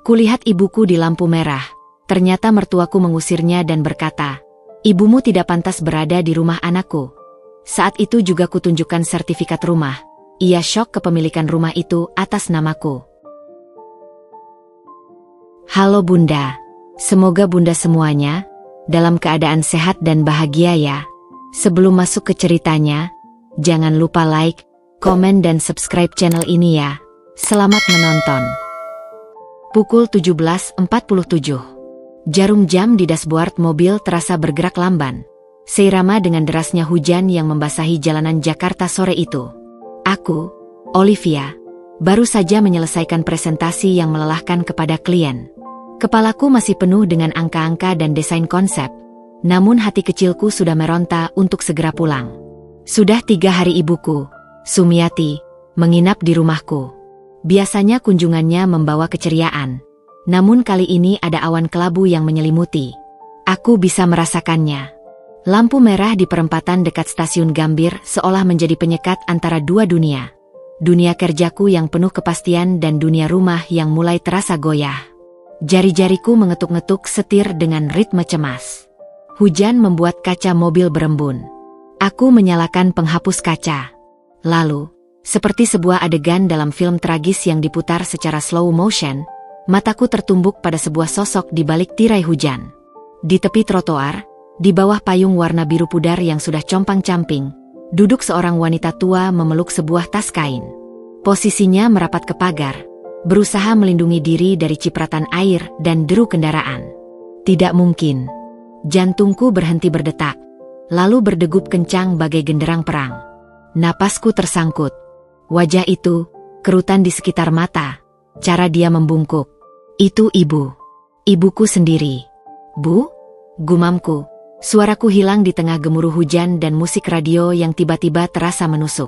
Kulihat ibuku di lampu merah. Ternyata mertuaku mengusirnya dan berkata, "Ibumu tidak pantas berada di rumah anakku." Saat itu juga kutunjukkan sertifikat rumah. Ia syok kepemilikan rumah itu atas namaku. Halo Bunda. Semoga Bunda semuanya dalam keadaan sehat dan bahagia ya. Sebelum masuk ke ceritanya, jangan lupa like, komen dan subscribe channel ini ya. Selamat menonton. Pukul 17.47. Jarum jam di dashboard mobil terasa bergerak lamban. Seirama dengan derasnya hujan yang membasahi jalanan Jakarta sore itu. Aku, Olivia, baru saja menyelesaikan presentasi yang melelahkan kepada klien. Kepalaku masih penuh dengan angka-angka dan desain konsep, namun hati kecilku sudah meronta untuk segera pulang. Sudah 3 hari ibuku, Sumiati, menginap di rumahku. Biasanya kunjungannya membawa keceriaan, namun kali ini ada awan kelabu yang menyelimuti. Aku bisa merasakannya. Lampu merah di perempatan dekat stasiun Gambir seolah menjadi penyekat antara dua dunia. Dunia kerjaku yang penuh kepastian dan dunia rumah yang mulai terasa goyah. Jari-jariku mengetuk-ngetuk setir dengan ritme cemas. Hujan membuat kaca mobil berembun. Aku menyalakan penghapus kaca. Lalu, seperti sebuah adegan dalam film tragis yang diputar secara slow motion, mataku tertumbuk pada sebuah sosok di balik tirai hujan. Di tepi trotoar, di bawah payung warna biru pudar yang sudah compang-camping, duduk seorang wanita tua memeluk sebuah tas kain. Posisinya merapat ke pagar, berusaha melindungi diri dari cipratan air dan deru kendaraan. Tidak mungkin. Jantungku berhenti berdetak, lalu berdegup kencang bagai genderang perang. Napasku tersangkut. Wajah itu, kerutan di sekitar mata, cara dia membungkuk. Itu ibu. Ibuku sendiri. Bu? Gumamku. Suaraku hilang di tengah gemuruh hujan dan musik radio yang tiba-tiba terasa menusuk.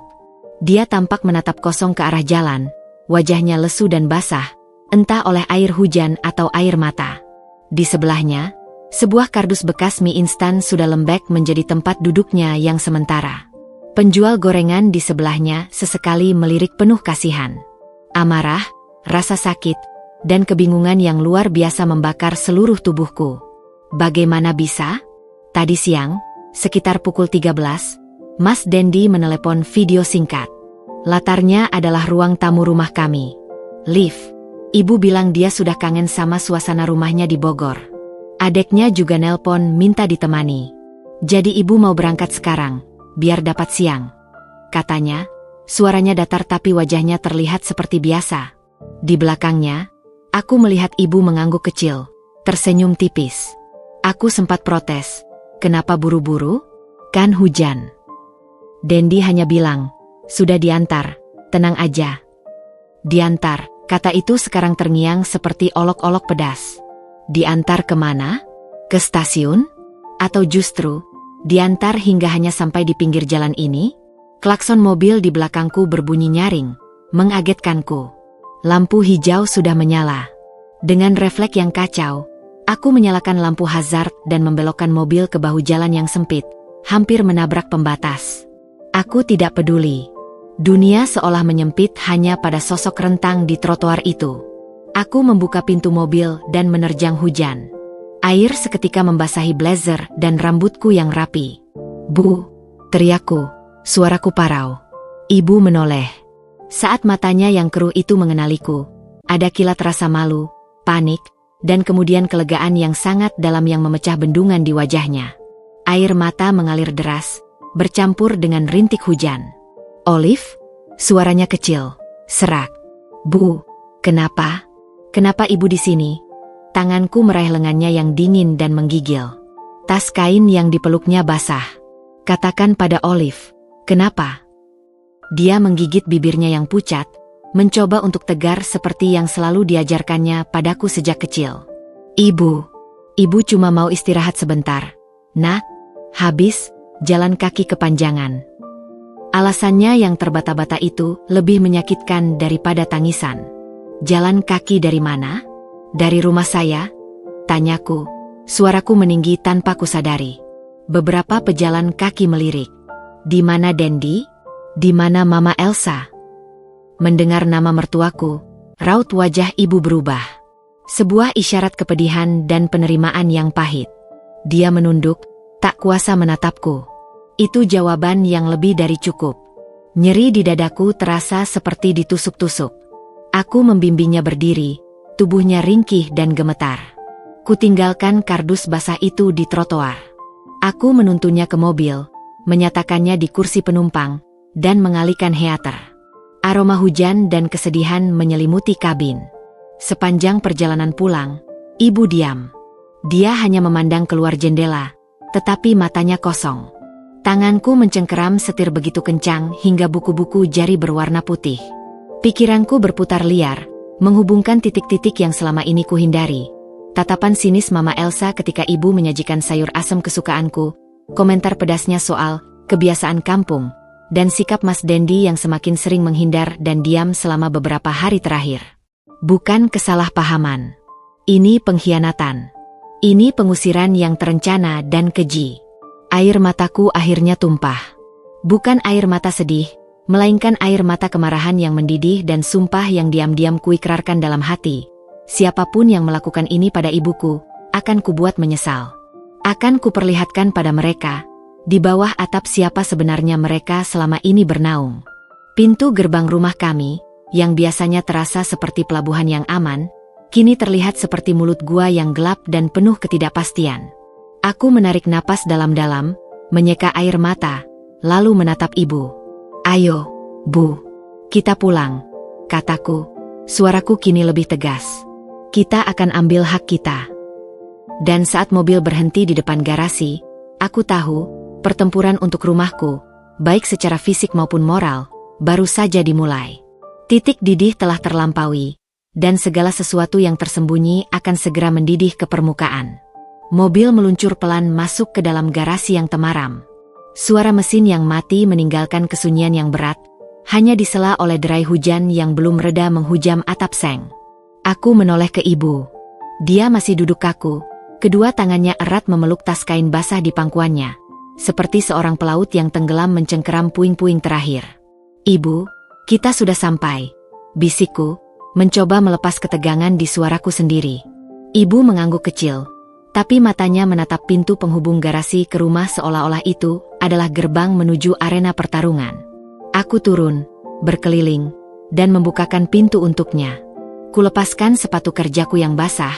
Dia tampak menatap kosong ke arah jalan, wajahnya lesu dan basah, entah oleh air hujan atau air mata. Di sebelahnya, sebuah kardus bekas mie instan sudah lembek menjadi tempat duduknya yang sementara. Penjual gorengan di sebelahnya sesekali melirik penuh kasihan. Amarah, rasa sakit, dan kebingungan yang luar biasa membakar seluruh tubuhku. Bagaimana bisa? Tadi siang, sekitar pukul 13, Mas Dendi menelepon video singkat. Latarnya adalah ruang tamu rumah kami. Liv, ibu bilang dia sudah kangen sama suasana rumahnya di Bogor. Adeknya juga nelpon minta ditemani. Jadi ibu mau berangkat sekarang, biar dapat siang. Katanya, suaranya datar tapi wajahnya terlihat seperti biasa. Di belakangnya, aku melihat ibu mengangguk kecil, tersenyum tipis. Aku sempat protes. Kenapa buru-buru? Kan hujan. Dendi hanya bilang, sudah diantar, tenang aja. Diantar, kata itu sekarang terngiang seperti olok-olok pedas. Diantar kemana? Ke stasiun? Atau justru, diantar hingga hanya sampai di pinggir jalan ini? Klakson mobil di belakangku berbunyi nyaring, mengagetkanku. Lampu hijau sudah menyala. Dengan refleks yang kacau, aku menyalakan lampu hazard dan membelokkan mobil ke bahu jalan yang sempit, hampir menabrak pembatas. Aku tidak peduli. Dunia seolah menyempit hanya pada sosok rentang di trotoar itu. Aku membuka pintu mobil dan menerjang hujan. Air seketika membasahi blazer dan rambutku yang rapi. Bu, teriakku, suaraku parau. Ibu menoleh. Saat matanya yang keruh itu mengenaliku, ada kilat rasa malu, panik, dan kemudian kelegaan yang sangat dalam yang memecah bendungan di wajahnya. Air mata mengalir deras, bercampur dengan rintik hujan. Olive? Suaranya kecil, serak. Bu, kenapa? Kenapa ibu di sini? Tanganku meraih lengannya yang dingin dan menggigil. Tas kain yang dipeluknya basah. Katakan pada Olive, kenapa? Dia menggigit bibirnya yang pucat, mencoba untuk tegar seperti yang selalu diajarkannya padaku sejak kecil. Ibu cuma mau istirahat sebentar. Nak, habis, jalan kaki kepanjangan. Alasannya yang terbata-bata itu lebih menyakitkan daripada tangisan. Jalan kaki dari mana? Dari rumah saya? Tanyaku, suaraku meninggi tanpa kusadari. Beberapa pejalan kaki melirik. Di mana Dendi? Di mana Mama Elsa? Mendengar nama mertuaku, raut wajah ibu berubah. Sebuah isyarat kepedihan dan penerimaan yang pahit. Dia menunduk, tak kuasa menatapku. Itu jawaban yang lebih dari cukup. Nyeri di dadaku terasa seperti ditusuk-tusuk. Aku membimbingnya berdiri, tubuhnya ringkih dan gemetar. Kutinggalkan kardus basah itu di trotoar. Aku menuntunnya ke mobil, menyatakannya di kursi penumpang, dan mengalihkan heater. Aroma hujan dan kesedihan menyelimuti kabin. Sepanjang perjalanan pulang, ibu diam. Dia hanya memandang keluar jendela, tetapi matanya kosong. Tanganku mencengkeram setir begitu kencang hingga buku-buku jari berwarna putih. Pikiranku berputar liar, menghubungkan titik-titik yang selama ini kuhindari. Tatapan sinis Mama Elsa ketika ibu menyajikan sayur asam kesukaanku, komentar pedasnya soal kebiasaan kampung, dan sikap Mas Dendi yang semakin sering menghindar dan diam selama beberapa hari terakhir. Bukan kesalahpahaman. Ini pengkhianatan. Ini pengusiran yang terencana dan keji. Air mataku akhirnya tumpah. Bukan air mata sedih, melainkan air mata kemarahan yang mendidih dan sumpah yang diam-diam kuikrarkan dalam hati. Siapapun yang melakukan ini pada ibuku, akan kubuat menyesal. Akan kuperlihatkan pada mereka, di bawah atap siapa sebenarnya mereka selama ini bernaung. Pintu gerbang rumah kami, yang biasanya terasa seperti pelabuhan yang aman, kini terlihat seperti mulut gua yang gelap dan penuh ketidakpastian. Aku menarik napas dalam-dalam, menyeka air mata, lalu menatap ibu. "Ayo, Bu, kita pulang," kataku. Suaraku kini lebih tegas. "Kita akan ambil hak kita." Dan saat mobil berhenti di depan garasi, aku tahu, pertempuran untuk rumahku, baik secara fisik maupun moral, baru saja dimulai. Titik didih telah terlampaui, dan segala sesuatu yang tersembunyi akan segera mendidih ke permukaan. Mobil meluncur pelan masuk ke dalam garasi yang temaram. Suara mesin yang mati meninggalkan kesunyian yang berat, hanya disela oleh derai hujan yang belum reda menghujam atap seng. Aku menoleh ke ibu. Dia masih duduk kaku, kedua tangannya erat memeluk tas kain basah di pangkuannya, seperti seorang pelaut yang tenggelam mencengkeram puing-puing terakhir. "Ibu, kita sudah sampai," bisikku, mencoba melepas ketegangan di suaraku sendiri. Ibu mengangguk kecil, tapi matanya menatap pintu penghubung garasi ke rumah seolah-olah itu adalah gerbang menuju arena pertarungan. Aku turun, berkeliling, dan membukakan pintu untuknya. Kulepaskan sepatu kerjaku yang basah,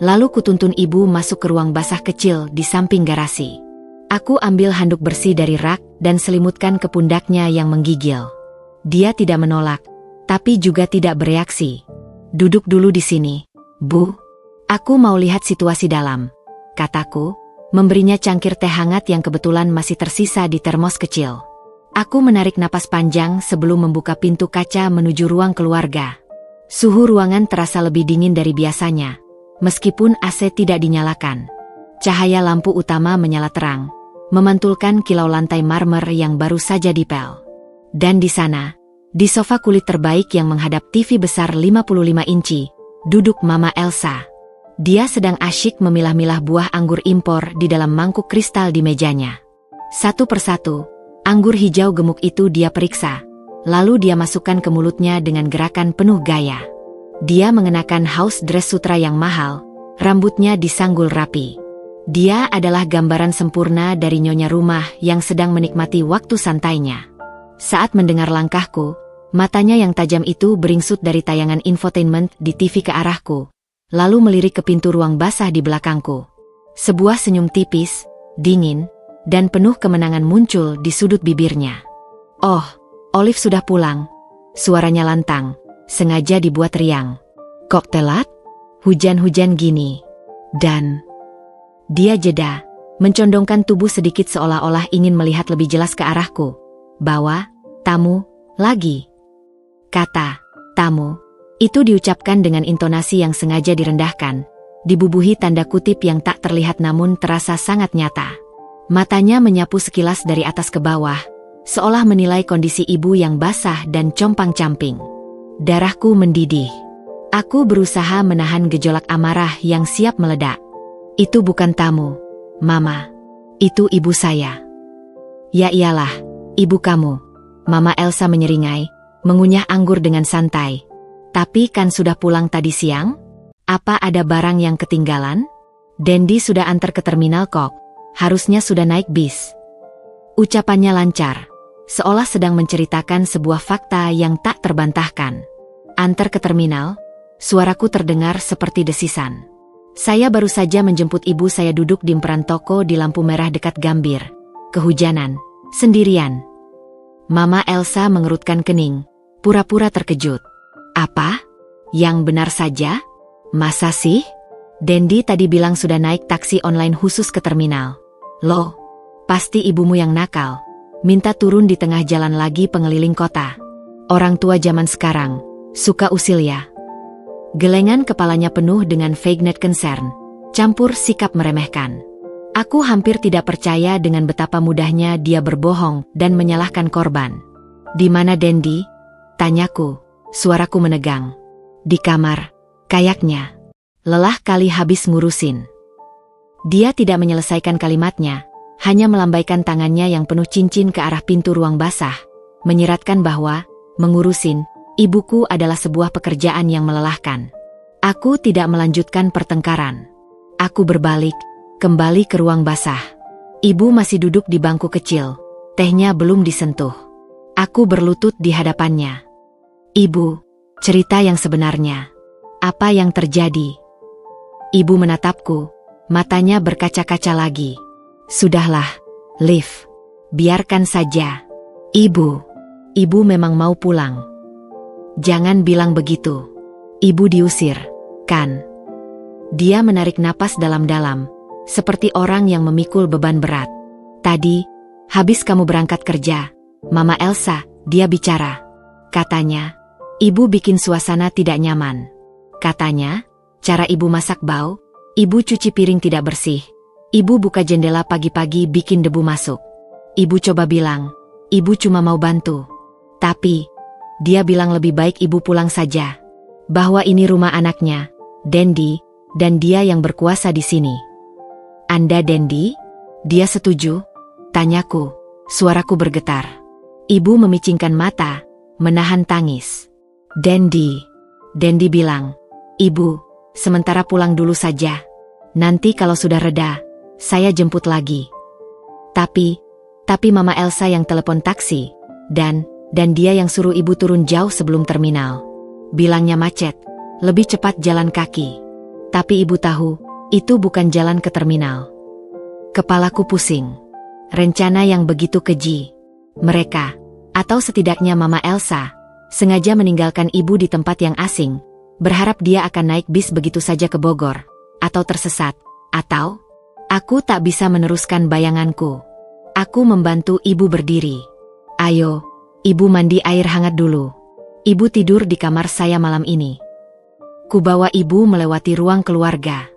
lalu kutuntun ibu masuk ke ruang basah kecil di samping garasi. Aku ambil handuk bersih dari rak dan selimutkan ke pundaknya yang menggigil. Dia tidak menolak, tapi juga tidak bereaksi. "Duduk dulu di sini, Bu. Aku mau lihat situasi dalam," kataku, memberinya cangkir teh hangat yang kebetulan masih tersisa di termos kecil. Aku menarik napas panjang sebelum membuka pintu kaca menuju ruang keluarga. Suhu ruangan terasa lebih dingin dari biasanya, meskipun AC tidak dinyalakan. Cahaya lampu utama menyala terang, memantulkan kilau lantai marmer yang baru saja dipel. Dan di sana, di sofa kulit terbaik yang menghadap TV besar 55 inci, duduk Mama Elsa. Dia sedang asyik memilah-milah buah anggur impor di dalam mangkuk kristal di mejanya. Satu persatu, anggur hijau gemuk itu dia periksa, lalu dia masukkan ke mulutnya dengan gerakan penuh gaya. Dia mengenakan house dress sutra yang mahal, rambutnya disanggul rapi. Dia adalah gambaran sempurna dari nyonya rumah yang sedang menikmati waktu santainya. Saat mendengar langkahku, matanya yang tajam itu beringsut dari tayangan infotainment di TV ke arahku, lalu melirik ke pintu ruang basah di belakangku. Sebuah senyum tipis, dingin, dan penuh kemenangan muncul di sudut bibirnya. "Oh, Olive sudah pulang," suaranya lantang, sengaja dibuat riang. "Kok telat? Hujan-hujan gini." Dan dia jeda, mencondongkan tubuh sedikit seolah-olah ingin melihat lebih jelas ke arahku. "Bawa tamu lagi." Kata "tamu" itu diucapkan dengan intonasi yang sengaja direndahkan, dibubuhi tanda kutip yang tak terlihat namun terasa sangat nyata. Matanya menyapu sekilas dari atas ke bawah, seolah menilai kondisi ibu yang basah dan compang-camping. Darahku mendidih. Aku berusaha menahan gejolak amarah yang siap meledak. "Itu bukan tamu, Mama. Itu ibu saya." "Ya iyalah, ibu kamu," Mama Elsa menyeringai, mengunyah anggur dengan santai. "Tapi kan sudah pulang tadi siang?" Apa ada barang yang ketinggalan? Dendi sudah antar ke terminal kok. Harusnya sudah naik bis. Ucapannya lancar, seolah sedang menceritakan sebuah fakta yang tak terbantahkan. Antar ke terminal, suaraku terdengar seperti desisan. Saya baru saja menjemput ibu saya duduk di emperan toko di lampu merah dekat Gambir. Kehujanan, sendirian. Mama Elsa mengerutkan kening, pura-pura terkejut. Apa? Yang benar saja? Masa sih? Dendi tadi bilang sudah naik taksi online khusus ke terminal. Loh, pasti ibumu yang nakal. Minta turun di tengah jalan lagi pengeliling kota. Orang tua zaman sekarang, suka usil ya. Gelengan kepalanya penuh dengan vague concern, campur sikap meremehkan. Aku hampir tidak percaya dengan betapa mudahnya dia berbohong dan menyalahkan korban. Di mana Dendi? Tanyaku, suaraku menegang. Di kamar, kayaknya. Lelah kali habis ngurusin. Dia tidak menyelesaikan kalimatnya, hanya melambaikan tangannya yang penuh cincin ke arah pintu ruang basah, menyiratkan bahwa mengurusin ibuku adalah sebuah pekerjaan yang melelahkan. Aku tidak melanjutkan pertengkaran. Aku berbalik, kembali ke ruang basah. Ibu masih duduk di bangku kecil, tehnya belum disentuh. Aku berlutut di hadapannya. Ibu, cerita yang sebenarnya. Apa yang terjadi? Ibu menatapku, matanya berkaca-kaca lagi. Sudahlah, Liv. Biarkan saja. Ibu memang mau pulang. Jangan bilang begitu. Ibu diusir, kan? Dia menarik napas dalam-dalam, seperti orang yang memikul beban berat. Tadi, habis kamu berangkat kerja, Mama Elsa, dia bicara. Katanya, ibu bikin suasana tidak nyaman. Katanya, cara ibu masak bau, ibu cuci piring tidak bersih, ibu buka jendela pagi-pagi bikin debu masuk. Ibu coba bilang, ibu cuma mau bantu. Tapi, dia bilang lebih baik ibu pulang saja. Bahwa ini rumah anaknya, Dendi, dan dia yang berkuasa di sini. Anda Dendi? Dia setuju? Tanyaku, suaraku bergetar. Ibu memicingkan mata, menahan tangis. Dendi bilang, Ibu, sementara pulang dulu saja. Nanti kalau sudah reda, saya jemput lagi. Tapi Mama Elsa yang telepon taksi, dan dia yang suruh ibu turun jauh sebelum terminal. Bilangnya macet, lebih cepat jalan kaki. Tapi ibu tahu, itu bukan jalan ke terminal. Kepalaku pusing. Rencana yang begitu keji. Mereka, atau setidaknya Mama Elsa, sengaja meninggalkan ibu di tempat yang asing, berharap dia akan naik bis begitu saja ke Bogor, atau tersesat, atau aku tak bisa meneruskan bayanganku. Aku membantu ibu berdiri. Ayo, ibu mandi air hangat dulu. Ibu tidur di kamar saya malam ini. Kubawa ibu melewati ruang keluarga.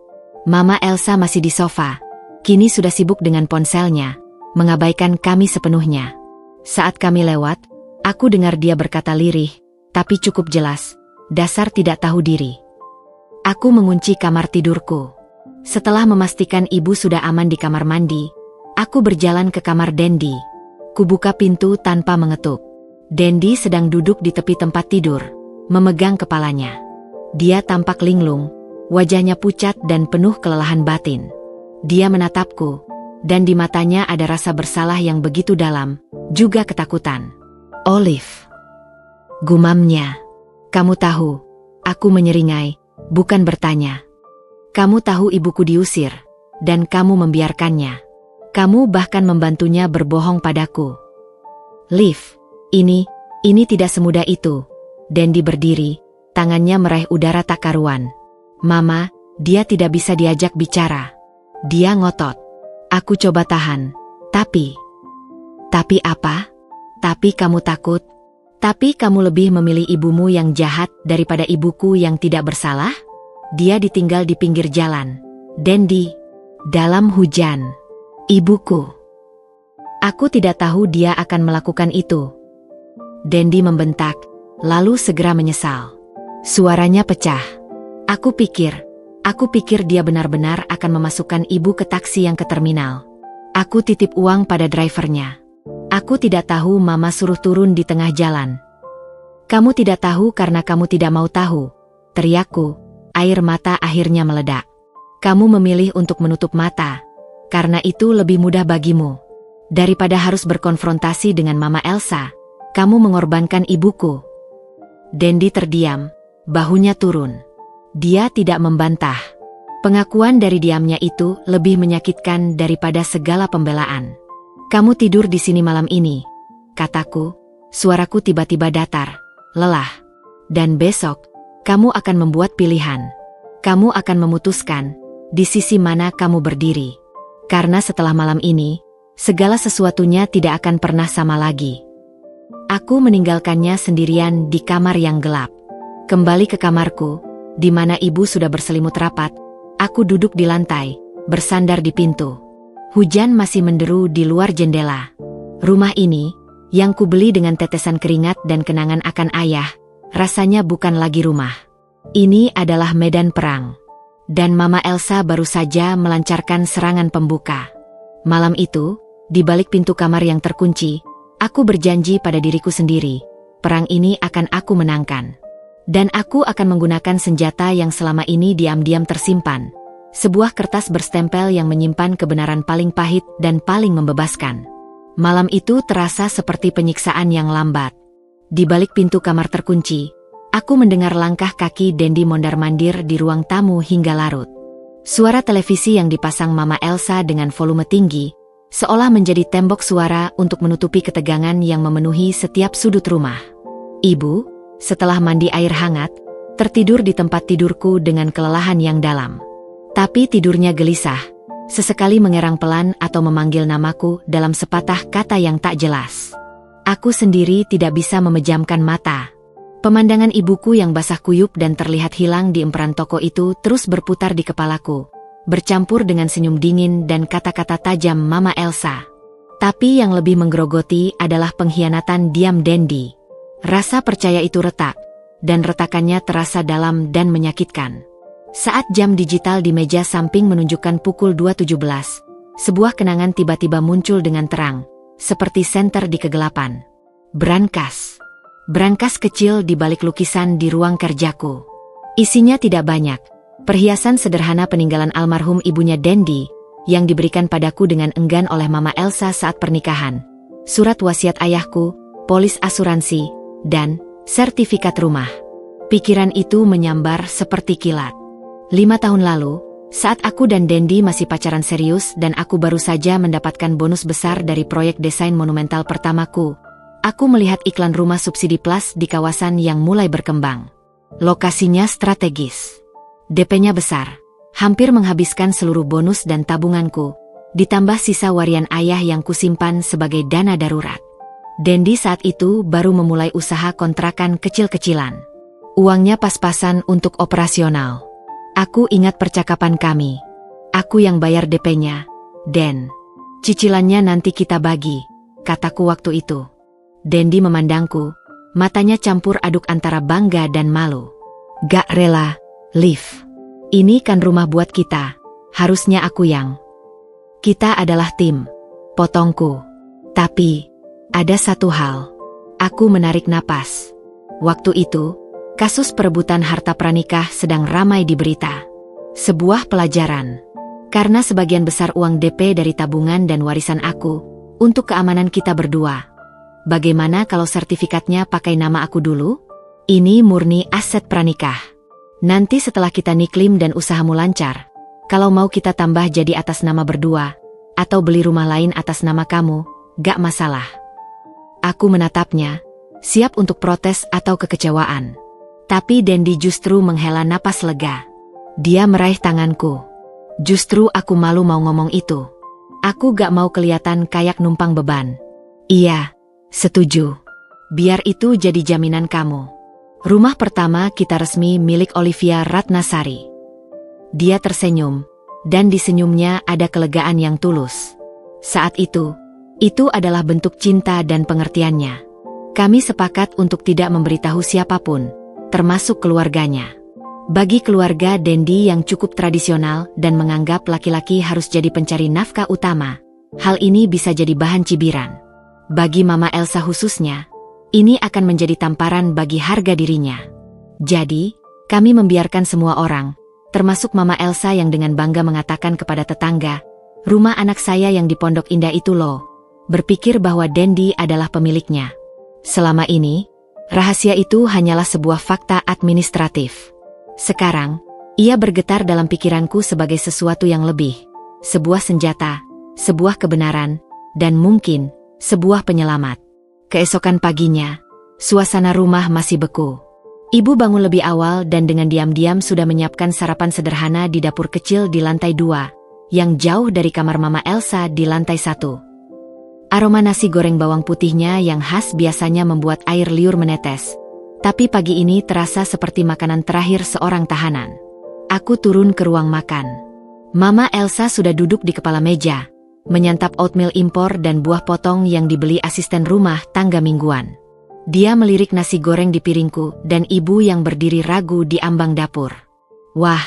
Mama Elsa masih di sofa, kini sudah sibuk dengan ponselnya, mengabaikan kami sepenuhnya. Saat kami lewat, aku dengar dia berkata lirih, tapi cukup jelas, dasar tidak tahu diri. Aku mengunci kamar tidurku. Setelah memastikan ibu sudah aman di kamar mandi, aku berjalan ke kamar Dendi. Kubuka pintu tanpa mengetuk. Dendi sedang duduk di tepi tempat tidur, memegang kepalanya. Dia tampak linglung, wajahnya pucat dan penuh kelelahan batin. Dia menatapku, dan di matanya ada rasa bersalah yang begitu dalam, juga ketakutan. Olive, gumamnya. Kamu tahu, aku menyeringai, bukan bertanya. Kamu tahu ibuku diusir, dan kamu membiarkannya. Kamu bahkan membantunya berbohong padaku. Liv, ini tidak semudah itu. Dendi berdiri, tangannya meraih udara tak karuan. Mama, dia tidak bisa diajak bicara. Dia ngotot. Aku coba tahan. Tapi apa? Tapi kamu takut? Tapi kamu lebih memilih ibumu yang jahat daripada ibuku yang tidak bersalah? Dia ditinggal di pinggir jalan. Dendi, dalam hujan. Ibuku. Aku tidak tahu dia akan melakukan itu. Dendi membentak, lalu segera menyesal. Suaranya pecah. Aku pikir dia benar-benar akan memasukkan ibu ke taksi yang ke terminal. Aku titip uang pada drivernya. Aku tidak tahu mama suruh turun di tengah jalan. Kamu tidak tahu karena kamu tidak mau tahu, teriakku, Air mata akhirnya meledak. Kamu memilih untuk menutup mata, karena itu lebih mudah bagimu. Daripada harus berkonfrontasi dengan Mama Elsa, kamu mengorbankan ibuku. Dendi terdiam, bahunya turun. Dia tidak membantah. Pengakuan dari diamnya itu lebih menyakitkan daripada segala pembelaan. Kamu tidur di sini malam ini, kataku. Suaraku tiba-tiba datar, lelah. Dan besok, kamu akan membuat pilihan. Kamu akan memutuskan di sisi mana kamu berdiri. Karena setelah malam ini, segala sesuatunya tidak akan pernah sama lagi. Aku meninggalkannya sendirian di kamar yang gelap. Kembali ke kamarku, di mana ibu sudah berselimut rapat. Aku duduk di lantai, bersandar di pintu. Hujan masih menderu di luar jendela. Rumah ini, yang kubeli dengan tetesan keringat dan kenangan akan ayah, rasanya bukan lagi rumah. Ini adalah medan perang. Dan Mama Elsa baru saja melancarkan serangan pembuka. Malam itu, di balik pintu kamar yang terkunci, aku berjanji pada diriku sendiri, perang ini akan aku menangkan. Dan aku akan menggunakan senjata yang selama ini diam-diam tersimpan. Sebuah kertas berstempel yang menyimpan kebenaran paling pahit dan paling membebaskan. Malam itu terasa seperti penyiksaan yang lambat. Di balik pintu kamar terkunci, aku mendengar langkah kaki Dendi mondar-mandir di ruang tamu hingga larut. Suara televisi yang dipasang Mama Elsa dengan volume tinggi, seolah menjadi tembok suara untuk menutupi ketegangan yang memenuhi setiap sudut rumah. Ibu, setelah mandi air hangat, tertidur di tempat tidurku dengan kelelahan yang dalam. Tapi tidurnya gelisah, sesekali mengerang pelan atau memanggil namaku dalam sepatah kata yang tak jelas. Aku sendiri tidak bisa memejamkan mata. Pemandangan ibuku yang basah kuyup dan terlihat hilang di emperan toko itu terus berputar di kepalaku, bercampur dengan senyum dingin dan kata-kata tajam Mama Elsa. Tapi yang lebih menggerogoti adalah pengkhianatan diam Dendi. Rasa percaya itu retak, dan retakannya terasa dalam dan menyakitkan. Saat jam digital di meja samping menunjukkan pukul 2.17, sebuah kenangan tiba-tiba muncul dengan terang, seperti senter di kegelapan. Brankas kecil di balik lukisan di ruang kerjaku. Isinya tidak banyak. Perhiasan sederhana peninggalan almarhum ibunya Dendi, yang diberikan padaku dengan enggan oleh Mama Elsa saat pernikahan. Surat wasiat ayahku, polis asuransi, dan sertifikat rumah. Pikiran itu menyambar seperti kilat. 5 tahun lalu, saat aku dan Dendi masih pacaran serius dan aku baru saja mendapatkan bonus besar dari proyek desain monumental pertamaku, aku melihat iklan rumah subsidi plus di kawasan yang mulai berkembang. Lokasinya strategis. DP-nya besar, hampir menghabiskan seluruh bonus dan tabunganku, ditambah sisa warian ayah yang kusimpan sebagai dana darurat. Dendi saat itu baru memulai usaha kontrakan kecil-kecilan. Uangnya pas-pasan untuk operasional. Aku ingat percakapan kami. Aku yang bayar DP-nya, Den. Cicilannya nanti kita bagi, kataku waktu itu. Dendi memandangku, matanya campur aduk antara bangga dan malu. Gak rela, Liv. Ini kan rumah buat kita, harusnya aku yang. Kita adalah tim, potongku. Tapi, ada satu hal. Aku menarik napas. Waktu itu, kasus perebutan harta pranikah sedang ramai di berita. Sebuah pelajaran. Karena sebagian besar uang DP dari tabungan dan warisan aku, untuk keamanan kita berdua. Bagaimana kalau sertifikatnya pakai nama aku dulu? Ini murni aset pranikah. Nanti setelah kita niklim dan usahamu lancar, kalau mau kita tambah jadi atas nama berdua, atau beli rumah lain atas nama kamu, gak masalah. Aku menatapnya, siap untuk protes atau kekecewaan. Tapi Dendi justru menghela napas lega. Dia meraih tanganku. Justru aku malu mau ngomong itu. Aku gak mau kelihatan kayak numpang beban. Iya, setuju. Biar itu jadi jaminan kamu. Rumah pertama kita resmi milik Olivia Ratnasari. Dia tersenyum, dan di senyumnya ada kelegaan yang tulus. Saat itu adalah bentuk cinta dan pengertiannya. Kami sepakat untuk tidak memberitahu siapapun, termasuk keluarganya. Bagi keluarga Dendi yang cukup tradisional dan menganggap laki-laki harus jadi pencari nafkah utama, hal ini bisa jadi bahan cibiran. Bagi Mama Elsa khususnya, ini akan menjadi tamparan bagi harga dirinya. Jadi, Kami membiarkan semua orang, termasuk Mama Elsa yang dengan bangga mengatakan kepada tetangga, rumah anak saya yang di Pondok Indah itu loh, berpikir bahwa Dendi adalah pemiliknya. Selama ini, rahasia itu hanyalah sebuah fakta administratif. Sekarang, ia bergetar dalam pikiranku sebagai sesuatu yang lebih, sebuah senjata, sebuah kebenaran, dan mungkin, sebuah penyelamat. Keesokan paginya, suasana rumah masih beku. Ibu bangun lebih awal dan dengan diam-diam sudah menyiapkan sarapan sederhana di dapur kecil di lantai 2, yang jauh dari kamar Mama Elsa di lantai 1. Aroma nasi goreng bawang putihnya yang khas biasanya membuat air liur menetes, tapi pagi ini terasa seperti makanan terakhir seorang tahanan. Aku turun ke ruang makan. Mama Elsa sudah duduk di kepala meja, menyantap oatmeal impor dan buah potong yang dibeli asisten rumah tangga mingguan. Dia melirik nasi goreng di piringku dan ibu yang berdiri ragu di ambang dapur. Wah,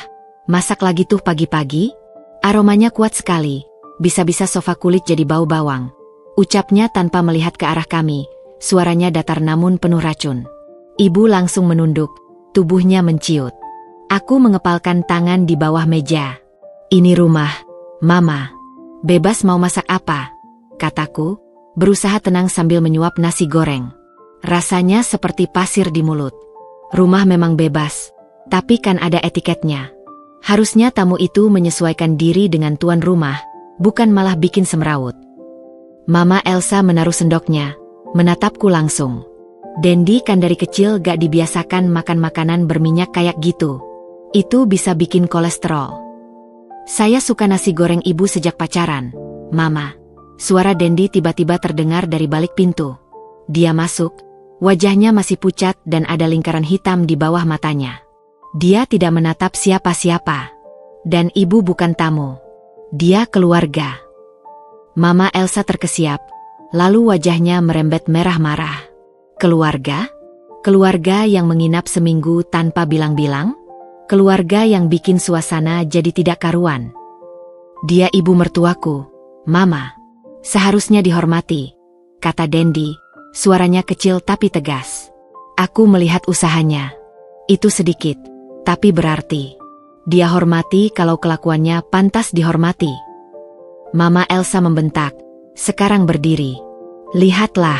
masak lagi tuh pagi-pagi? Aromanya kuat sekali, bisa-bisa sofa kulit jadi bau bawang. Ucapnya tanpa melihat ke arah kami, suaranya datar namun penuh racun. Ibu langsung menunduk, tubuhnya menciut. Aku mengepalkan tangan di bawah meja. Ini rumah, Mama. Bebas mau masak apa? Kataku, berusaha tenang sambil menyuap nasi goreng. Rasanya seperti pasir di mulut. Rumah memang bebas, tapi kan ada etiketnya. Harusnya tamu itu menyesuaikan diri dengan tuan rumah, bukan malah bikin semrawut. Mama Elsa menaruh sendoknya, menatapku langsung. Dendi kan dari kecil gak dibiasakan makan makanan berminyak kayak gitu. Itu bisa bikin kolesterol. Saya suka nasi goreng ibu sejak pacaran, Mama. Suara Dendi tiba-tiba terdengar dari balik pintu. Dia masuk. Wajahnya masih pucat dan ada lingkaran hitam di bawah matanya. Dia tidak menatap siapa-siapa. Dan ibu bukan tamu. Dia keluarga. Mama Elsa terkesiap, lalu wajahnya merembet merah marah. Keluarga? Keluarga yang menginap seminggu tanpa bilang-bilang? Keluarga yang bikin suasana jadi tidak karuan. Dia ibu mertuaku, Mama. Seharusnya dihormati, kata Dendi. Suaranya kecil tapi tegas. Aku melihat usahanya. Itu sedikit, tapi berarti. Dia hormati kalau kelakuannya pantas dihormati. Mama Elsa membentak, sekarang berdiri. Lihatlah.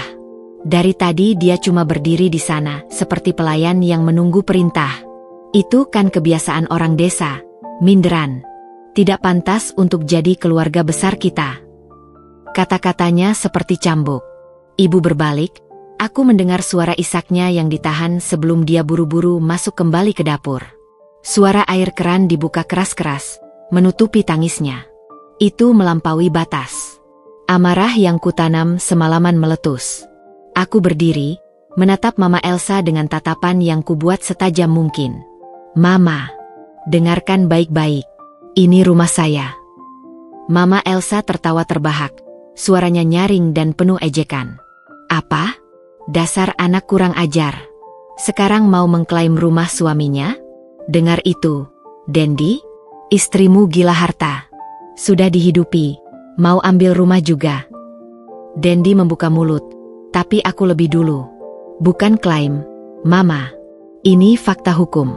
Dari tadi dia cuma berdiri di sana, seperti pelayan yang menunggu perintah. Itu kan kebiasaan orang desa, minderan. Tidak pantas untuk jadi keluarga besar kita. Kata-katanya seperti cambuk. Ibu berbalik, aku mendengar suara isaknya yang ditahan sebelum dia buru-buru masuk kembali ke dapur. Suara air keran dibuka keras-keras, menutupi tangisnya. Itu melampaui batas. Amarah yang kutanam semalaman meletus. Aku berdiri, menatap Mama Elsa dengan tatapan yang kubuat setajam mungkin. Mama, dengarkan baik-baik. Ini rumah saya. Mama Elsa tertawa terbahak, suaranya nyaring dan penuh ejekan. Apa? Dasar anak kurang ajar. Sekarang mau mengklaim rumah suaminya? Dengar itu, Dendi, istrimu gila harta. Sudah dihidupi, mau ambil rumah juga. Dendi membuka mulut, tapi aku lebih dulu. Bukan klaim, Mama. Ini fakta hukum.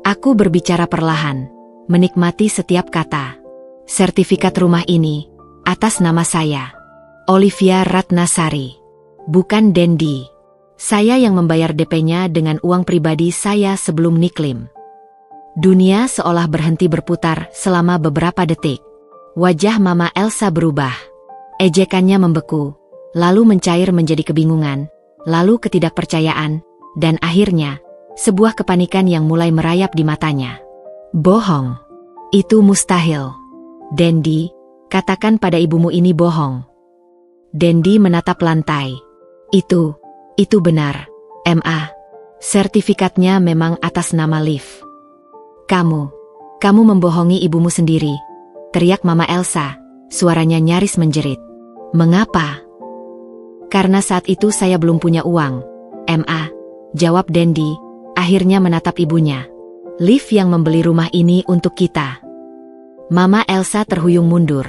Aku berbicara perlahan, menikmati setiap kata. Sertifikat rumah ini, atas nama saya, Olivia Ratnasari. Bukan Dendi. Saya yang membayar DP-nya dengan uang pribadi saya sebelum niklim. Dunia seolah berhenti berputar selama beberapa detik. Wajah Mama Elsa berubah. Ejekannya membeku, lalu mencair menjadi kebingungan, lalu ketidakpercayaan, dan akhirnya, sebuah kepanikan yang mulai merayap di matanya. Bohong. Itu mustahil. Dendi, katakan pada ibumu ini bohong. Dendi menatap lantai. Itu benar, Ma. Sertifikatnya memang atas nama Liv. Kamu membohongi ibumu sendiri, teriak Mama Elsa, suaranya nyaris menjerit. Mengapa? Karena saat itu saya belum punya uang, Ma, jawab Dendi, akhirnya menatap ibunya. Liv yang membeli rumah ini untuk kita. Mama Elsa terhuyung mundur,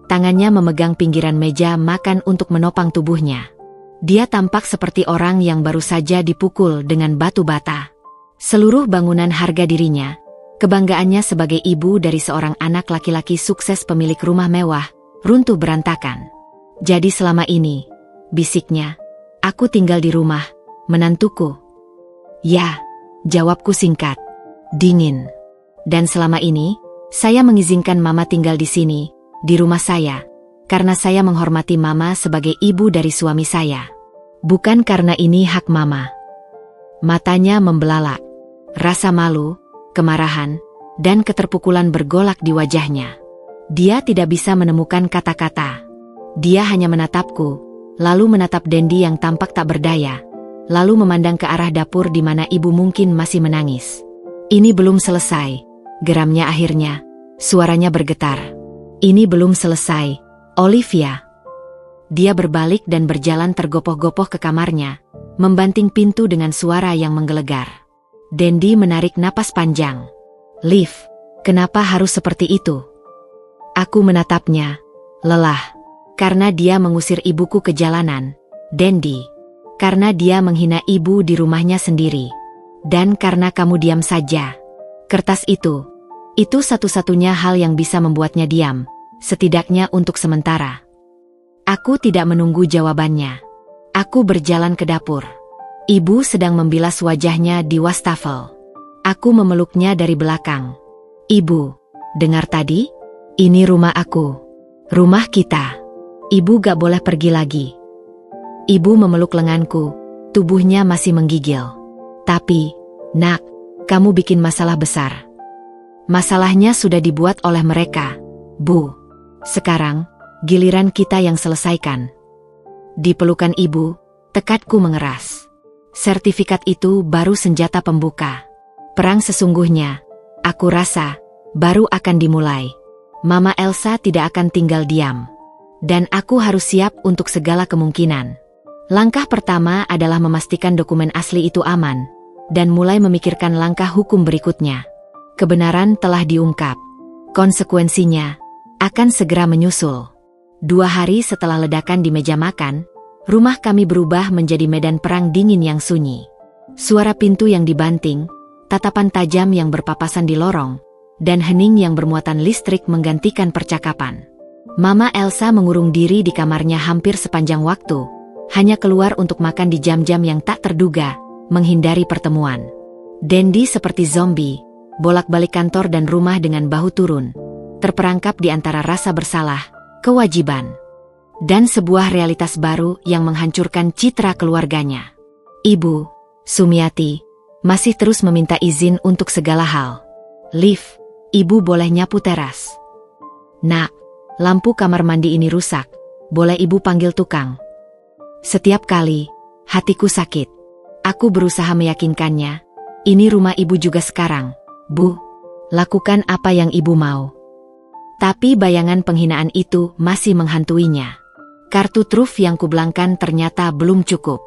tangannya memegang pinggiran meja makan untuk menopang tubuhnya. Dia tampak seperti orang yang baru saja dipukul dengan batu bata. Seluruh bangunan harga dirinya, kebanggaannya sebagai ibu dari seorang anak laki-laki sukses pemilik rumah mewah, runtuh berantakan. Jadi selama ini, bisiknya, aku tinggal di rumah, menantuku. Ya, jawabku singkat, dingin. Dan selama ini, saya mengizinkan Mama tinggal di sini, di rumah saya, karena saya menghormati Mama sebagai ibu dari suami saya. Bukan karena ini hak Mama. Matanya membelalak. Rasa malu, kemarahan, dan keterpukulan bergolak di wajahnya. Dia tidak bisa menemukan kata-kata. Dia hanya menatapku, lalu menatap Dendi yang tampak tak berdaya, lalu memandang ke arah dapur di mana ibu mungkin masih menangis. Ini belum selesai, geramnya akhirnya, suaranya bergetar. Ini belum selesai, Olivia. Dia berbalik dan berjalan tergopoh-gopoh ke kamarnya, membanting pintu dengan suara yang menggelegar. Dendi menarik napas panjang. Liv, kenapa harus seperti itu? Aku menatapnya, lelah. Karena dia mengusir ibuku ke jalanan, Dendi. Karena dia menghina ibu di rumahnya sendiri. Dan karena kamu diam saja. Kertas itu satu-satunya hal yang bisa membuatnya diam, setidaknya untuk sementara. Aku tidak menunggu jawabannya. Aku berjalan ke dapur. Ibu sedang membilas wajahnya di wastafel. Aku memeluknya dari belakang. Ibu, dengar tadi? Ini rumah aku. Rumah kita. Ibu gak boleh pergi lagi. Ibu memeluk lenganku, tubuhnya masih menggigil. Tapi, nak, kamu bikin masalah besar. Masalahnya sudah dibuat oleh mereka, Bu. Sekarang, giliran kita yang selesaikan. Di pelukan ibu, tekadku mengeras. Sertifikat itu baru senjata pembuka. Perang sesungguhnya, aku rasa, baru akan dimulai. Mama Elsa tidak akan tinggal diam. Dan aku harus siap untuk segala kemungkinan. Langkah pertama adalah memastikan dokumen asli itu aman, dan mulai memikirkan langkah hukum berikutnya. Kebenaran telah diungkap. Konsekuensinya akan segera menyusul. 2 hari setelah ledakan di meja makan, rumah kami berubah menjadi medan perang dingin yang sunyi. Suara pintu yang dibanting, tatapan tajam yang berpapasan di lorong, dan hening yang bermuatan listrik menggantikan percakapan. Mama Elsa mengurung diri di kamarnya hampir sepanjang waktu, hanya keluar untuk makan di jam-jam yang tak terduga, menghindari pertemuan. Dendi seperti zombie, bolak-balik kantor dan rumah dengan bahu turun, terperangkap di antara rasa bersalah, kewajiban, dan sebuah realitas baru yang menghancurkan citra keluarganya. Ibu, Sumiati, masih terus meminta izin untuk segala hal. Liv, ibu boleh nyapu teras. Nak, lampu kamar mandi ini rusak, boleh ibu panggil tukang. Setiap kali, hatiku sakit. Aku berusaha meyakinkannya, ini rumah ibu juga sekarang, Bu. Lakukan apa yang ibu mau. Tapi bayangan penghinaan itu masih menghantuinya. Kartu truf yang kubelangkan ternyata belum cukup.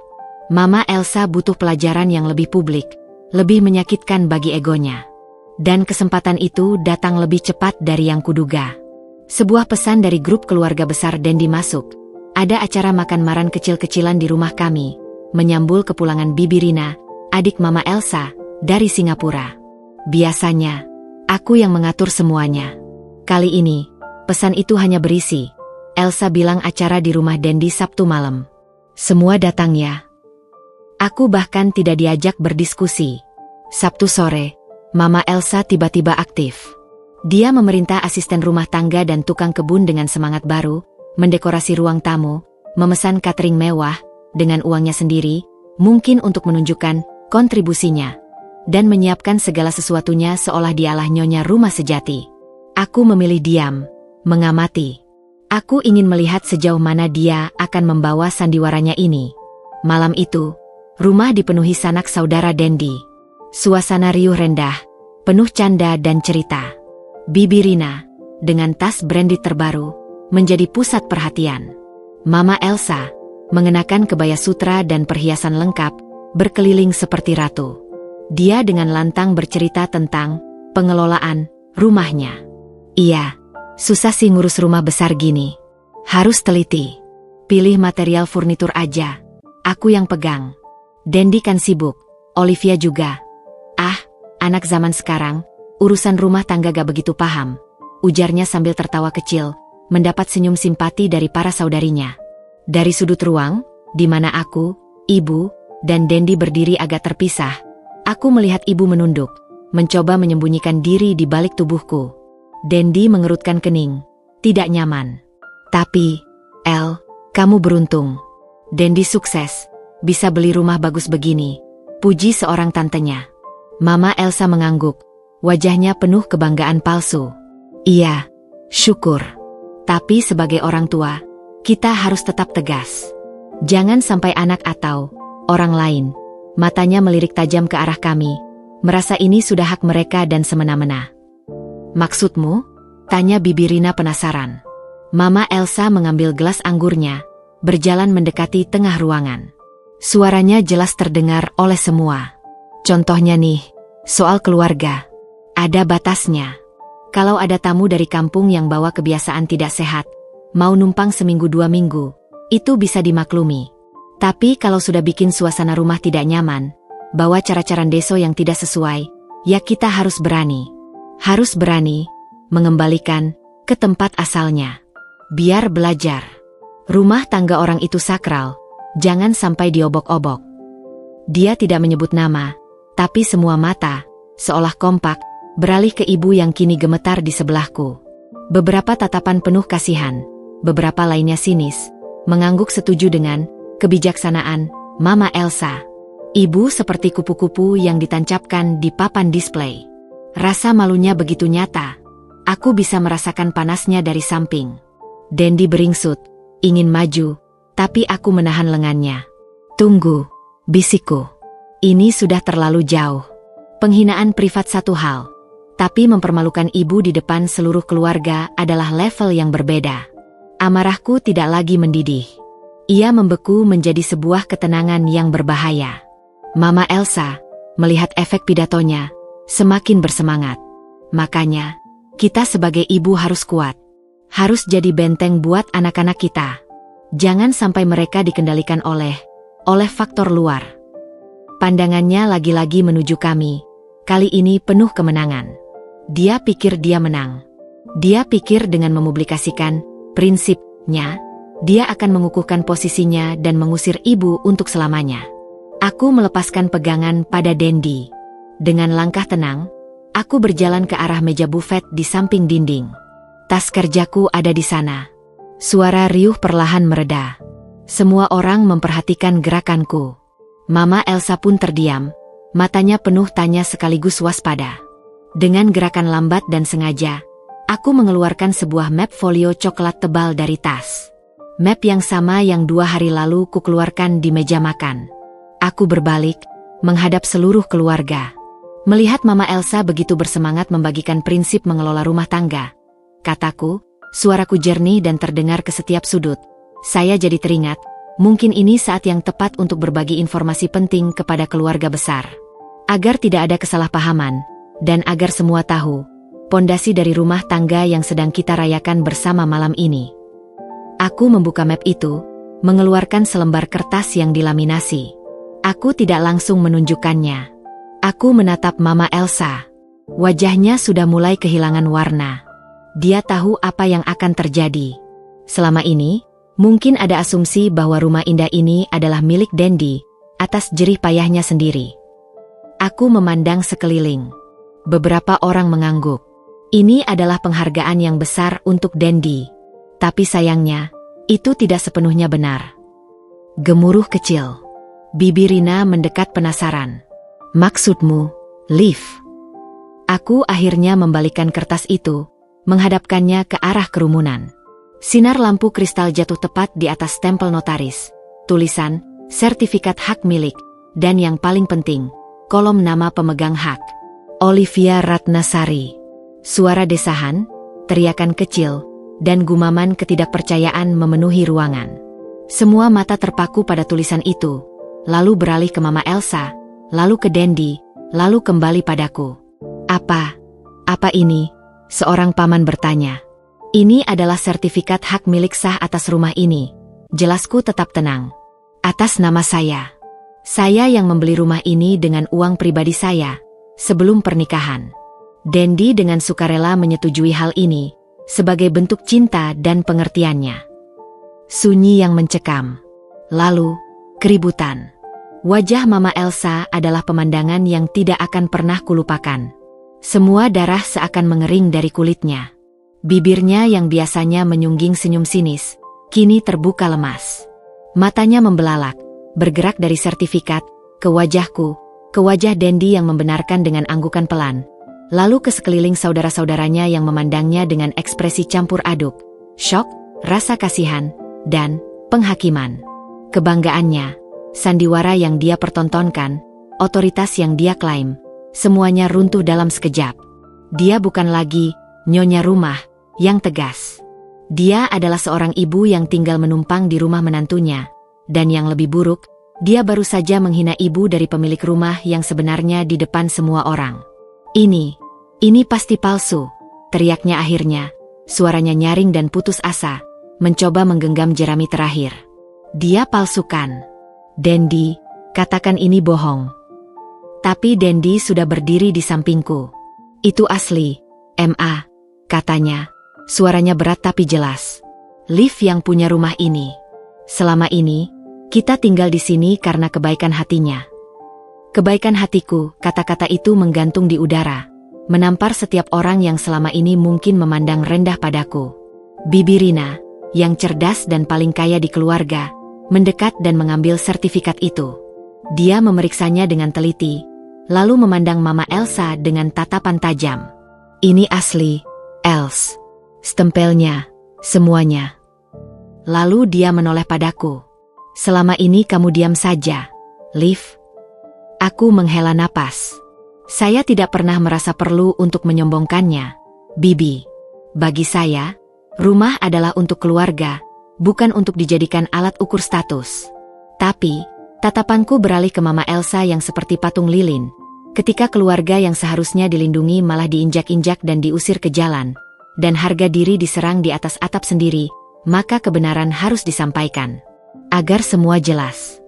Mama Elsa butuh pelajaran yang lebih publik, lebih menyakitkan bagi egonya. Dan kesempatan itu datang lebih cepat dari yang kuduga. Sebuah pesan dari grup keluarga besar Dendi masuk. Ada acara makan maran kecil-kecilan di rumah kami, menyambul kepulangan Bibi Rina, adik Mama Elsa, dari Singapura. Biasanya, aku yang mengatur semuanya. Kali ini, pesan itu hanya berisi, Elsa bilang acara di rumah Dendi Sabtu malam. Semua datang ya. Aku bahkan tidak diajak berdiskusi. Sabtu sore, Mama Elsa tiba-tiba aktif. Dia memerintah asisten rumah tangga dan tukang kebun dengan semangat baru, mendekorasi ruang tamu, memesan catering mewah, dengan uangnya sendiri, mungkin untuk menunjukkan kontribusinya, dan menyiapkan segala sesuatunya seolah dialah nyonya rumah sejati. Aku memilih diam, mengamati. Aku ingin melihat sejauh mana dia akan membawa sandiwaranya ini. Malam itu, rumah dipenuhi sanak saudara Dendi. Suasana riuh rendah, penuh canda dan cerita. Bibi Rina, dengan tas branded terbaru, menjadi pusat perhatian. Mama Elsa, mengenakan kebaya sutra dan perhiasan lengkap, berkeliling seperti ratu. Dia dengan lantang bercerita tentang pengelolaan rumahnya. Iya, susah sih ngurus rumah besar gini. Harus teliti. Pilih material furnitur aja. Aku yang pegang. Dendi kan sibuk. Olivia juga. anak zaman sekarang, urusan rumah tangga gak begitu paham, ujarnya sambil tertawa kecil, mendapat senyum simpati dari para saudarinya. Dari sudut ruang, di mana aku, ibu, dan Dendi berdiri agak terpisah, aku melihat ibu menunduk, mencoba menyembunyikan diri di balik tubuhku. Dendi mengerutkan kening, tidak nyaman. Tapi, El, kamu beruntung. Dendi sukses, bisa beli rumah bagus begini, puji seorang tantenya. Mama Elsa mengangguk, wajahnya penuh kebanggaan palsu. Iya, syukur. Tapi sebagai orang tua, kita harus tetap tegas. Jangan sampai anak atau orang lain, matanya melirik tajam ke arah kami, merasa ini sudah hak mereka dan semena-mena. Maksudmu? Tanya Bibi Rina penasaran. Mama Elsa mengambil gelas anggurnya, berjalan mendekati tengah ruangan. Suaranya jelas terdengar oleh semua. Contohnya nih, soal keluarga. Ada batasnya. Kalau ada tamu dari kampung yang bawa kebiasaan tidak sehat, mau numpang seminggu 2 minggu, itu bisa dimaklumi. Tapi kalau sudah bikin suasana rumah tidak nyaman, bawa cara-cara deso yang tidak sesuai, ya kita harus berani. Harus berani mengembalikan ke tempat asalnya. Biar belajar. Rumah tangga orang itu sakral, jangan sampai diobok-obok. Dia tidak menyebut nama, tapi semua mata, seolah kompak, beralih ke ibu yang kini gemetar di sebelahku. Beberapa tatapan penuh kasihan, beberapa lainnya sinis, mengangguk setuju dengan kebijaksanaan Mama Elsa. Ibu seperti kupu-kupu yang ditancapkan di papan display. Rasa malunya begitu nyata. Aku bisa merasakan panasnya dari samping. Dendi beringsut, ingin maju, tapi aku menahan lengannya. Tunggu, bisikku. Ini sudah terlalu jauh. Penghinaan privat satu hal, tapi mempermalukan ibu di depan seluruh keluarga adalah level yang berbeda. Amarahku tidak lagi mendidih. Ia membeku menjadi sebuah ketenangan yang berbahaya. Mama Elsa, melihat efek pidatonya, semakin bersemangat. Makanya, kita sebagai ibu harus kuat. Harus jadi benteng buat anak-anak kita. Jangan sampai mereka dikendalikan oleh faktor luar. Pandangannya lagi-lagi menuju kami. Kali ini penuh kemenangan. Dia pikir dia menang. Dia pikir dengan memublikasikan prinsipnya, dia akan mengukuhkan posisinya dan mengusir ibu untuk selamanya. Aku melepaskan pegangan pada Dendi. Dengan langkah tenang, aku berjalan ke arah meja bufet di samping dinding. Tas kerjaku ada di sana. Suara riuh perlahan mereda. Semua orang memperhatikan gerakanku. Mama Elsa pun terdiam, matanya penuh tanya sekaligus waspada. Dengan gerakan lambat dan sengaja, aku mengeluarkan sebuah map folio coklat tebal dari tas. Map yang sama yang 2 hari lalu kukeluarkan di meja makan. Aku berbalik, menghadap seluruh keluarga. Melihat Mama Elsa begitu bersemangat membagikan prinsip mengelola rumah tangga, kataku, suaraku jernih dan terdengar ke setiap sudut. Saya jadi teringat, mungkin ini saat yang tepat untuk berbagi informasi penting kepada keluarga besar. Agar tidak ada kesalahpahaman, dan agar semua tahu, pondasi dari rumah tangga yang sedang kita rayakan bersama malam ini. Aku membuka map itu, mengeluarkan selembar kertas yang dilaminasi. Aku tidak langsung menunjukkannya. Aku menatap Mama Elsa. Wajahnya sudah mulai kehilangan warna. Dia tahu apa yang akan terjadi. Selama ini, mungkin ada asumsi bahwa rumah indah ini adalah milik Dendi, atas jerih payahnya sendiri. Aku memandang sekeliling. Beberapa orang mengangguk. Ini adalah penghargaan yang besar untuk Dendi. Tapi sayangnya, itu tidak sepenuhnya benar. Gemuruh kecil. Bibi Rina mendekat penasaran. Maksudmu, Liv? Aku akhirnya membalikkan kertas itu, menghadapkannya ke arah kerumunan. Sinar lampu kristal jatuh tepat di atas stempel notaris, tulisan, sertifikat hak milik, dan yang paling penting, kolom nama pemegang hak. Olivia Ratnasari. Suara desahan, teriakan kecil, dan gumaman ketidakpercayaan memenuhi ruangan. Semua mata terpaku pada tulisan itu, lalu beralih ke Mama Elsa, lalu ke Dendi, lalu kembali padaku. Apa ini? Seorang paman bertanya. Ini adalah sertifikat hak milik sah atas rumah ini. Jelasku tetap tenang. Atas nama saya. Saya yang membeli rumah ini dengan uang pribadi saya. sebelum pernikahan. Dendi dengan sukarela menyetujui hal ini sebagai bentuk cinta dan pengertiannya. Sunyi yang mencekam. Lalu, keributan. Wajah Mama Elsa adalah pemandangan yang tidak akan pernah kulupakan. Semua darah seakan mengering dari kulitnya. Bibirnya yang biasanya menyungging senyum sinis, kini terbuka lemas. Matanya membelalak, bergerak dari sertifikat, ke wajahku, ke wajah Dendi yang membenarkan dengan anggukan pelan. Lalu ke sekeliling saudara-saudaranya yang memandangnya dengan ekspresi campur aduk, syok, rasa kasihan, dan penghakiman. Kebanggaannya, sandiwara yang dia pertontonkan, otoritas yang dia klaim, semuanya runtuh dalam sekejap. Dia bukan lagi nyonya rumah yang tegas. Dia adalah seorang ibu yang tinggal menumpang di rumah menantunya, dan yang lebih buruk, dia baru saja menghina ibu dari pemilik rumah yang sebenarnya di depan semua orang. Ini pasti palsu, teriaknya akhirnya, suaranya nyaring dan putus asa, mencoba menggenggam jerami terakhir. Dia palsukan. Dendi, katakan ini bohong. Tapi Dendi sudah berdiri di sampingku. Itu asli, Ma, katanya, suaranya berat tapi jelas. Liv yang punya rumah ini. Selama ini, kita tinggal di sini karena kebaikan hatinya. Kebaikan hatiku, kata-kata itu menggantung di udara, menampar setiap orang yang selama ini mungkin memandang rendah padaku. Bibi Rina, yang cerdas dan paling kaya di keluarga, mendekat dan mengambil sertifikat itu. Dia memeriksanya dengan teliti, lalu memandang Mama Elsa dengan tatapan tajam. Ini asli, Els. Stempelnya, semuanya. Lalu dia menoleh padaku. Selama ini kamu diam saja, Liv. Aku menghela napas. Saya tidak pernah merasa perlu untuk menyombongkannya, Bibi. Bagi saya, rumah adalah untuk keluarga, bukan untuk dijadikan alat ukur status. Tapi, tatapanku beralih ke Mama Elsa yang seperti patung lilin. Ketika keluarga yang seharusnya dilindungi malah diinjak-injak dan diusir ke jalan, dan harga diri diserang di atas atap sendiri, maka kebenaran harus disampaikan. Agar semua jelas.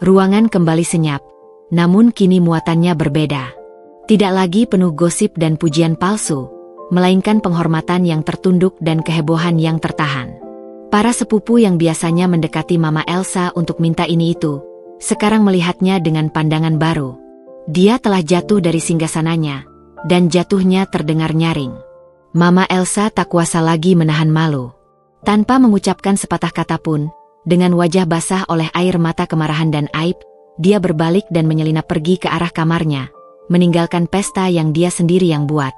Ruangan kembali senyap, namun kini muatannya berbeda. Tidak lagi penuh gosip dan pujian palsu, melainkan penghormatan yang tertunduk dan kehebohan yang tertahan. Para sepupu yang biasanya mendekati Mama Elsa untuk minta ini itu, sekarang melihatnya dengan pandangan baru. Dia telah jatuh dari singgasananya, dan jatuhnya terdengar nyaring. Mama Elsa tak kuasa lagi menahan malu. Tanpa mengucapkan sepatah kata pun, dengan wajah basah oleh air mata kemarahan dan aib, dia berbalik dan menyelinap pergi ke arah kamarnya, meninggalkan pesta yang dia sendiri yang buat.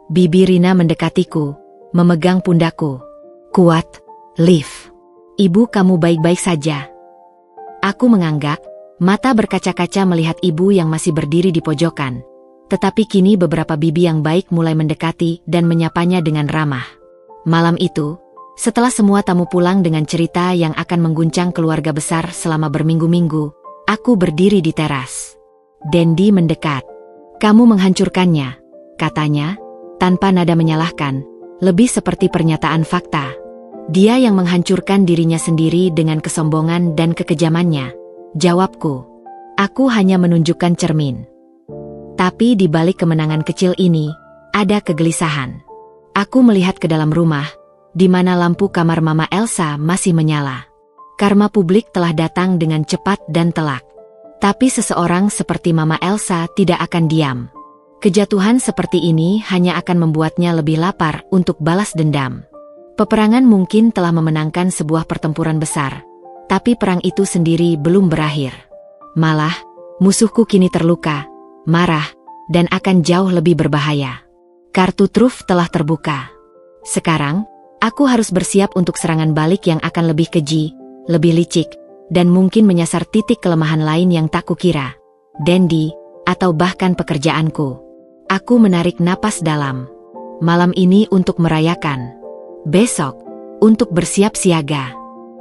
Bibi Rina mendekatiku, memegang pundakku. Kuat, Liv. Ibu kamu baik-baik saja. Aku menganggak, mata berkaca-kaca melihat ibu yang masih berdiri di pojokan. Tetapi kini beberapa bibi yang baik mulai mendekati dan menyapanya dengan ramah. Malam itu, setelah semua tamu pulang dengan cerita yang akan mengguncang keluarga besar selama berminggu-minggu, aku berdiri di teras. Dendi mendekat. Kamu menghancurkannya, katanya, tanpa nada menyalahkan, lebih seperti pernyataan fakta. Dia yang menghancurkan dirinya sendiri dengan kesombongan dan kekejamannya. Jawabku. Aku hanya menunjukkan cermin. Tapi di balik kemenangan kecil ini, ada kegelisahan. Aku melihat ke dalam rumah, di mana lampu kamar Mama Elsa masih menyala. Karma publik telah datang dengan cepat dan telak. Tapi seseorang seperti Mama Elsa tidak akan diam. Kejatuhan seperti ini hanya akan membuatnya lebih lapar untuk balas dendam. Peperangan mungkin telah memenangkan sebuah pertempuran besar, tapi perang itu sendiri belum berakhir. Malah, musuhku kini terluka, marah, dan akan jauh lebih berbahaya. Kartu truf telah terbuka. Sekarang, aku harus bersiap untuk serangan balik yang akan lebih keji, lebih licik, dan mungkin menyasar titik kelemahan lain yang tak kukira. Dendi, atau bahkan pekerjaanku. Aku menarik napas dalam. Malam ini untuk merayakan. Besok, untuk bersiap siaga.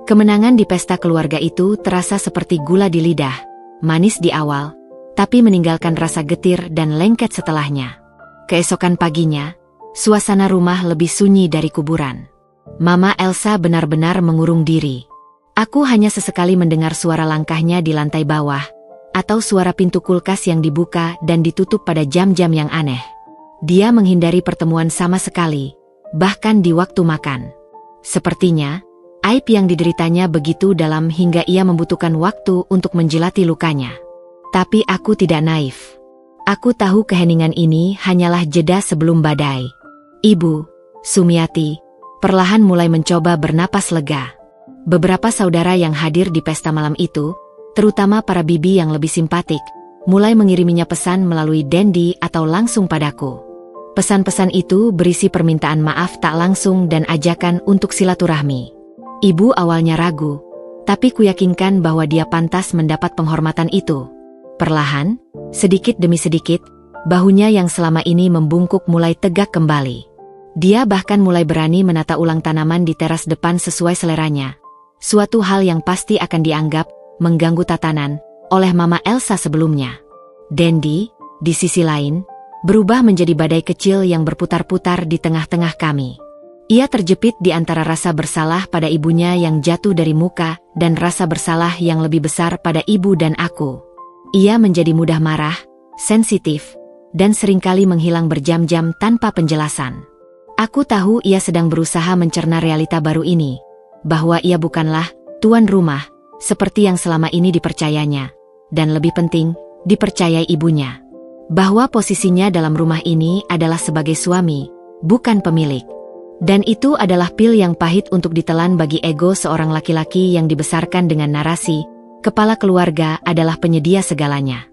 Kemenangan di pesta keluarga itu terasa seperti gula di lidah, manis di awal, tapi meninggalkan rasa getir dan lengket setelahnya. Keesokan paginya, suasana rumah lebih sunyi dari kuburan. Mama Elsa benar-benar mengurung diri. Aku hanya sesekali mendengar suara langkahnya di lantai bawah, atau suara pintu kulkas yang dibuka dan ditutup pada jam-jam yang aneh. Dia menghindari pertemuan sama sekali, bahkan di waktu makan. Sepertinya, aib yang dideritanya begitu dalam hingga ia membutuhkan waktu untuk menjilati lukanya. Tapi aku tidak naif. Aku tahu keheningan ini hanyalah jeda sebelum badai. Ibu, Sumiati, perlahan mulai mencoba bernapas lega. Beberapa saudara yang hadir di pesta malam itu, terutama para bibi yang lebih simpatik, mulai mengiriminya pesan melalui Dendi atau langsung padaku. Pesan-pesan itu berisi permintaan maaf tak langsung dan ajakan untuk silaturahmi. Ibu awalnya ragu, tapi kuyakinkan bahwa dia pantas mendapat penghormatan itu. Perlahan, sedikit demi sedikit, bahunya yang selama ini membungkuk mulai tegak kembali. Dia bahkan mulai berani menata ulang tanaman di teras depan sesuai seleranya. Suatu hal yang pasti akan dianggap mengganggu tatanan oleh Mama Elsa sebelumnya. Dendi, di sisi lain, berubah menjadi badai kecil yang berputar-putar di tengah-tengah kami. Ia terjepit di antara rasa bersalah pada ibunya yang jatuh dari muka dan rasa bersalah yang lebih besar pada ibu dan aku. Ia menjadi mudah marah, sensitif, dan seringkali menghilang berjam-jam tanpa penjelasan. Aku tahu ia sedang berusaha mencerna realita baru ini, bahwa ia bukanlah tuan rumah seperti yang selama ini dipercayanya, dan lebih penting, dipercayai ibunya. Bahwa posisinya dalam rumah ini adalah sebagai suami, bukan pemilik. Dan itu adalah pil yang pahit untuk ditelan bagi ego seorang laki-laki yang dibesarkan dengan narasi, kepala keluarga adalah penyedia segalanya.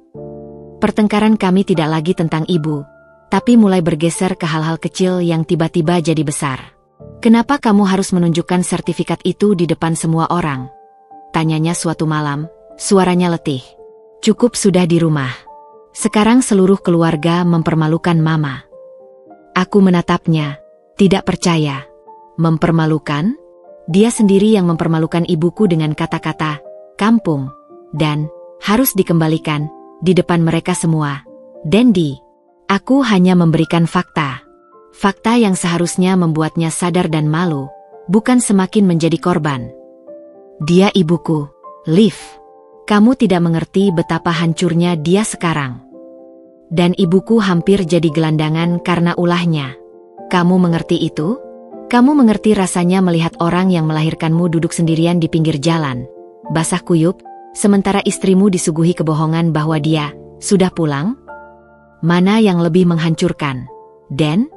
Pertengkaran kami tidak lagi tentang ibu, tapi mulai bergeser ke hal-hal kecil yang tiba-tiba jadi besar. Kenapa kamu harus menunjukkan sertifikat itu di depan semua orang? Tanyanya suatu malam, suaranya letih. Cukup sudah di rumah. Sekarang seluruh keluarga mempermalukan Mama. Aku menatapnya, tidak percaya. Mempermalukan? Dia sendiri yang mempermalukan ibuku dengan kata-kata, kampung, dan harus dikembalikan, di depan mereka semua. Dendi, aku hanya memberikan fakta. Fakta yang seharusnya membuatnya sadar dan malu, bukan semakin menjadi korban. Dia ibuku, Liv. Kamu tidak mengerti betapa hancurnya dia sekarang. Dan ibuku hampir jadi gelandangan karena ulahnya. Kamu mengerti itu? Kamu mengerti rasanya melihat orang yang melahirkanmu duduk sendirian di pinggir jalan, basah kuyup, sementara istrimu disuguhi kebohongan bahwa dia sudah pulang? Mana yang lebih menghancurkan? Den?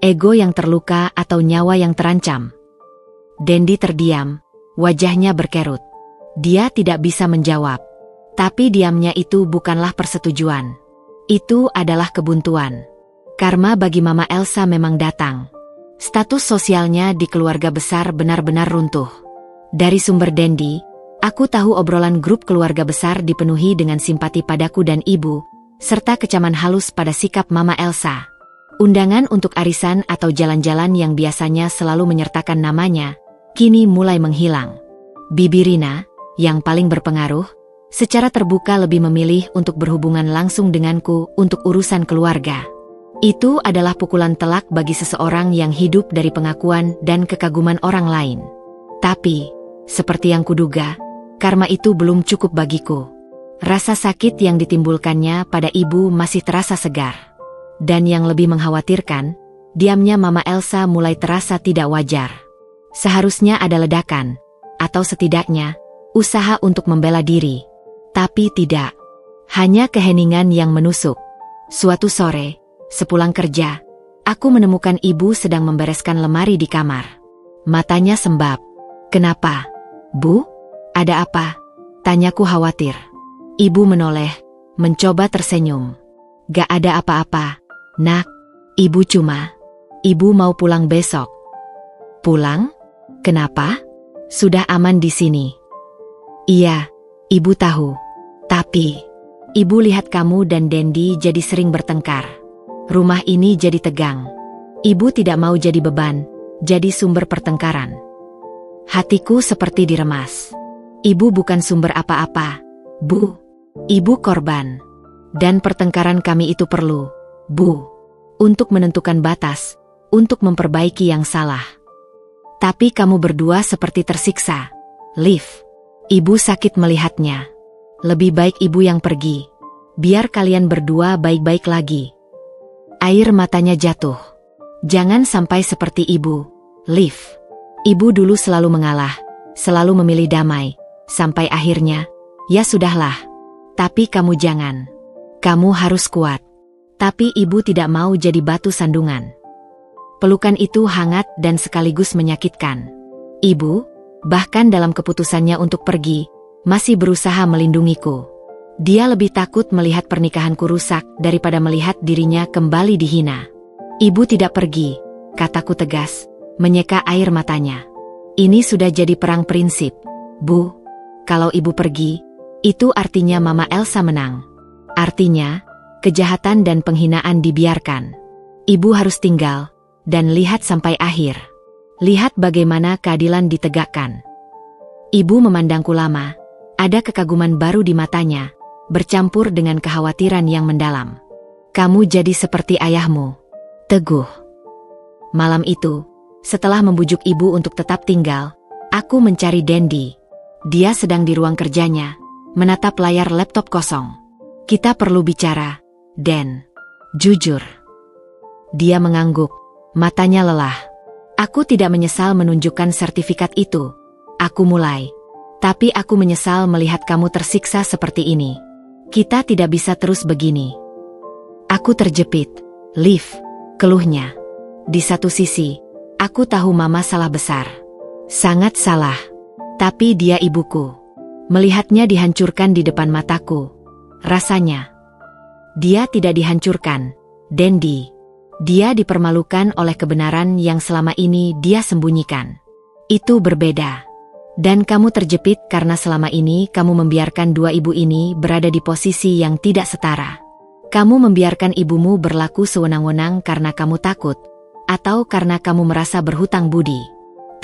Ego yang terluka atau nyawa yang terancam? Dendi terdiam. Wajahnya berkerut. Dia tidak bisa menjawab. Tapi diamnya itu bukanlah persetujuan. Itu adalah kebuntuan. Karma bagi Mama Elsa memang datang. Status sosialnya di keluarga besar benar-benar runtuh. Dari sumber Dendi, aku tahu obrolan grup keluarga besar dipenuhi dengan simpati padaku dan ibu, serta kecaman halus pada sikap Mama Elsa. Undangan untuk arisan atau jalan-jalan yang biasanya selalu menyertakan namanya, kini mulai menghilang. Bibi Rina, yang paling berpengaruh, secara terbuka lebih memilih untuk berhubungan langsung denganku untuk urusan keluarga. Itu adalah pukulan telak bagi seseorang yang hidup dari pengakuan dan kekaguman orang lain. Tapi, seperti yang kuduga, karma itu belum cukup bagiku. Rasa sakit yang ditimbulkannya pada ibu masih terasa segar. Dan yang lebih mengkhawatirkan, diamnya Mama Elsa mulai terasa tidak wajar. Seharusnya ada ledakan, atau setidaknya, usaha untuk membela diri. Tapi tidak. Hanya keheningan yang menusuk. Suatu sore, sepulang kerja, aku menemukan ibu sedang membereskan lemari di kamar. Matanya sembab. Kenapa? Bu? Ada apa? Tanyaku khawatir. Ibu menoleh, mencoba tersenyum. Gak ada apa-apa, nak. Ibu mau pulang besok. Pulang? Kenapa? Sudah aman di sini. Iya, ibu tahu. Tapi, ibu lihat kamu dan Dendi jadi sering bertengkar. Rumah ini jadi tegang. Ibu tidak mau jadi beban, jadi sumber pertengkaran. Hatiku seperti diremas. Ibu bukan sumber apa-apa, Bu. Ibu korban. Dan pertengkaran kami itu perlu, Bu, untuk menentukan batas, untuk memperbaiki yang salah. Tapi kamu berdua seperti tersiksa. Liv. Ibu sakit melihatnya. Lebih baik ibu yang pergi. Biar kalian berdua baik-baik lagi. Air matanya jatuh. Jangan sampai seperti ibu, Liv. Ibu dulu selalu mengalah, selalu memilih damai. Sampai akhirnya, ya sudahlah. Tapi kamu jangan. Kamu harus kuat. Tapi ibu tidak mau jadi batu sandungan. Pelukan itu hangat dan sekaligus menyakitkan. Ibu, bahkan dalam keputusannya untuk pergi, masih berusaha melindungiku. Dia lebih takut melihat pernikahanku rusak daripada melihat dirinya kembali dihina. Ibu tidak pergi, kataku tegas, menyeka air matanya. Ini sudah jadi perang prinsip, Bu. Kalau ibu pergi, itu artinya Mama Elsa menang. Artinya, kejahatan dan penghinaan dibiarkan. Ibu harus tinggal, dan lihat sampai akhir. Lihat bagaimana keadilan ditegakkan. Ibu memandangku lama. Ada kekaguman baru di matanya, bercampur dengan kekhawatiran yang mendalam. Kamu jadi seperti ayahmu, teguh. Malam itu, setelah membujuk ibu untuk tetap tinggal, aku mencari Dendi. Dia sedang di ruang kerjanya, menatap layar laptop kosong. Kita perlu bicara, Den. Jujur. Dia mengangguk, matanya lelah. Aku tidak menyesal menunjukkan sertifikat itu. Aku mulai. Tapi aku menyesal melihat kamu tersiksa seperti ini. Kita tidak bisa terus begini. Aku terjepit. Liv, keluhnya. Di satu sisi, aku tahu Mama salah besar. Sangat salah. Tapi dia ibuku. Melihatnya dihancurkan di depan mataku. Rasanya. Dia tidak dihancurkan, Dendi. Dia dipermalukan oleh kebenaran yang selama ini dia sembunyikan. Itu berbeda. Dan kamu terjepit karena selama ini kamu membiarkan dua ibu ini berada di posisi yang tidak setara. Kamu membiarkan ibumu berlaku sewenang-wenang karena kamu takut, atau karena kamu merasa berhutang budi.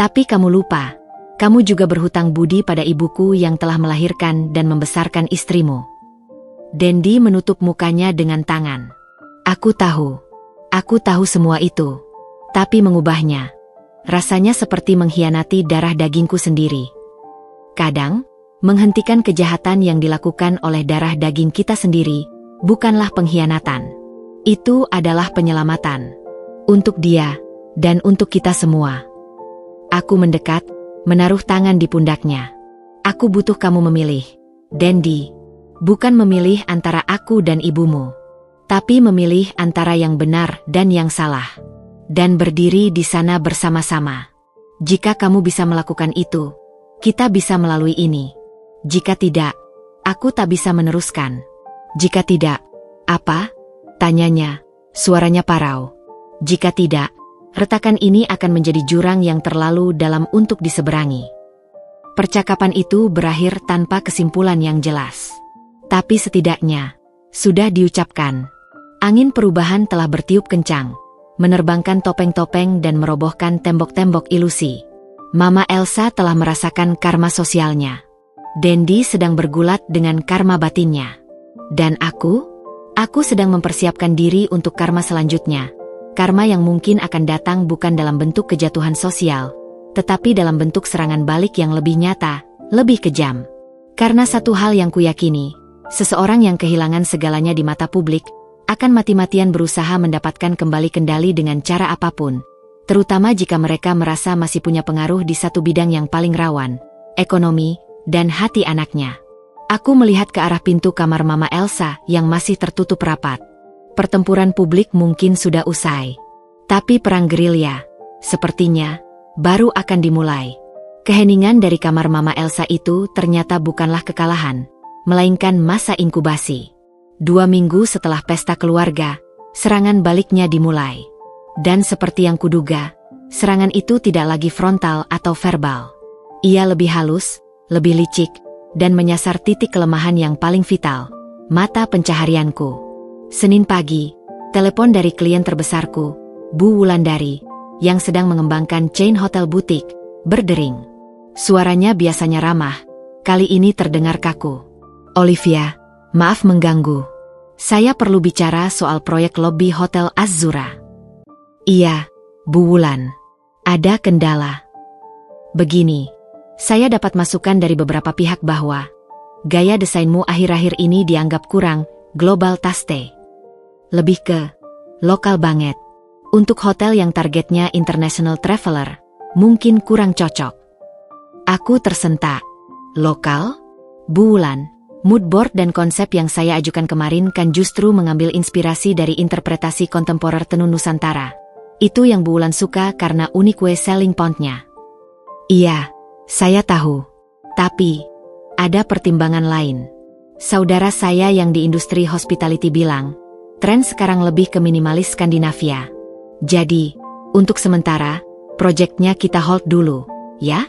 Tapi kamu lupa, kamu juga berhutang budi pada ibuku yang telah melahirkan dan membesarkan istrimu. Dendi menutup mukanya dengan tangan. Aku tahu semua itu. Tapi mengubahnya, rasanya seperti mengkhianati darah dagingku sendiri. Kadang, menghentikan kejahatan yang dilakukan oleh darah daging kita sendiri, bukanlah pengkhianatan. Itu adalah penyelamatan. Untuk dia, dan untuk kita semua. Aku mendekat, menaruh tangan di pundaknya. Aku butuh kamu memilih, Dendi. Bukan memilih antara aku dan ibumu. Tapi memilih antara yang benar dan yang salah. Dan berdiri di sana bersama-sama. Jika kamu bisa melakukan itu, kita bisa melalui ini. Jika tidak, aku tak bisa meneruskan. Jika tidak, apa? Tanyanya, suaranya parau. Jika tidak, retakan ini akan menjadi jurang yang terlalu dalam untuk diseberangi. Percakapan itu berakhir tanpa kesimpulan yang jelas. Tapi setidaknya, sudah diucapkan. Angin perubahan telah bertiup kencang, menerbangkan topeng-topeng dan merobohkan tembok-tembok ilusi. Mama Elsa telah merasakan karma sosialnya. Dendi sedang bergulat dengan karma batinnya. Dan aku sedang mempersiapkan diri untuk karma selanjutnya. Karma yang mungkin akan datang bukan dalam bentuk kejatuhan sosial, tetapi dalam bentuk serangan balik yang lebih nyata, lebih kejam. Karena satu hal yang kuyakini, seseorang yang kehilangan segalanya di mata publik, akan mati-matian berusaha mendapatkan kembali kendali dengan cara apapun, terutama jika mereka merasa masih punya pengaruh di satu bidang yang paling rawan, ekonomi, dan hati anaknya. Aku melihat ke arah pintu kamar Mama Elsa yang masih tertutup rapat. Pertempuran publik mungkin sudah usai. Tapi perang gerilya, sepertinya, baru akan dimulai. Keheningan dari kamar Mama Elsa itu ternyata bukanlah kekalahan, melainkan masa inkubasi. 2 minggu setelah pesta keluarga, serangan baliknya dimulai. Dan seperti yang kuduga, serangan itu tidak lagi frontal atau verbal. Ia lebih halus, lebih licik, dan menyasar titik kelemahan yang paling vital, mata pencaharianku. Senin pagi, telepon dari klien terbesarku, Bu Wulandari, yang sedang mengembangkan chain hotel butik, berdering. Suaranya biasanya ramah, kali ini terdengar kaku. Olivia, maaf mengganggu. Saya perlu bicara soal proyek lobi Hotel Azura. Iya, Bu Wulan. Ada kendala. Begini, saya dapat masukan dari beberapa pihak bahwa gaya desainmu akhir-akhir ini dianggap kurang global taste. Lebih ke lokal banget. Untuk hotel yang targetnya international traveler, mungkin kurang cocok. Aku tersentak. Lokal? Bu Wulan, mood board dan konsep yang saya ajukan kemarin kan justru mengambil inspirasi dari interpretasi kontemporer tenun Nusantara. Itu yang Bu Wulan suka karena unique selling point-nya. Iya, saya tahu. Tapi, ada pertimbangan lain. Saudara saya yang di industri hospitality bilang, tren sekarang lebih ke minimalis Skandinavia. Jadi, untuk sementara, proyeknya kita hold dulu, ya?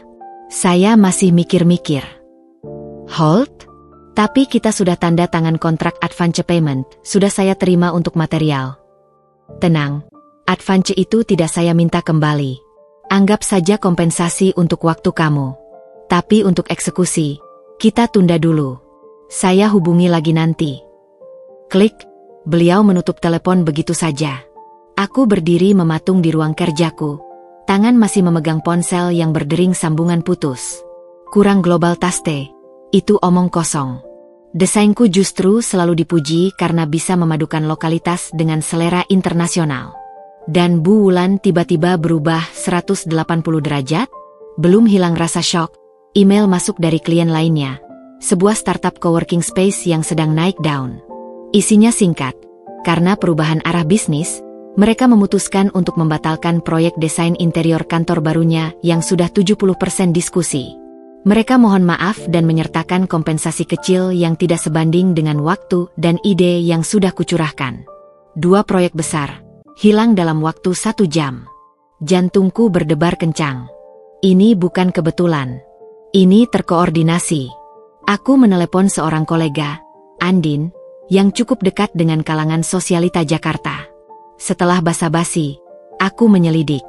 Saya masih mikir-mikir. Hold? Tapi kita sudah tanda tangan kontrak advance payment, sudah saya terima untuk material. Tenang, advance itu tidak saya minta kembali. Anggap saja kompensasi untuk waktu kamu. Tapi untuk eksekusi, kita tunda dulu. Saya hubungi lagi nanti. Klik, beliau menutup telepon begitu saja. Aku berdiri mematung di ruang kerjaku. Tangan masih memegang ponsel yang berdering sambungan putus. Kurang global taste. Itu omong kosong. Desainku justru selalu dipuji karena bisa memadukan lokalitas dengan selera internasional. Dan Bu Wulan tiba-tiba berubah 180 derajat? Belum hilang rasa shock, email masuk dari klien lainnya. Sebuah startup coworking space yang sedang naik daun. Isinya singkat. Karena perubahan arah bisnis, mereka memutuskan untuk membatalkan proyek desain interior kantor barunya yang sudah 70% diskusi. Mereka mohon maaf dan menyertakan kompensasi kecil yang tidak sebanding dengan waktu dan ide yang sudah kucurahkan. 2 proyek besar, hilang dalam waktu 1 jam. Jantungku berdebar kencang. Ini bukan kebetulan. Ini terkoordinasi. Aku menelepon seorang kolega, Andin, yang cukup dekat dengan kalangan sosialita Jakarta. Setelah basa-basi, aku menyelidik.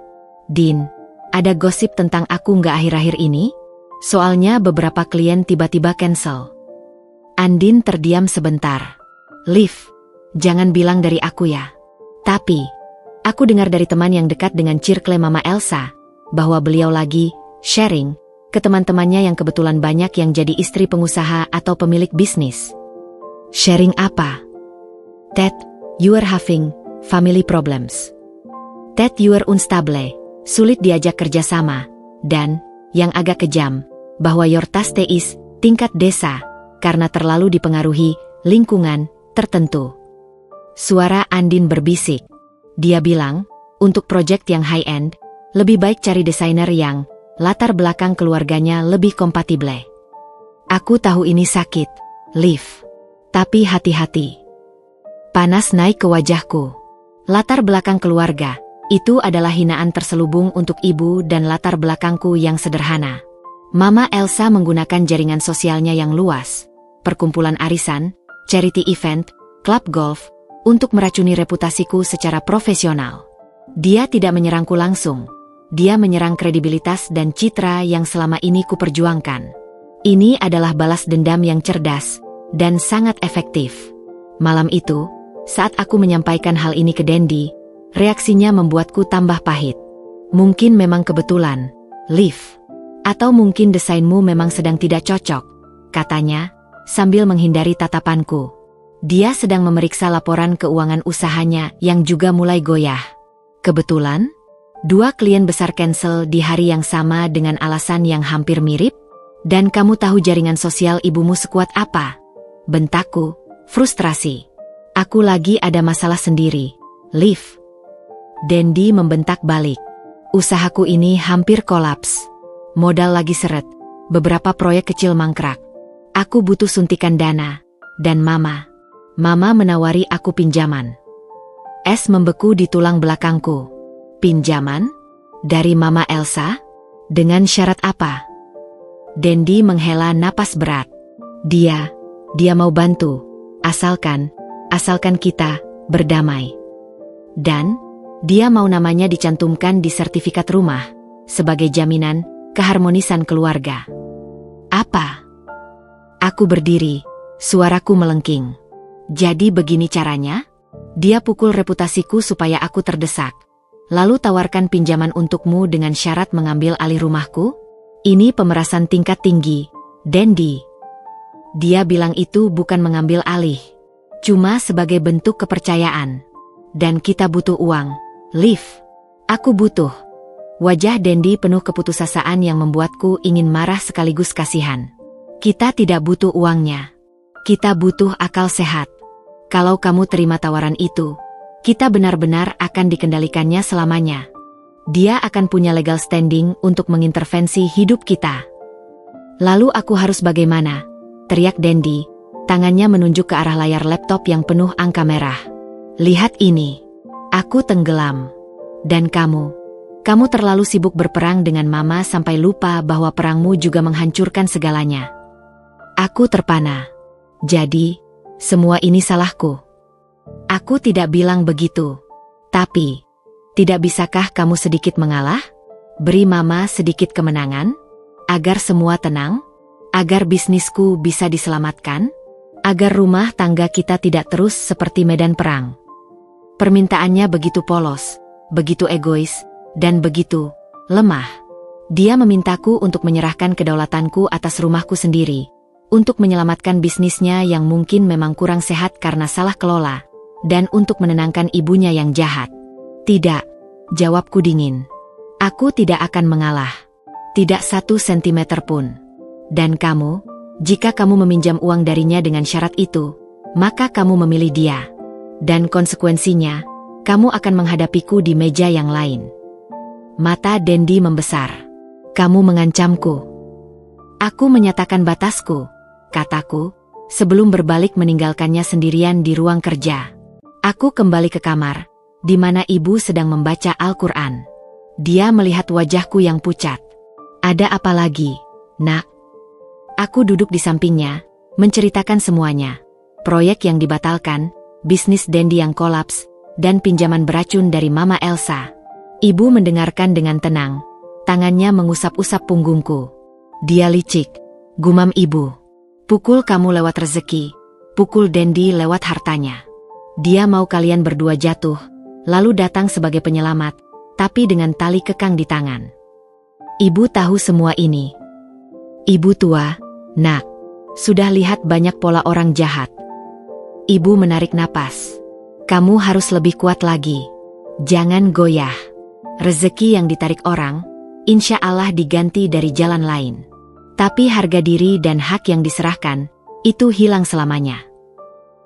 Din, ada gosip tentang aku nggak akhir-akhir ini? Soalnya beberapa klien tiba-tiba cancel. Andin terdiam sebentar. Liv, jangan bilang dari aku ya. Tapi, aku dengar dari teman yang dekat dengan circle Mama Elsa, bahwa beliau lagi sharing ke teman-temannya yang kebetulan banyak yang jadi istri pengusaha atau pemilik bisnis. Sharing apa? That you are having family problems. That you are unstable, sulit diajak kerjasama, dan, yang agak kejam, bahwa your taste is tingkat desa, karena terlalu dipengaruhi lingkungan tertentu. Suara Andin berbisik. Dia bilang, untuk proyek yang high-end, lebih baik cari desainer yang latar belakang keluarganya lebih kompatibel. Aku tahu ini sakit, Liv. Tapi hati-hati. Panas naik ke wajahku. Latar belakang keluarga, itu adalah hinaan terselubung untuk ibu dan latar belakangku yang sederhana. Mama Elsa menggunakan jaringan sosialnya yang luas, perkumpulan arisan, charity event, klub golf, untuk meracuni reputasiku secara profesional. Dia tidak menyerangku langsung, dia menyerang kredibilitas dan citra yang selama ini kuperjuangkan. Ini adalah balas dendam yang cerdas, dan sangat efektif. Malam itu, saat aku menyampaikan hal ini ke Dendi, reaksinya membuatku tambah pahit. Mungkin memang kebetulan, Liv. Atau mungkin desainmu memang sedang tidak cocok, katanya, sambil menghindari tatapanku. Dia sedang memeriksa laporan keuangan usahanya yang juga mulai goyah. Kebetulan, 2 klien besar cancel di hari yang sama dengan alasan yang hampir mirip, dan kamu tahu jaringan sosial ibumu sekuat apa? Bentakku, frustrasi. Aku lagi ada masalah sendiri, Liv. Dendi membentak balik. Usahaku ini hampir kolaps. Modal lagi seret, beberapa proyek kecil mangkrak. Aku butuh suntikan dana, dan Mama menawari aku pinjaman. Es membeku di tulang belakangku. Pinjaman? Dari Mama Elsa? Dengan syarat apa? Dendi menghela napas berat. Dia mau bantu, asalkan kita berdamai. Dan, dia mau namanya dicantumkan di sertifikat rumah, sebagai jaminan keharmonisan keluarga. Apa? Aku berdiri, suaraku melengking. Jadi begini caranya? Dia pukul reputasiku supaya aku terdesak. Lalu tawarkan pinjaman untukmu dengan syarat mengambil alih rumahku? Ini pemerasan tingkat tinggi, Dendi. Dia bilang itu bukan mengambil alih, cuma sebagai bentuk kepercayaan. Dan kita butuh uang, Liv. Aku butuh. Wajah Dendi penuh keputusasaan yang membuatku ingin marah sekaligus kasihan. Kita tidak butuh uangnya. Kita butuh akal sehat. Kalau kamu terima tawaran itu, kita benar-benar akan dikendalikannya selamanya. Dia akan punya legal standing untuk mengintervensi hidup kita. Lalu aku harus bagaimana? Teriak Dendi, tangannya menunjuk ke arah layar laptop yang penuh angka merah. Lihat ini. Aku tenggelam. Dan kamu terlalu sibuk berperang dengan Mama sampai lupa bahwa perangmu juga menghancurkan segalanya. Aku terpana. Jadi, semua ini salahku. Aku tidak bilang begitu. Tapi, tidak bisakah kamu sedikit mengalah? Beri Mama sedikit kemenangan? Agar semua tenang? Agar bisnisku bisa diselamatkan? Agar rumah tangga kita tidak terus seperti medan perang. Permintaannya begitu polos, begitu egois, dan begitu lemah. Dia memintaku untuk menyerahkan kedaulatanku atas rumahku sendiri, untuk menyelamatkan bisnisnya yang mungkin memang kurang sehat karena salah kelola, dan untuk menenangkan ibunya yang jahat. Tidak, jawabku dingin. Aku tidak akan mengalah. Tidak 1 sentimeter pun. Dan kamu, jika kamu meminjam uang darinya dengan syarat itu, maka kamu memilih dia. Dan konsekuensinya, kamu akan menghadapiku di meja yang lain. Mata Dendi membesar. Kamu mengancamku. Aku menyatakan batasku, kataku, sebelum berbalik meninggalkannya sendirian di ruang kerja. Aku kembali ke kamar, di mana ibu sedang membaca Al-Quran. Dia melihat wajahku yang pucat. Ada apa lagi, nak? Aku duduk di sampingnya, menceritakan semuanya. Proyek yang dibatalkan, bisnis Dendi yang kolaps, dan pinjaman beracun dari Mama Elsa. Ibu mendengarkan dengan tenang. Tangannya mengusap-usap punggungku. Dia licik, gumam ibu. Pukul kamu lewat rezeki, pukul Dendi lewat hartanya. Dia mau kalian berdua jatuh, lalu datang sebagai penyelamat, tapi dengan tali kekang di tangan. Ibu tahu semua ini. Ibu tua, nak, sudah lihat banyak pola orang jahat. Ibu menarik napas. Kamu harus lebih kuat lagi. Jangan goyah. Rezeki yang ditarik orang, insya Allah diganti dari jalan lain. Tapi harga diri dan hak yang diserahkan, itu hilang selamanya.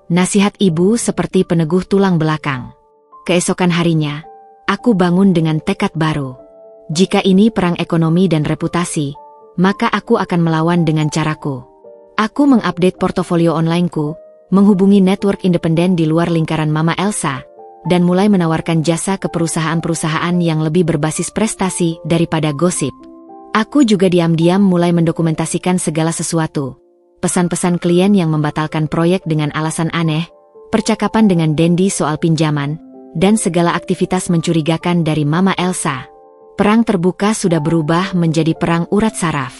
Nasihat ibu seperti peneguh tulang belakang. Keesokan harinya, aku bangun dengan tekad baru. Jika ini perang ekonomi dan reputasi, maka aku akan melawan dengan caraku. Aku mengupdate portofolio onlineku, menghubungi network independen di luar lingkaran Mama Elsa, dan mulai menawarkan jasa ke perusahaan-perusahaan yang lebih berbasis prestasi daripada gosip. Aku juga diam-diam mulai mendokumentasikan segala sesuatu. Pesan-pesan klien yang membatalkan proyek dengan alasan aneh, percakapan dengan Dendi soal pinjaman, dan segala aktivitas mencurigakan dari Mama Elsa. Perang terbuka sudah berubah menjadi perang urat saraf.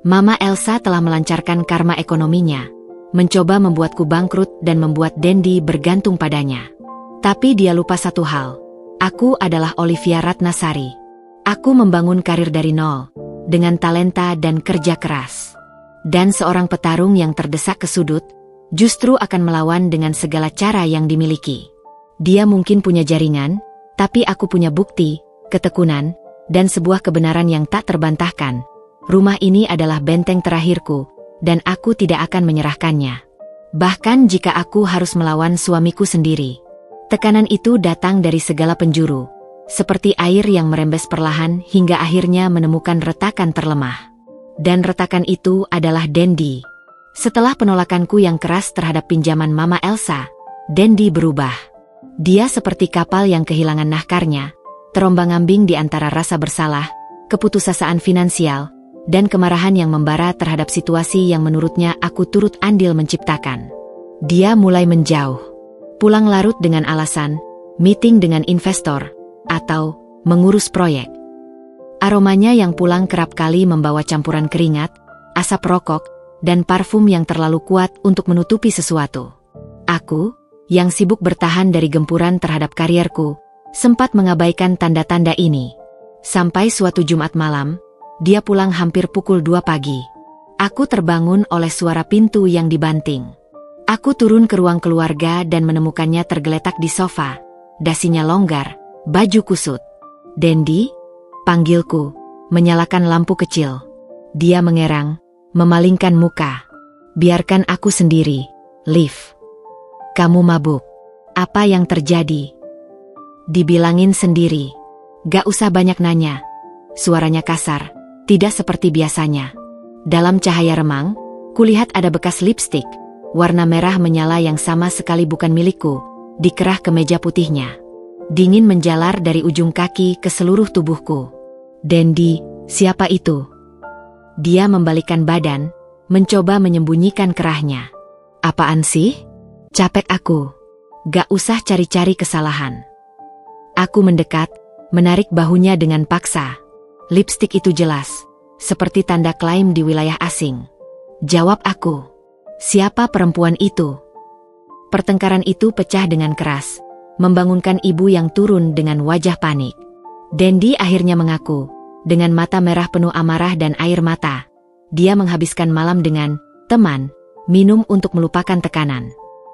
Mama Elsa telah melancarkan karma ekonominya, mencoba membuatku bangkrut dan membuat Dendi bergantung padanya. Tapi dia lupa satu hal. Aku adalah Olivia Ratnasari. Aku membangun karir dari nol, dengan talenta dan kerja keras. Dan seorang petarung yang terdesak ke sudut, justru akan melawan dengan segala cara yang dimiliki. Dia mungkin punya jaringan, tapi aku punya bukti, ketekunan, dan sebuah kebenaran yang tak terbantahkan. Rumah ini adalah benteng terakhirku, dan aku tidak akan menyerahkannya. Bahkan jika aku harus melawan suamiku sendiri. Tekanan itu datang dari segala penjuru, seperti air yang merembes perlahan hingga akhirnya menemukan retakan terlemah. Dan retakan itu adalah Dendi. Setelah penolakanku yang keras terhadap pinjaman Mama Elsa, Dendi berubah. Dia seperti kapal yang kehilangan nahkarnya, terombang-ambing di antara rasa bersalah, keputusasaan finansial, dan kemarahan yang membara terhadap situasi yang menurutnya aku turut andil menciptakan. Dia mulai menjauh. Pulang larut dengan alasan, meeting dengan investor, atau mengurus proyek. Aromanya yang pulang kerap kali membawa campuran keringat, asap rokok, dan parfum yang terlalu kuat untuk menutupi sesuatu. Aku, yang sibuk bertahan dari gempuran terhadap karierku, sempat mengabaikan tanda-tanda ini. Sampai suatu Jumat malam, dia pulang hampir pukul 2 pagi. Aku terbangun oleh suara pintu yang dibanting. Aku turun ke ruang keluarga dan menemukannya tergeletak di sofa. Dasinya longgar, baju kusut. "Dendi?" panggilku, menyalakan lampu kecil. Dia mengerang, memalingkan muka. "Biarkan aku sendiri, Liv. Kamu mabuk. Apa yang terjadi?" Dibilangin sendiri. "Gak usah banyak nanya." Suaranya kasar, tidak seperti biasanya. Dalam cahaya remang, kulihat ada bekas lipstik, warna merah menyala yang sama sekali bukan milikku, dikerah ke meja putihnya. Dingin menjalar dari ujung kaki ke seluruh tubuhku. "Dendi, siapa itu?" Dia membalikkan badan, mencoba menyembunyikan kerahnya. "Apaan sih? Capek aku. Gak usah cari-cari kesalahan." Aku mendekat, menarik bahunya dengan paksa. Lipstik itu jelas, seperti tanda klaim di wilayah asing. Jawab aku. "Siapa perempuan itu?" Pertengkaran itu pecah dengan keras, membangunkan ibu yang turun dengan wajah panik. Dendi akhirnya mengaku, dengan mata merah penuh amarah dan air mata. Dia menghabiskan malam dengan teman, minum untuk melupakan tekanan.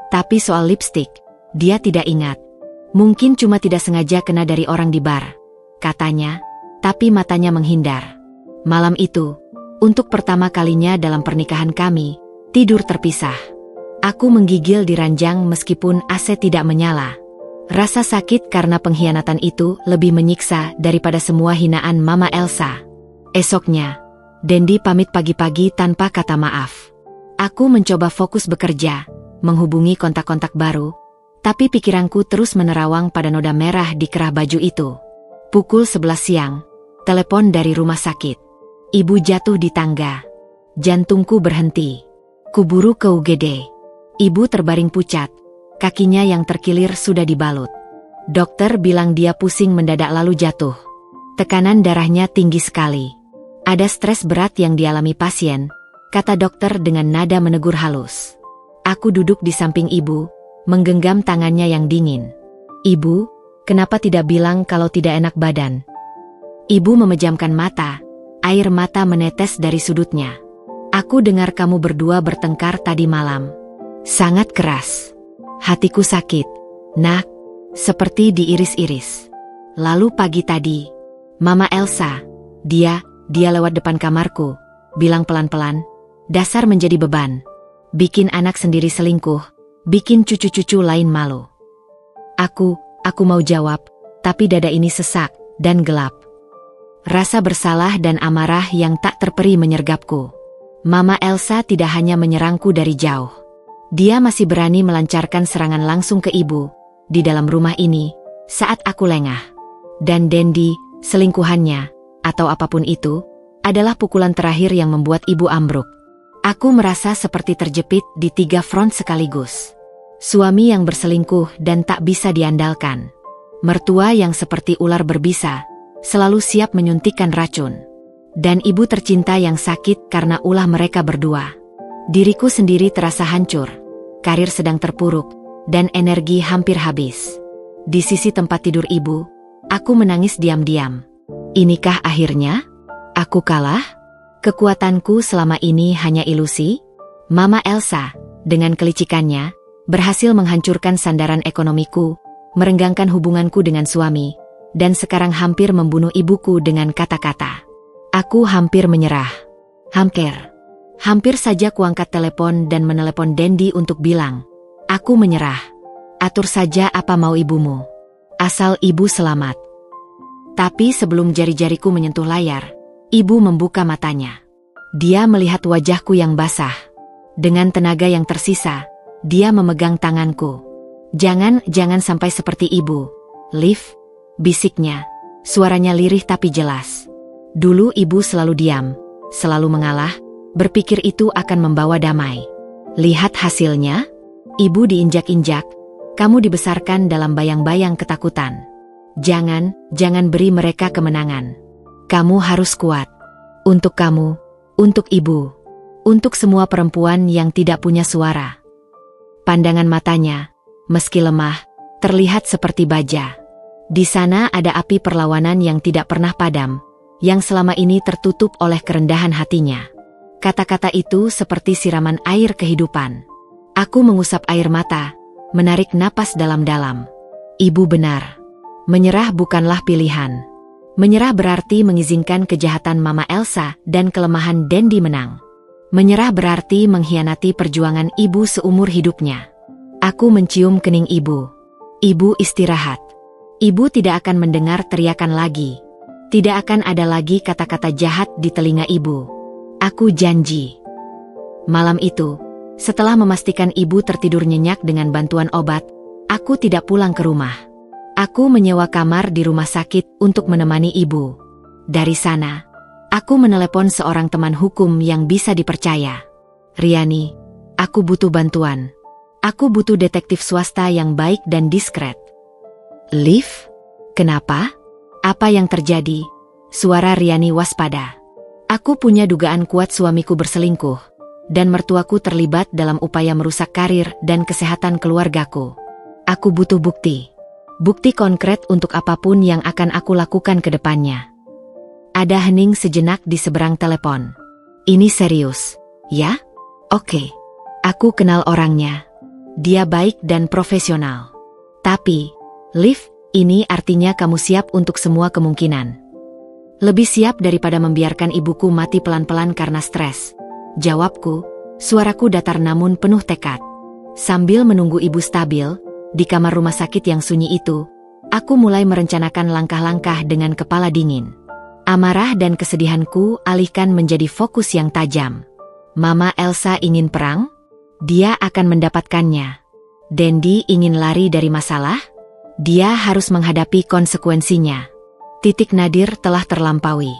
Tapi soal lipstik, dia tidak ingat. "Mungkin cuma tidak sengaja kena dari orang di bar," katanya, tapi matanya menghindar. Malam itu, untuk pertama kalinya dalam pernikahan kami, tidur terpisah. Aku menggigil di ranjang meskipun AC tidak menyala. Rasa sakit karena pengkhianatan itu lebih menyiksa daripada semua hinaan Mama Elsa. Esoknya, Dendi pamit pagi-pagi tanpa kata maaf. Aku mencoba fokus bekerja, menghubungi kontak-kontak baru, tapi pikiranku terus menerawang pada noda merah di kerah baju itu. Pukul 11 siang, telepon dari rumah sakit. Ibu jatuh di tangga. Jantungku berhenti. Kuburu ke UGD. Ibu terbaring pucat. Kakinya yang terkilir sudah dibalut. Dokter bilang dia pusing mendadak lalu jatuh. Tekanan darahnya tinggi sekali. Ada stres berat yang dialami pasien, kata dokter dengan nada menegur halus. Aku duduk di samping ibu, menggenggam tangannya yang dingin. "Ibu, kenapa tidak bilang kalau tidak enak badan?" Ibu memejamkan mata, air mata menetes dari sudutnya. "Aku dengar kamu berdua bertengkar tadi malam. Sangat keras. Hatiku sakit, nak, seperti diiris-iris. Lalu pagi tadi, Mama Elsa, dia lewat depan kamarku, bilang pelan-pelan, dasar menjadi beban. Bikin anak sendiri selingkuh, bikin cucu-cucu lain malu." Aku mau jawab, tapi dada ini sesak dan gelap. Rasa bersalah dan amarah yang tak terperi menyergapku. Mama Elsa tidak hanya menyerangku dari jauh. Dia masih berani melancarkan serangan langsung ke ibu, di dalam rumah ini, saat aku lengah. Dan Dendi, selingkuhannya, atau apapun itu, adalah pukulan terakhir yang membuat ibu ambruk. Aku merasa seperti terjepit di 3 front sekaligus. Suami yang berselingkuh dan tak bisa diandalkan. Mertua yang seperti ular berbisa, selalu siap menyuntikkan racun. Dan ibu tercinta yang sakit karena ulah mereka berdua. Diriku sendiri terasa hancur. Karir sedang terpuruk, dan energi hampir habis. Di sisi tempat tidur ibu, aku menangis diam-diam. Inikah akhirnya? Aku kalah? Kekuatanku selama ini hanya ilusi? Mama Elsa, dengan kelicikannya, berhasil menghancurkan sandaran ekonomiku, merenggangkan hubunganku dengan suami, dan sekarang hampir membunuh ibuku dengan kata-kata. Aku hampir menyerah. Hampir saja kuangkat telepon dan menelepon Dendi untuk bilang, "Aku menyerah. Atur saja apa mau ibumu. Asal ibu selamat." Tapi sebelum jari-jariku menyentuh layar, ibu membuka matanya. Dia melihat wajahku yang basah. Dengan tenaga yang tersisa, dia memegang tanganku. Jangan sampai seperti ibu, Liv," bisiknya. Suaranya lirih tapi jelas. Dulu ibu selalu diam, selalu mengalah, berpikir itu akan membawa damai. Lihat hasilnya? Ibu diinjak-injak, kamu dibesarkan dalam bayang-bayang ketakutan. Jangan beri mereka kemenangan. Kamu harus kuat. Untuk kamu, untuk ibu, untuk semua perempuan yang tidak punya suara. Pandangan matanya, meski lemah, terlihat seperti baja. Di sana ada api perlawanan yang tidak pernah padam, yang selama ini tertutup oleh kerendahan hatinya. Kata-kata itu seperti siraman air kehidupan. Aku mengusap air mata, menarik napas dalam-dalam. Ibu benar. Menyerah bukanlah pilihan. Menyerah berarti mengizinkan kejahatan Mama Elsa dan kelemahan Dendi menang. Menyerah berarti mengkhianati perjuangan ibu seumur hidupnya. Aku mencium kening ibu. Ibu istirahat. Ibu tidak akan mendengar teriakan lagi. Tidak akan ada lagi kata-kata jahat di telinga ibu. Aku janji. Malam itu, setelah memastikan ibu tertidur nyenyak dengan bantuan obat, aku tidak pulang ke rumah. Aku menyewa kamar di rumah sakit untuk menemani ibu. Dari sana, aku menelepon seorang teman hukum yang bisa dipercaya. Riani, aku butuh bantuan. Aku butuh detektif swasta yang baik dan diskret. Liv? Kenapa? Apa yang terjadi? Suara Riani waspada. Aku punya dugaan kuat suamiku berselingkuh, dan mertuaku terlibat dalam upaya merusak karir dan kesehatan keluargaku. Aku butuh bukti. Bukti konkret untuk apapun yang akan aku lakukan ke depannya. Ada hening sejenak di seberang telepon. Ini serius, ya? Oke. Aku kenal orangnya. Dia baik dan profesional. Tapi, Liv, ini artinya kamu siap untuk semua kemungkinan. Lebih siap daripada membiarkan ibuku mati pelan-pelan karena stres. Jawabku, suaraku datar namun penuh tekad. Sambil menunggu ibu stabil, di kamar rumah sakit yang sunyi itu, aku mulai merencanakan langkah-langkah dengan kepala dingin. Amarah dan kesedihanku alihkan menjadi fokus yang tajam. Mama Elsa ingin perang? Dia akan mendapatkannya. Dendi ingin lari dari masalah? Dia harus menghadapi konsekuensinya. Titik nadir telah terlampaui.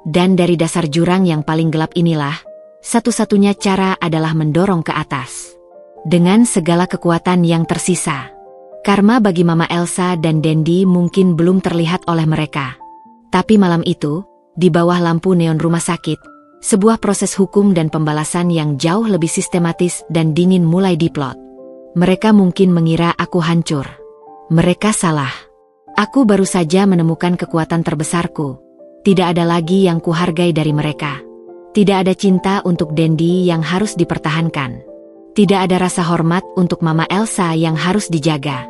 Dan dari dasar jurang yang paling gelap inilah, satu-satunya cara adalah mendorong ke atas. Dengan segala kekuatan yang tersisa. Karma bagi Mama Elsa dan Dendi mungkin belum terlihat oleh mereka. Tapi malam itu, di bawah lampu neon rumah sakit, sebuah proses hukum dan pembalasan yang jauh lebih sistematis dan dingin mulai diplot. Mereka mungkin mengira aku hancur. Mereka salah. Aku baru saja menemukan kekuatan terbesarku. Tidak ada lagi yang kuhargai dari mereka. Tidak ada cinta untuk Dendi yang harus dipertahankan. Tidak ada rasa hormat untuk Mama Elsa yang harus dijaga.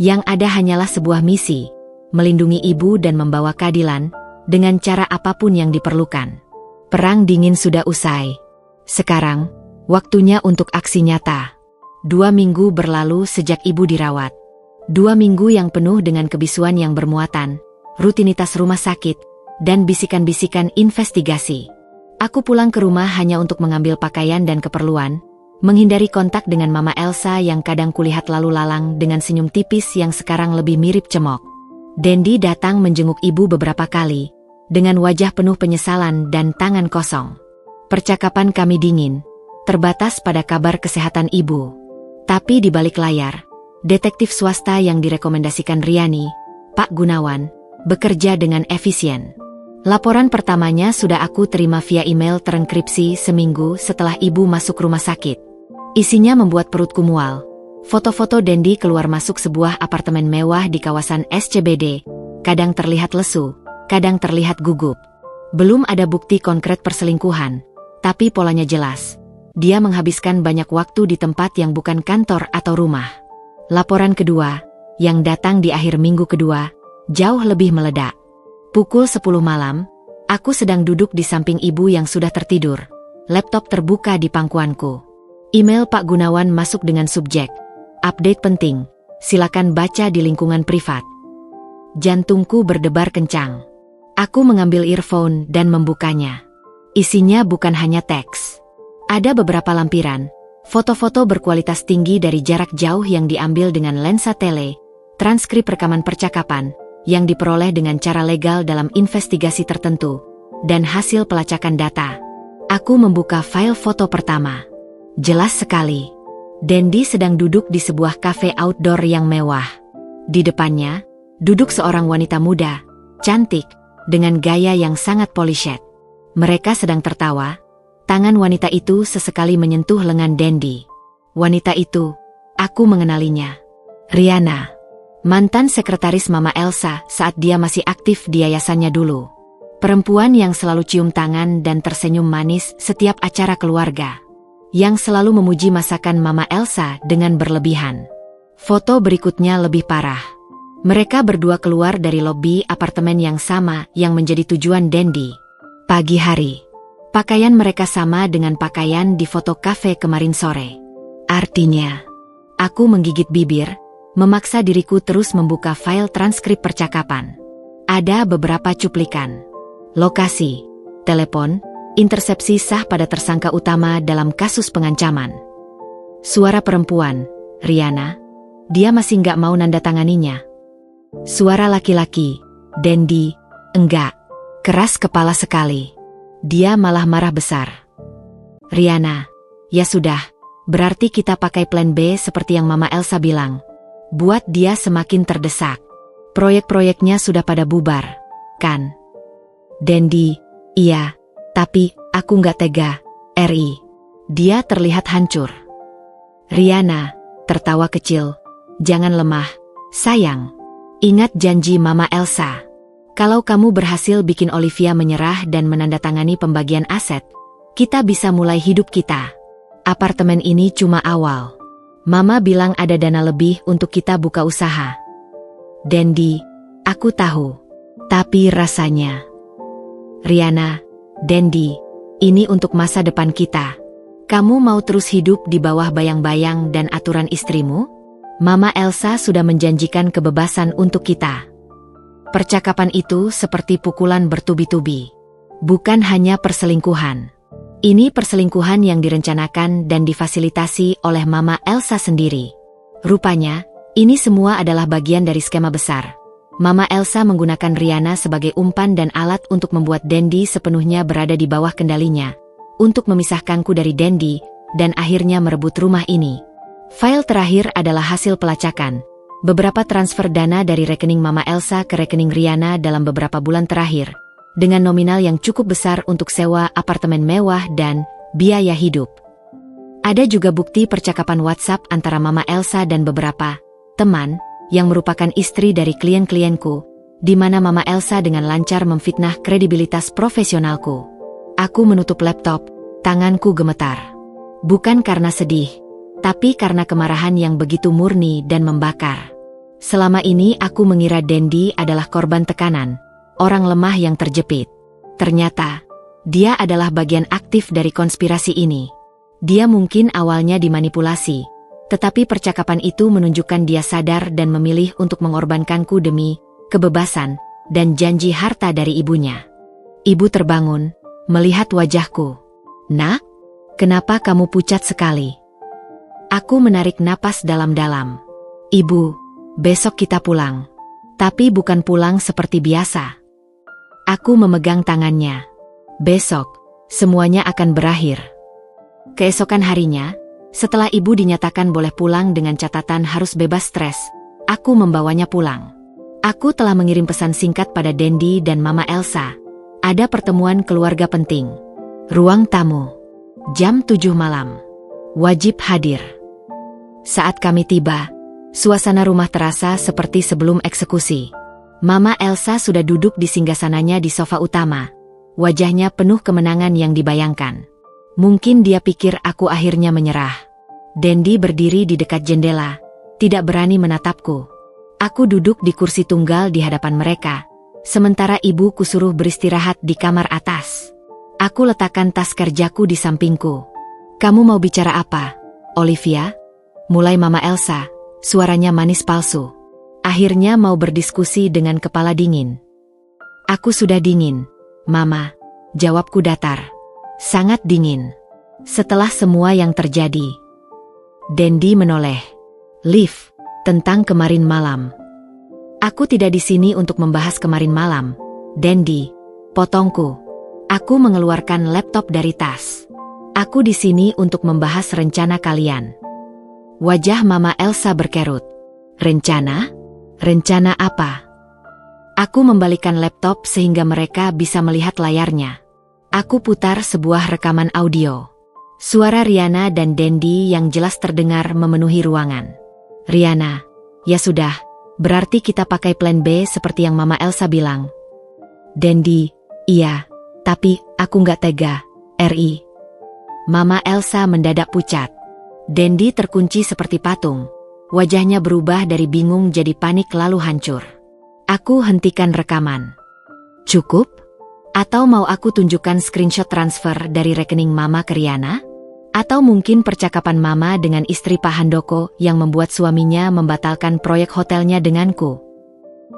Yang ada hanyalah sebuah misi, melindungi ibu dan membawa keadilan, dengan cara apapun yang diperlukan. Perang dingin sudah usai. Sekarang, waktunya untuk aksi nyata. 2 minggu berlalu sejak ibu dirawat. 2 minggu yang penuh dengan kebisuan yang bermuatan, rutinitas rumah sakit, dan bisikan-bisikan investigasi. Aku pulang ke rumah hanya untuk mengambil pakaian dan keperluan, menghindari kontak dengan Mama Elsa yang kadang kulihat lalu lalang dengan senyum tipis yang sekarang lebih mirip cemok. Dendi datang menjenguk ibu beberapa kali, dengan wajah penuh penyesalan dan tangan kosong. Percakapan kami dingin, terbatas pada kabar kesehatan ibu. Tapi di balik layar, detektif swasta yang direkomendasikan Riani, Pak Gunawan, bekerja dengan efisien. Laporan pertamanya sudah aku terima via email terenkripsi seminggu setelah ibu masuk rumah sakit. Isinya membuat perutku mual. Foto-foto Dendi keluar masuk sebuah apartemen mewah di kawasan SCBD, kadang terlihat lesu, kadang terlihat gugup. Belum ada bukti konkret perselingkuhan, tapi polanya jelas. Dia menghabiskan banyak waktu di tempat yang bukan kantor atau rumah. Laporan kedua, yang datang di akhir minggu kedua, jauh lebih meledak. Pukul 10 malam, aku sedang duduk di samping ibu yang sudah tertidur. Laptop terbuka di pangkuanku. Email Pak Gunawan masuk dengan subjek, "Update penting, silakan baca di lingkungan privat." Jantungku berdebar kencang. Aku mengambil earphone dan membukanya. Isinya bukan hanya teks. Ada beberapa lampiran, foto-foto berkualitas tinggi dari jarak jauh yang diambil dengan lensa tele, transkrip rekaman percakapan, yang diperoleh dengan cara legal dalam investigasi tertentu, dan hasil pelacakan data. Aku membuka file foto pertama. Jelas sekali. Dendi sedang duduk di sebuah kafe outdoor yang mewah. Di depannya, duduk seorang wanita muda, cantik, dengan gaya yang sangat polished. Mereka sedang tertawa. Tangan wanita itu sesekali menyentuh lengan Dendi. Wanita itu, aku mengenalinya. Riana. Mantan sekretaris Mama Elsa saat dia masih aktif di yayasannya dulu. Perempuan yang selalu cium tangan dan tersenyum manis setiap acara keluarga. Yang selalu memuji masakan Mama Elsa dengan berlebihan. Foto berikutnya lebih parah. Mereka berdua keluar dari lobi apartemen yang sama yang menjadi tujuan Dendi. Pagi hari. Pakaian mereka sama dengan pakaian di foto kafe kemarin sore. Artinya, aku menggigit bibir, memaksa diriku terus membuka file transkrip percakapan. Ada beberapa cuplikan. Lokasi, telepon, intersepsi sah pada tersangka utama dalam kasus pengancaman. Suara perempuan, Riana, dia masih nggak mau nandatanganinya. Suara laki-laki, Dendi, enggak, keras kepala sekali. Dia malah marah besar. Riana, ya sudah, berarti kita pakai plan B seperti yang Mama Elsa bilang. Buat dia semakin terdesak. Proyek-proyeknya sudah pada bubar, kan? Dendi, iya, tapi aku nggak tega, Ri. Dia terlihat hancur. Riana, tertawa kecil, jangan lemah, sayang. Ingat janji Mama Elsa. Kalau kamu berhasil bikin Olivia menyerah dan menandatangani pembagian aset, kita bisa mulai hidup kita. Apartemen ini cuma awal. Mama bilang ada dana lebih untuk kita buka usaha. Dendi, aku tahu. Tapi rasanya... Riana, Dendi, ini untuk masa depan kita. Kamu mau terus hidup di bawah bayang-bayang dan aturan istrimu? Mama Elsa sudah menjanjikan kebebasan untuk kita. Percakapan itu seperti pukulan bertubi-tubi. Bukan hanya perselingkuhan. Ini perselingkuhan yang direncanakan dan difasilitasi oleh Mama Elsa sendiri. Rupanya, ini semua adalah bagian dari skema besar. Mama Elsa menggunakan Riana sebagai umpan dan alat untuk membuat Dendi sepenuhnya berada di bawah kendalinya. Untuk memisahkanku dari Dendi, dan akhirnya merebut rumah ini. File terakhir adalah hasil pelacakan. Beberapa transfer dana dari rekening Mama Elsa ke rekening Riana dalam beberapa bulan terakhir. Dengan nominal yang cukup besar untuk sewa apartemen mewah dan biaya hidup. Ada juga bukti percakapan WhatsApp antara Mama Elsa dan beberapa teman yang merupakan istri dari klien-klienku, di mana Mama Elsa dengan lancar memfitnah kredibilitas profesionalku. Aku menutup laptop, tanganku gemetar. Bukan karena sedih, tapi karena kemarahan yang begitu murni dan membakar. Selama ini aku mengira Dendi adalah korban tekanan, orang lemah yang terjepit. Ternyata, dia adalah bagian aktif dari konspirasi ini. Dia mungkin awalnya dimanipulasi, tetapi percakapan itu menunjukkan dia sadar dan memilih untuk mengorbankanku demi kebebasan dan janji harta dari ibunya. Ibu terbangun, melihat wajahku. Nak, kenapa kamu pucat sekali? Aku menarik napas dalam-dalam. Ibu, besok kita pulang. Tapi bukan pulang seperti biasa. Aku memegang tangannya. Besok, semuanya akan berakhir. Keesokan harinya, setelah ibu dinyatakan boleh pulang dengan catatan harus bebas stres, aku membawanya pulang. Aku telah mengirim pesan singkat pada Dendi dan Mama Elsa. Ada pertemuan keluarga penting. Ruang tamu. Jam 7 malam. Wajib hadir. Saat kami tiba, suasana rumah terasa seperti sebelum eksekusi. Mama Elsa sudah duduk di singgasananya di sofa utama. Wajahnya penuh kemenangan yang dibayangkan. Mungkin dia pikir aku akhirnya menyerah. Dendi berdiri di dekat jendela, tidak berani menatapku. Aku duduk di kursi tunggal di hadapan mereka, sementara ibu kusuruh beristirahat di kamar atas. Aku letakkan tas kerjaku di sampingku. Kamu mau bicara apa, Olivia? Mulai Mama Elsa, suaranya manis palsu. Akhirnya mau berdiskusi dengan kepala dingin. Aku sudah dingin, Mama. Jawabku datar. Sangat dingin. Setelah semua yang terjadi. Dendi menoleh. Liv, tentang kemarin malam. Aku tidak di sini untuk membahas kemarin malam. Dendi, potongku. Aku mengeluarkan laptop dari tas. Aku di sini untuk membahas rencana kalian. Wajah Mama Elsa berkerut. Rencana? Rencana apa? Aku membalikkan laptop sehingga mereka bisa melihat layarnya. Aku putar sebuah rekaman audio. Suara Riana dan Dendi yang jelas terdengar memenuhi ruangan. Riana, ya sudah, berarti kita pakai plan B seperti yang Mama Elsa bilang. Dendi, Iya, tapi aku nggak tega, Ri. Mama Elsa mendadak pucat. Dendi terkunci seperti patung. Wajahnya berubah dari bingung jadi panik lalu hancur. Aku hentikan rekaman. Cukup? Atau mau aku tunjukkan screenshot transfer dari rekening Mama ke Riana? Atau mungkin percakapan Mama dengan istri Pak Handoko yang membuat suaminya membatalkan proyek hotelnya denganku?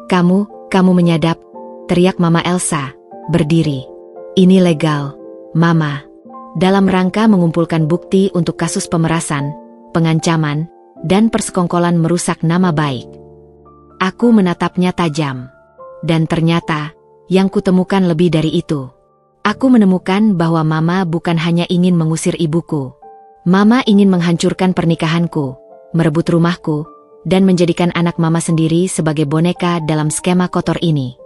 Kamu menyadap, teriak Mama Elsa, berdiri. Ini legal, Mama. Dalam rangka mengumpulkan bukti untuk kasus pemerasan, pengancaman, dan persekongkolan merusak nama baik. Aku menatapnya tajam. Dan ternyata, yang kutemukan lebih dari itu. Aku menemukan bahwa Mama bukan hanya ingin mengusir ibuku. Mama ingin menghancurkan pernikahanku, merebut rumahku, dan menjadikan anak Mama sendiri sebagai boneka dalam skema kotor ini.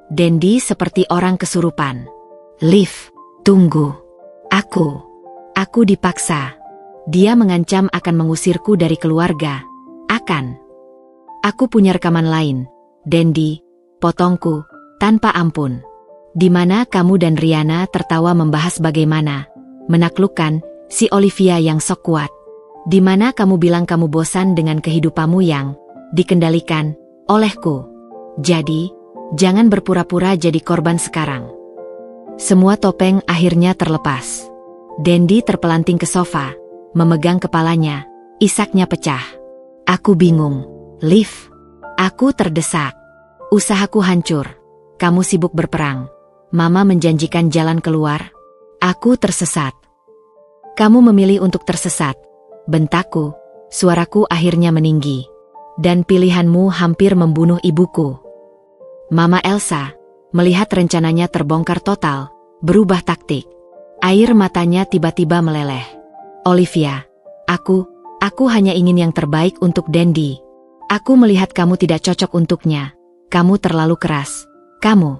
Dendi seperti orang kesurupan. Liv, tunggu. Aku dipaksa. Dia mengancam akan mengusirku dari keluarga. Aku punya rekaman lain, Dendi, potongku, tanpa ampun. Di mana kamu dan Riana tertawa membahas bagaimana menaklukkan si Olivia yang sok kuat. Di mana kamu bilang kamu bosan dengan kehidupanmu yang dikendalikan olehku. Jadi, jangan berpura-pura jadi korban sekarang. Semua topeng akhirnya terlepas. Dendi terpelanting ke sofa, memegang kepalanya, isaknya pecah. Aku bingung. Liv, aku terdesak. Usahaku hancur. Kamu sibuk berperang. Mama menjanjikan jalan keluar. Aku tersesat. Kamu memilih untuk tersesat. Bentakku, suaraku akhirnya meninggi. Dan pilihanmu hampir membunuh ibuku. Mama Elsa, melihat rencananya terbongkar total, berubah taktik. Air matanya tiba-tiba meleleh. Olivia, aku hanya ingin yang terbaik untuk Dendi. Aku melihat kamu tidak cocok untuknya. Kamu terlalu keras. Kamu.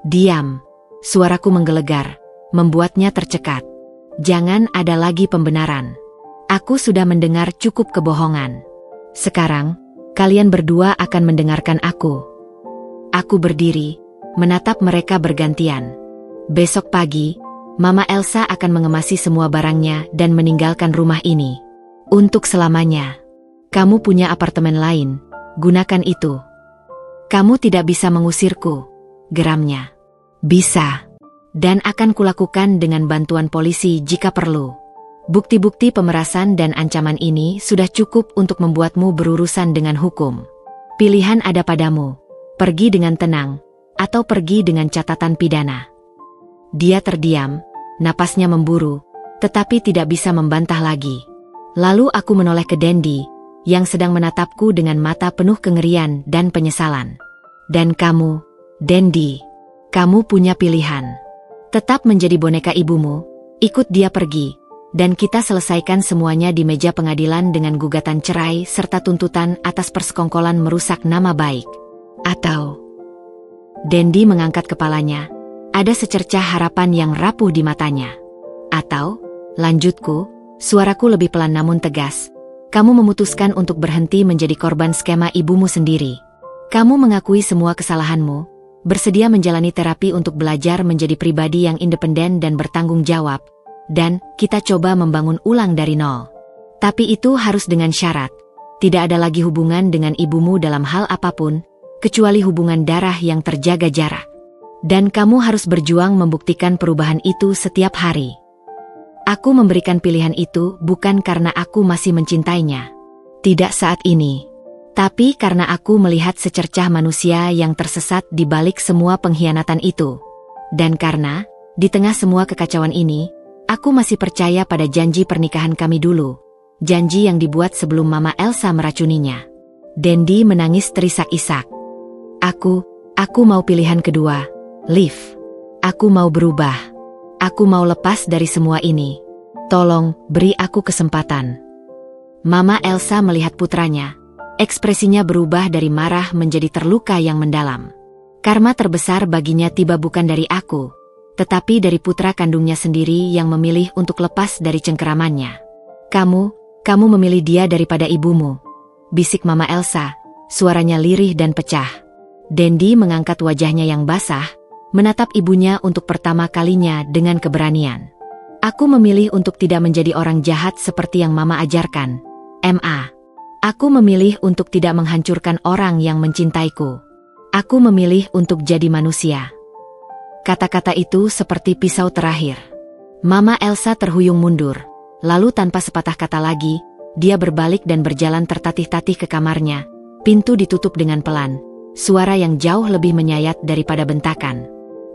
Diam. Suaraku menggelegar, membuatnya tercekat. Jangan ada lagi pembenaran. Aku sudah mendengar cukup kebohongan. Sekarang, kalian berdua akan mendengarkan aku. Aku berdiri, menatap mereka bergantian. Besok pagi, Mama Elsa akan mengemasi semua barangnya dan meninggalkan rumah ini. Untuk selamanya. Kamu punya apartemen lain, gunakan itu. Kamu tidak bisa mengusirku, geramnya. Bisa. Dan akan kulakukan dengan bantuan polisi jika perlu. Bukti-bukti pemerasan dan ancaman ini sudah cukup untuk membuatmu berurusan dengan hukum. Pilihan ada padamu. Pergi dengan tenang, atau pergi dengan catatan pidana. Dia terdiam, napasnya memburu, tetapi tidak bisa membantah lagi. Lalu aku menoleh ke Dendi, yang sedang menatapku dengan mata penuh kengerian dan penyesalan. Dan kamu, Dendi, kamu punya pilihan. Tetap menjadi boneka ibumu, ikut dia pergi, dan kita selesaikan semuanya di meja pengadilan dengan gugatan cerai serta tuntutan atas persekongkolan merusak nama baik. Atau... Dendi mengangkat kepalanya, ada secercah harapan yang rapuh di matanya. Atau, lanjutku, suaraku lebih pelan namun tegas. Kamu memutuskan untuk berhenti menjadi korban skema ibumu sendiri. Kamu mengakui semua kesalahanmu, bersedia menjalani terapi untuk belajar menjadi pribadi yang independen dan bertanggung jawab, dan kita coba membangun ulang dari nol. Tapi itu harus dengan syarat. Tidak ada lagi hubungan dengan ibumu dalam hal apapun, kecuali hubungan darah yang terjaga jarak. Dan kamu harus berjuang membuktikan perubahan itu setiap hari. Aku memberikan pilihan itu bukan karena aku masih mencintainya. Tidak saat ini. Tapi karena aku melihat secercah manusia yang tersesat di balik semua pengkhianatan itu. Dan karena, di tengah semua kekacauan ini, aku masih percaya pada janji pernikahan kami dulu. Janji yang dibuat sebelum Mama Elsa meracuninya. Dendi menangis terisak-isak. Aku mau pilihan kedua, Liv. Aku mau berubah. Aku mau lepas dari semua ini. Tolong, beri aku kesempatan. Mama Elsa melihat putranya. Ekspresinya berubah dari marah menjadi terluka yang mendalam. Karma terbesar baginya tiba bukan dari aku, tetapi dari putra kandungnya sendiri yang memilih untuk lepas dari cengkeramannya. Kamu memilih dia daripada ibumu. Bisik Mama Elsa, suaranya lirih dan pecah. Dendi mengangkat wajahnya yang basah, menatap ibunya untuk pertama kalinya dengan keberanian. Aku memilih untuk tidak menjadi orang jahat seperti yang Mama ajarkan. Aku memilih untuk tidak menghancurkan orang yang mencintaiku. Aku memilih untuk jadi manusia. Kata-kata itu seperti pisau terakhir. Mama Elsa terhuyung mundur. Lalu tanpa sepatah kata lagi, dia berbalik dan berjalan tertatih-tatih ke kamarnya. Pintu ditutup dengan pelan. Suara yang jauh lebih menyayat daripada bentakan.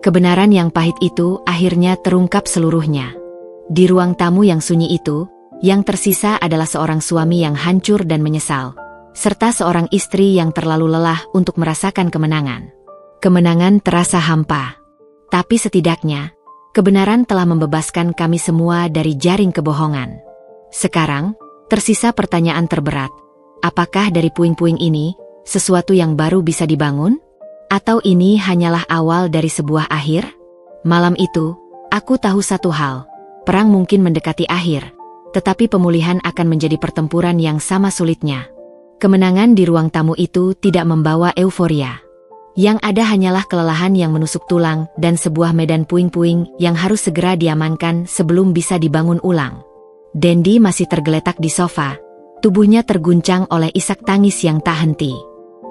Kebenaran yang pahit itu akhirnya terungkap seluruhnya. Di ruang tamu yang sunyi itu, yang tersisa adalah seorang suami yang hancur dan menyesal, serta seorang istri yang terlalu lelah untuk merasakan kemenangan. Kemenangan terasa hampa. Tapi setidaknya, kebenaran telah membebaskan kami semua dari jaring kebohongan. Sekarang, tersisa pertanyaan terberat. Apakah dari puing-puing ini, sesuatu yang baru bisa dibangun? Atau ini hanyalah awal dari sebuah akhir? Malam itu, aku tahu satu hal. Perang mungkin mendekati akhir, tetapi pemulihan akan menjadi pertempuran yang sama sulitnya. Kemenangan di ruang tamu itu tidak membawa euforia. Yang ada hanyalah kelelahan yang menusuk tulang dan sebuah medan puing-puing yang harus segera diamankan sebelum bisa dibangun ulang. Dendi masih tergeletak di sofa. Tubuhnya terguncang oleh isak tangis yang tak henti.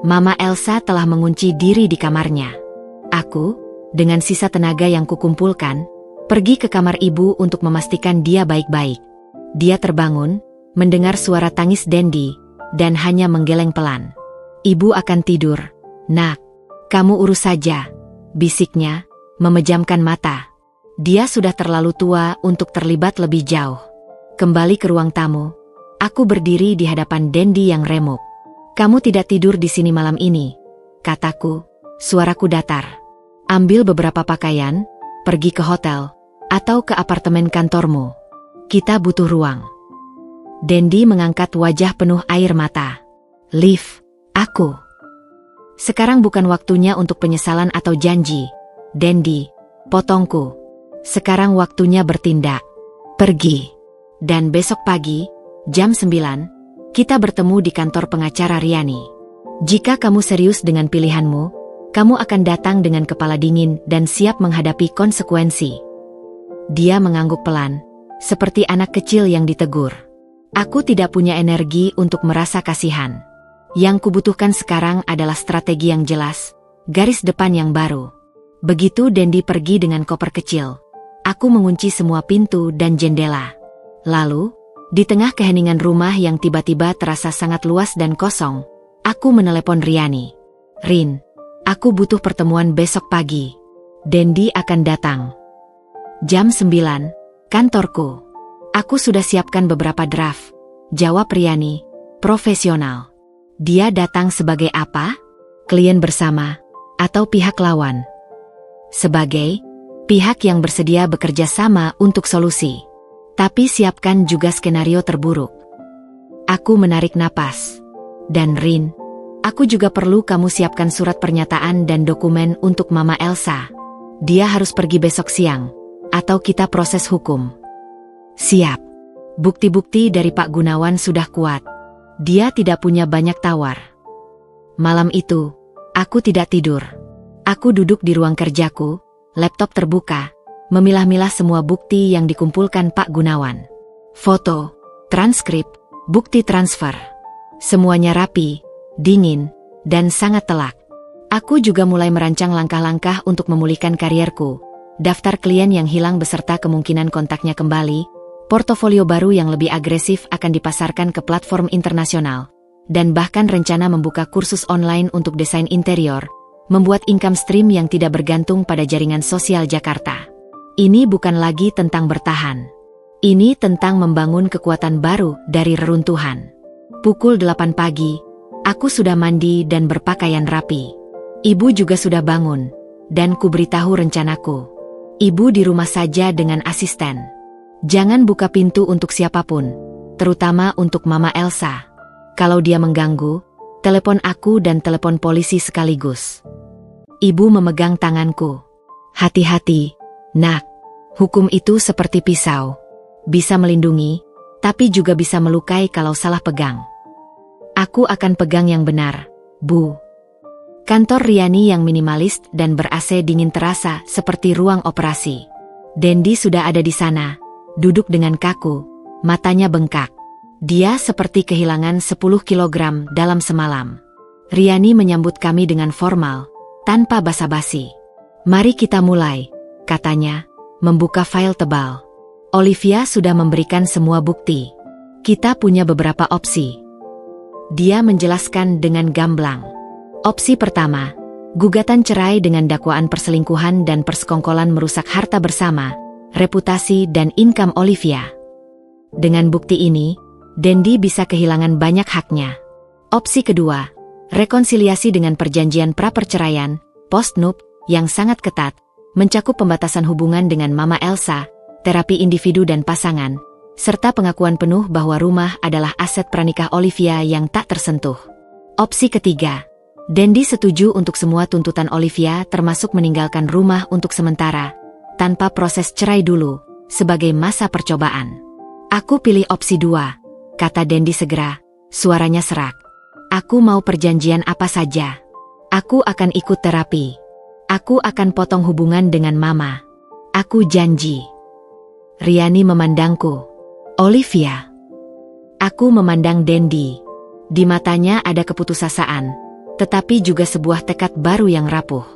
Mama Elsa telah mengunci diri di kamarnya. Aku, dengan sisa tenaga yang kukumpulkan, pergi ke kamar ibu untuk memastikan dia baik-baik. Dia terbangun, mendengar suara tangis Dendi, dan hanya menggeleng pelan. Ibu akan tidur. Nak, kamu urus saja, bisiknya, memejamkan mata. Dia sudah terlalu tua untuk terlibat lebih jauh. Kembali ke ruang tamu. Aku berdiri di hadapan Dendi yang remuk. Kamu tidak tidur di sini malam ini, kataku, suaraku datar. Ambil beberapa pakaian, pergi ke hotel, atau ke apartemen kantormu. Kita butuh ruang. Dendi mengangkat wajah penuh air mata. Liv, aku. Sekarang bukan waktunya untuk penyesalan atau janji. Dendi, potongku. Sekarang waktunya bertindak. Pergi. Dan besok pagi, jam 9, kita bertemu di kantor pengacara Riani. Jika kamu serius dengan pilihanmu, kamu akan datang dengan kepala dingin dan siap menghadapi konsekuensi. Dia mengangguk pelan, seperti anak kecil yang ditegur. Aku tidak punya energi untuk merasa kasihan. Yang kubutuhkan sekarang adalah strategi yang jelas, garis depan yang baru. Begitu Dendi pergi dengan koper kecil, aku mengunci semua pintu dan jendela. Lalu, di tengah keheningan rumah yang tiba-tiba terasa sangat luas dan kosong, aku menelepon Riani. Rin, aku butuh pertemuan besok pagi. Dendi akan datang. Jam 9, kantorku. Aku sudah siapkan beberapa draft, jawab Riani, profesional. Dia datang sebagai apa? Klien bersama, atau pihak lawan? Sebagai pihak yang bersedia bekerja sama untuk solusi. Tapi siapkan juga skenario terburuk. Aku menarik napas. Dan Rin, aku juga perlu kamu siapkan surat pernyataan dan dokumen untuk Mama Elsa. Dia harus pergi besok siang, atau kita proses hukum. Siap. Bukti-bukti dari Pak Gunawan sudah kuat. Dia tidak punya banyak tawar. Malam itu, aku tidak tidur. Aku duduk di ruang kerjaku, laptop terbuka, memilah-milah semua bukti yang dikumpulkan Pak Gunawan. Foto, transkrip, bukti transfer. Semuanya rapi, dingin, dan sangat telak. Aku juga mulai merancang langkah-langkah untuk memulihkan karierku. Daftar klien yang hilang beserta kemungkinan kontaknya kembali, portofolio baru yang lebih agresif akan dipasarkan ke platform internasional, dan bahkan rencana membuka kursus online untuk desain interior, membuat income stream yang tidak bergantung pada jaringan sosial Jakarta. Ini bukan lagi tentang bertahan. Ini tentang membangun kekuatan baru dari reruntuhan. Pukul 8 pagi, aku sudah mandi dan berpakaian rapi. Ibu juga sudah bangun, dan kuberitahu rencanaku. Ibu di rumah saja dengan asisten. Jangan buka pintu untuk siapapun, terutama untuk Mama Elsa. Kalau dia mengganggu, telepon aku dan telepon polisi sekaligus. Ibu memegang tanganku. Hati-hati. Nak, hukum itu seperti pisau. Bisa melindungi, tapi juga bisa melukai kalau salah pegang. Aku akan pegang yang benar, Bu. Kantor Riani yang minimalis dan ber-AC dingin terasa seperti ruang operasi. Dendi sudah ada di sana, duduk dengan kaku, matanya bengkak. Dia seperti kehilangan 10 kilogram dalam semalam. Riani menyambut kami dengan formal, tanpa basa-basi. "Mari kita mulai," katanya, membuka file tebal. "Olivia sudah memberikan semua bukti. Kita punya beberapa opsi." Dia menjelaskan dengan gamblang. Opsi pertama, gugatan cerai dengan dakwaan perselingkuhan dan persekongkolan merusak harta bersama, reputasi dan income Olivia. Dengan bukti ini, Dendi bisa kehilangan banyak haknya. Opsi kedua, rekonsiliasi dengan perjanjian pra-perceraian, post-nup, yang sangat ketat, mencakup pembatasan hubungan dengan Mama Elsa, terapi individu dan pasangan, serta pengakuan penuh bahwa rumah adalah aset pranikah Olivia yang tak tersentuh. Opsi ketiga, Dendi setuju untuk semua tuntutan Olivia termasuk meninggalkan rumah untuk sementara, tanpa proses cerai dulu, sebagai masa percobaan. "Aku pilih opsi 2, kata Dendi segera, suaranya serak. "Aku mau perjanjian apa saja. Aku akan ikut terapi. Aku akan potong hubungan dengan Mama. Aku janji." Riani memandangku. "Olivia." Aku memandang Dendi. Di matanya ada keputusasaan, tetapi juga sebuah tekad baru yang rapuh.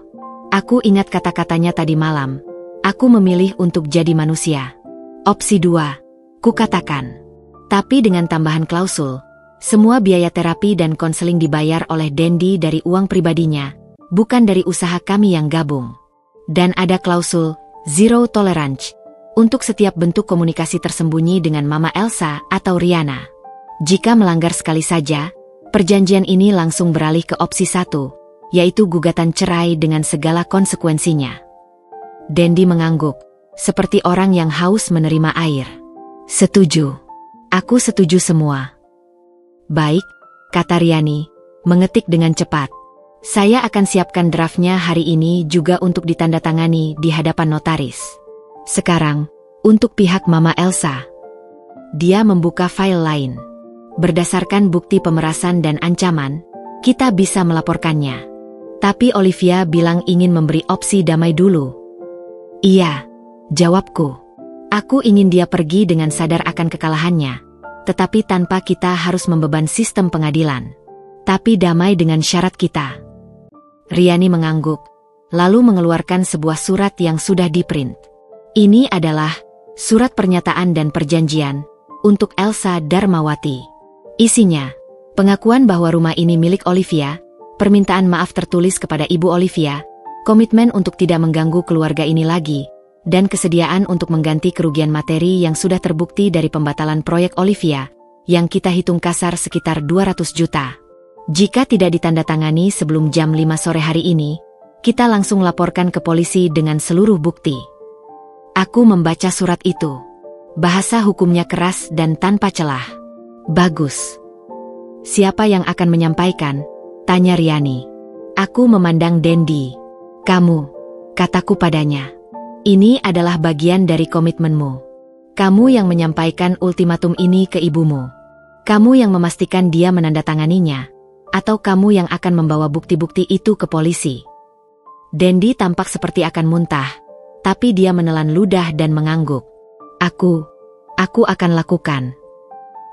Aku ingat kata-katanya tadi malam. "Aku memilih untuk jadi manusia." Opsi 2, ku katakan. Tapi dengan tambahan klausul, semua biaya terapi dan konseling dibayar oleh Dendi dari uang pribadinya, bukan dari usaha kami yang gabung. Dan ada klausul zero tolerance untuk setiap bentuk komunikasi tersembunyi dengan Mama Elsa atau Riana. Jika melanggar sekali saja, perjanjian ini langsung beralih ke opsi 1, yaitu gugatan cerai dengan segala konsekuensinya. Dendi mengangguk, seperti orang yang haus menerima air. "Setuju. Aku setuju semua." "Baik," kata Riani, mengetik dengan cepat. "Saya akan siapkan draftnya hari ini juga untuk ditandatangani di hadapan notaris. Sekarang, untuk pihak Mama Elsa." Dia membuka file lain. "Berdasarkan bukti pemerasan dan ancaman, kita bisa melaporkannya. Tapi Olivia bilang ingin memberi opsi damai dulu." "Iya," jawabku. "Aku ingin dia pergi dengan sadar akan kekalahannya, tetapi tanpa kita harus membeban sistem pengadilan. Tapi damai dengan syarat kita." Riani mengangguk, lalu mengeluarkan sebuah surat yang sudah diprint. Ini adalah surat pernyataan dan perjanjian untuk Elsa Darmawati. Isinya, pengakuan bahwa rumah ini milik Olivia, permintaan maaf tertulis kepada Ibu Olivia, komitmen untuk tidak mengganggu keluarga ini lagi, dan kesediaan untuk mengganti kerugian materi yang sudah terbukti dari pembatalan proyek Olivia, yang kita hitung kasar sekitar 200 juta. Jika tidak ditandatangani sebelum jam 5 sore hari ini, kita langsung laporkan ke polisi dengan seluruh bukti. Aku membaca surat itu. Bahasa hukumnya keras dan tanpa celah. "Bagus. Siapa yang akan menyampaikan?" tanya Riani. Aku memandang Dendi. "Kamu," kataku padanya. "Ini adalah bagian dari komitmenmu. Kamu yang menyampaikan ultimatum ini ke ibumu. Kamu yang memastikan dia menandatanganinya, atau kamu yang akan membawa bukti-bukti itu ke polisi?" Dendi tampak seperti akan muntah, tapi dia menelan ludah dan mengangguk. Aku akan lakukan."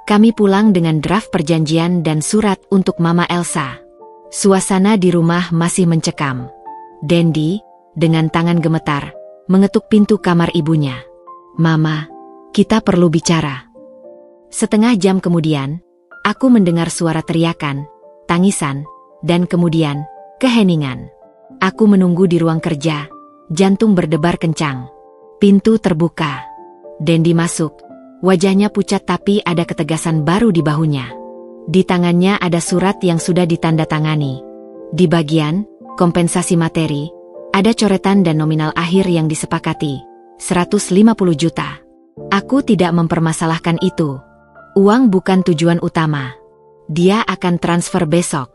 Kami pulang dengan draft perjanjian dan surat untuk Mama Elsa. Suasana di rumah masih mencekam. Dendi, dengan tangan gemetar, mengetuk pintu kamar ibunya. "Mama, kita perlu bicara." Setengah jam kemudian, aku mendengar suara teriakan, tangisan, dan kemudian, keheningan. Aku menunggu di ruang kerja, jantung berdebar kencang. Pintu terbuka. Dendi masuk. Wajahnya pucat tapi ada ketegasan baru di bahunya. Di tangannya ada surat yang sudah ditandatangani. Di bagian kompensasi materi, ada coretan dan nominal akhir yang disepakati, 150 juta. Aku tidak mempermasalahkan itu. Uang bukan tujuan utama. Dia akan transfer besok.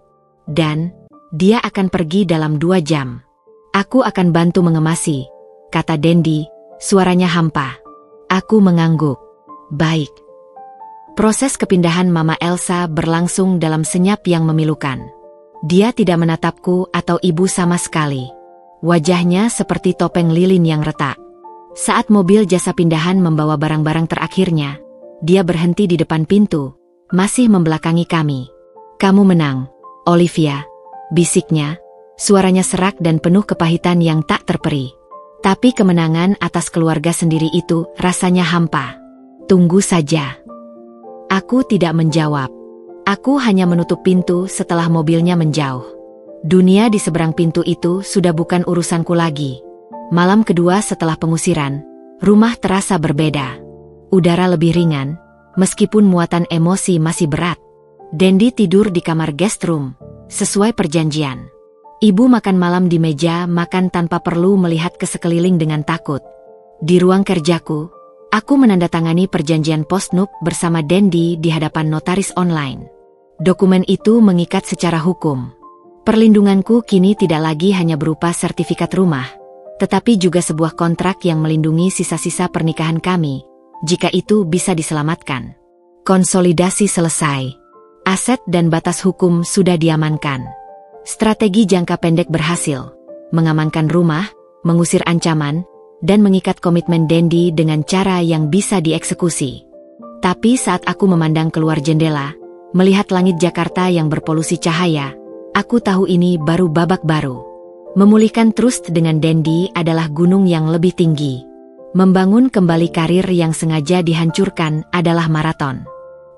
Dan dia akan pergi dalam 2 jam. Aku akan bantu mengemasi, kata Dendi, suaranya hampa. Aku mengangguk. Baik. Proses kepindahan Mama Elsa berlangsung dalam senyap yang memilukan. Dia tidak menatapku atau ibu sama sekali. Wajahnya seperti topeng lilin yang retak. Saat mobil jasa pindahan membawa barang-barang terakhirnya, dia berhenti di depan pintu, masih membelakangi kami. "Kamu menang, Olivia," bisiknya, suaranya serak dan penuh kepahitan yang tak terperi. Tapi kemenangan atas keluarga sendiri itu rasanya hampa. "Tunggu saja." Aku tidak menjawab. Aku hanya menutup pintu setelah mobilnya menjauh. Dunia di seberang pintu itu sudah bukan urusanku lagi. Malam kedua setelah pengusiran, rumah terasa berbeda. Udara lebih ringan, meskipun muatan emosi masih berat. Dendi tidur di kamar guest room, sesuai perjanjian. Ibu makan malam di meja makan tanpa perlu melihat ke sekeliling dengan takut. Di ruang kerjaku, aku menandatangani perjanjian postnup bersama Dendi di hadapan notaris online. Dokumen itu mengikat secara hukum. Perlindunganku kini tidak lagi hanya berupa sertifikat rumah, tetapi juga sebuah kontrak yang melindungi sisa-sisa pernikahan kami, jika itu bisa diselamatkan. Konsolidasi selesai. Aset dan batas hukum sudah diamankan. Strategi jangka pendek berhasil, mengamankan rumah, mengusir ancaman, dan mengikat komitmen Dendi dengan cara yang bisa dieksekusi. Tapi saat aku memandang keluar jendela, melihat langit Jakarta yang berpolusi cahaya, aku tahu ini baru babak baru. Memulihkan trust dengan Dendi adalah gunung yang lebih tinggi. Membangun kembali karir yang sengaja dihancurkan adalah maraton.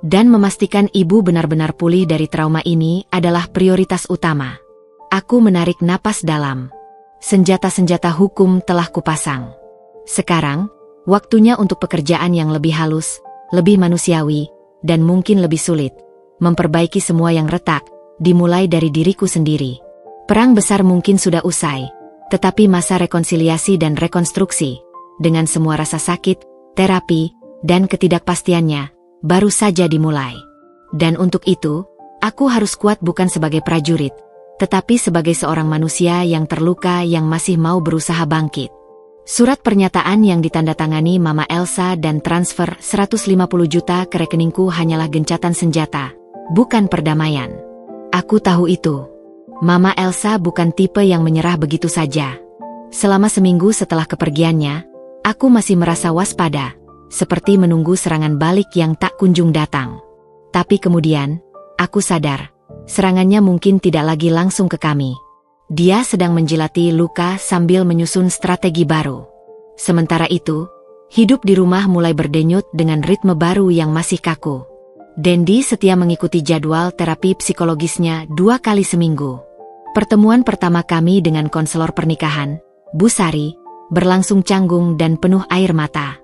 Dan memastikan ibu benar-benar pulih dari trauma ini adalah prioritas utama. Aku menarik napas dalam. Senjata-senjata hukum telah kupasang. Sekarang, waktunya untuk pekerjaan yang lebih halus, lebih manusiawi, dan mungkin lebih sulit. Memperbaiki semua yang retak, dimulai dari diriku sendiri. Perang besar mungkin sudah usai, tetapi masa rekonsiliasi dan rekonstruksi, dengan semua rasa sakit, terapi, dan ketidakpastiannya, baru saja dimulai. Dan untuk itu, aku harus kuat bukan sebagai prajurit, tetapi sebagai seorang manusia yang terluka yang masih mau berusaha bangkit. Surat pernyataan yang ditandatangani Mama Elsa dan transfer 150 juta ke rekeningku hanyalah gencatan senjata, bukan perdamaian. Aku tahu itu. Mama Elsa bukan tipe yang menyerah begitu saja. Selama seminggu setelah kepergiannya, aku masih merasa waspada, seperti menunggu serangan balik yang tak kunjung datang. Tapi kemudian, aku sadar, serangannya mungkin tidak lagi langsung ke kami. Dia sedang menjilati luka sambil menyusun strategi baru. Sementara itu, hidup di rumah mulai berdenyut dengan ritme baru yang masih kaku. Dendi setia mengikuti jadwal terapi psikologisnya 2 kali seminggu. Pertemuan pertama kami dengan konselor pernikahan, Bu Sari, berlangsung canggung dan penuh air mata.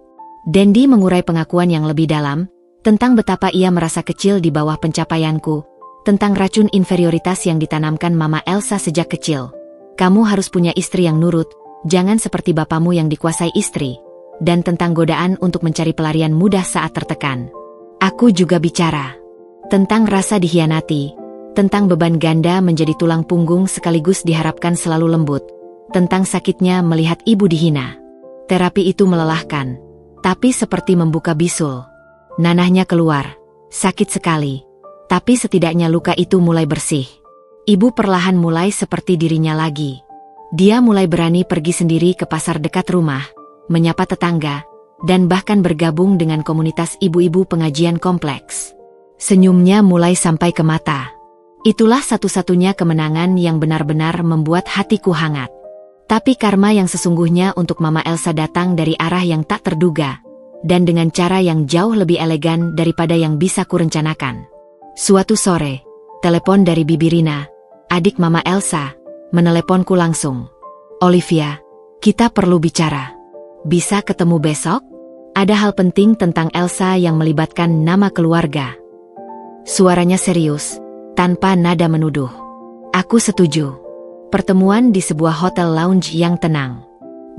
Dendi mengurai pengakuan yang lebih dalam, tentang betapa ia merasa kecil di bawah pencapaianku, tentang racun inferioritas yang ditanamkan Mama Elsa sejak kecil. "Kamu harus punya istri yang nurut, jangan seperti bapamu yang dikuasai istri," dan tentang godaan untuk mencari pelarian mudah saat tertekan. Aku juga bicara tentang rasa dikhianati, tentang beban ganda menjadi tulang punggung sekaligus diharapkan selalu lembut, tentang sakitnya melihat ibu dihina. Terapi itu melelahkan, tapi seperti membuka bisul. Nanahnya keluar, sakit sekali, tapi setidaknya luka itu mulai bersih. Ibu perlahan mulai seperti dirinya lagi. Dia mulai berani pergi sendiri ke pasar dekat rumah, menyapa tetangga, dan bahkan bergabung dengan komunitas ibu-ibu pengajian kompleks. Senyumnya mulai sampai ke mata. Itulah satu-satunya kemenangan yang benar-benar membuat hatiku hangat. Tapi karma yang sesungguhnya untuk Mama Elsa datang dari arah yang tak terduga, dan dengan cara yang jauh lebih elegan daripada yang bisa kurencanakan. Suatu sore, telepon dari Bibi Rina, adik Mama Elsa, meneleponku langsung. "Olivia, kita perlu bicara. Bisa ketemu besok? Ada hal penting tentang Elsa yang melibatkan nama keluarga." Suaranya serius, tanpa nada menuduh. Aku setuju. Pertemuan di sebuah hotel lounge yang tenang.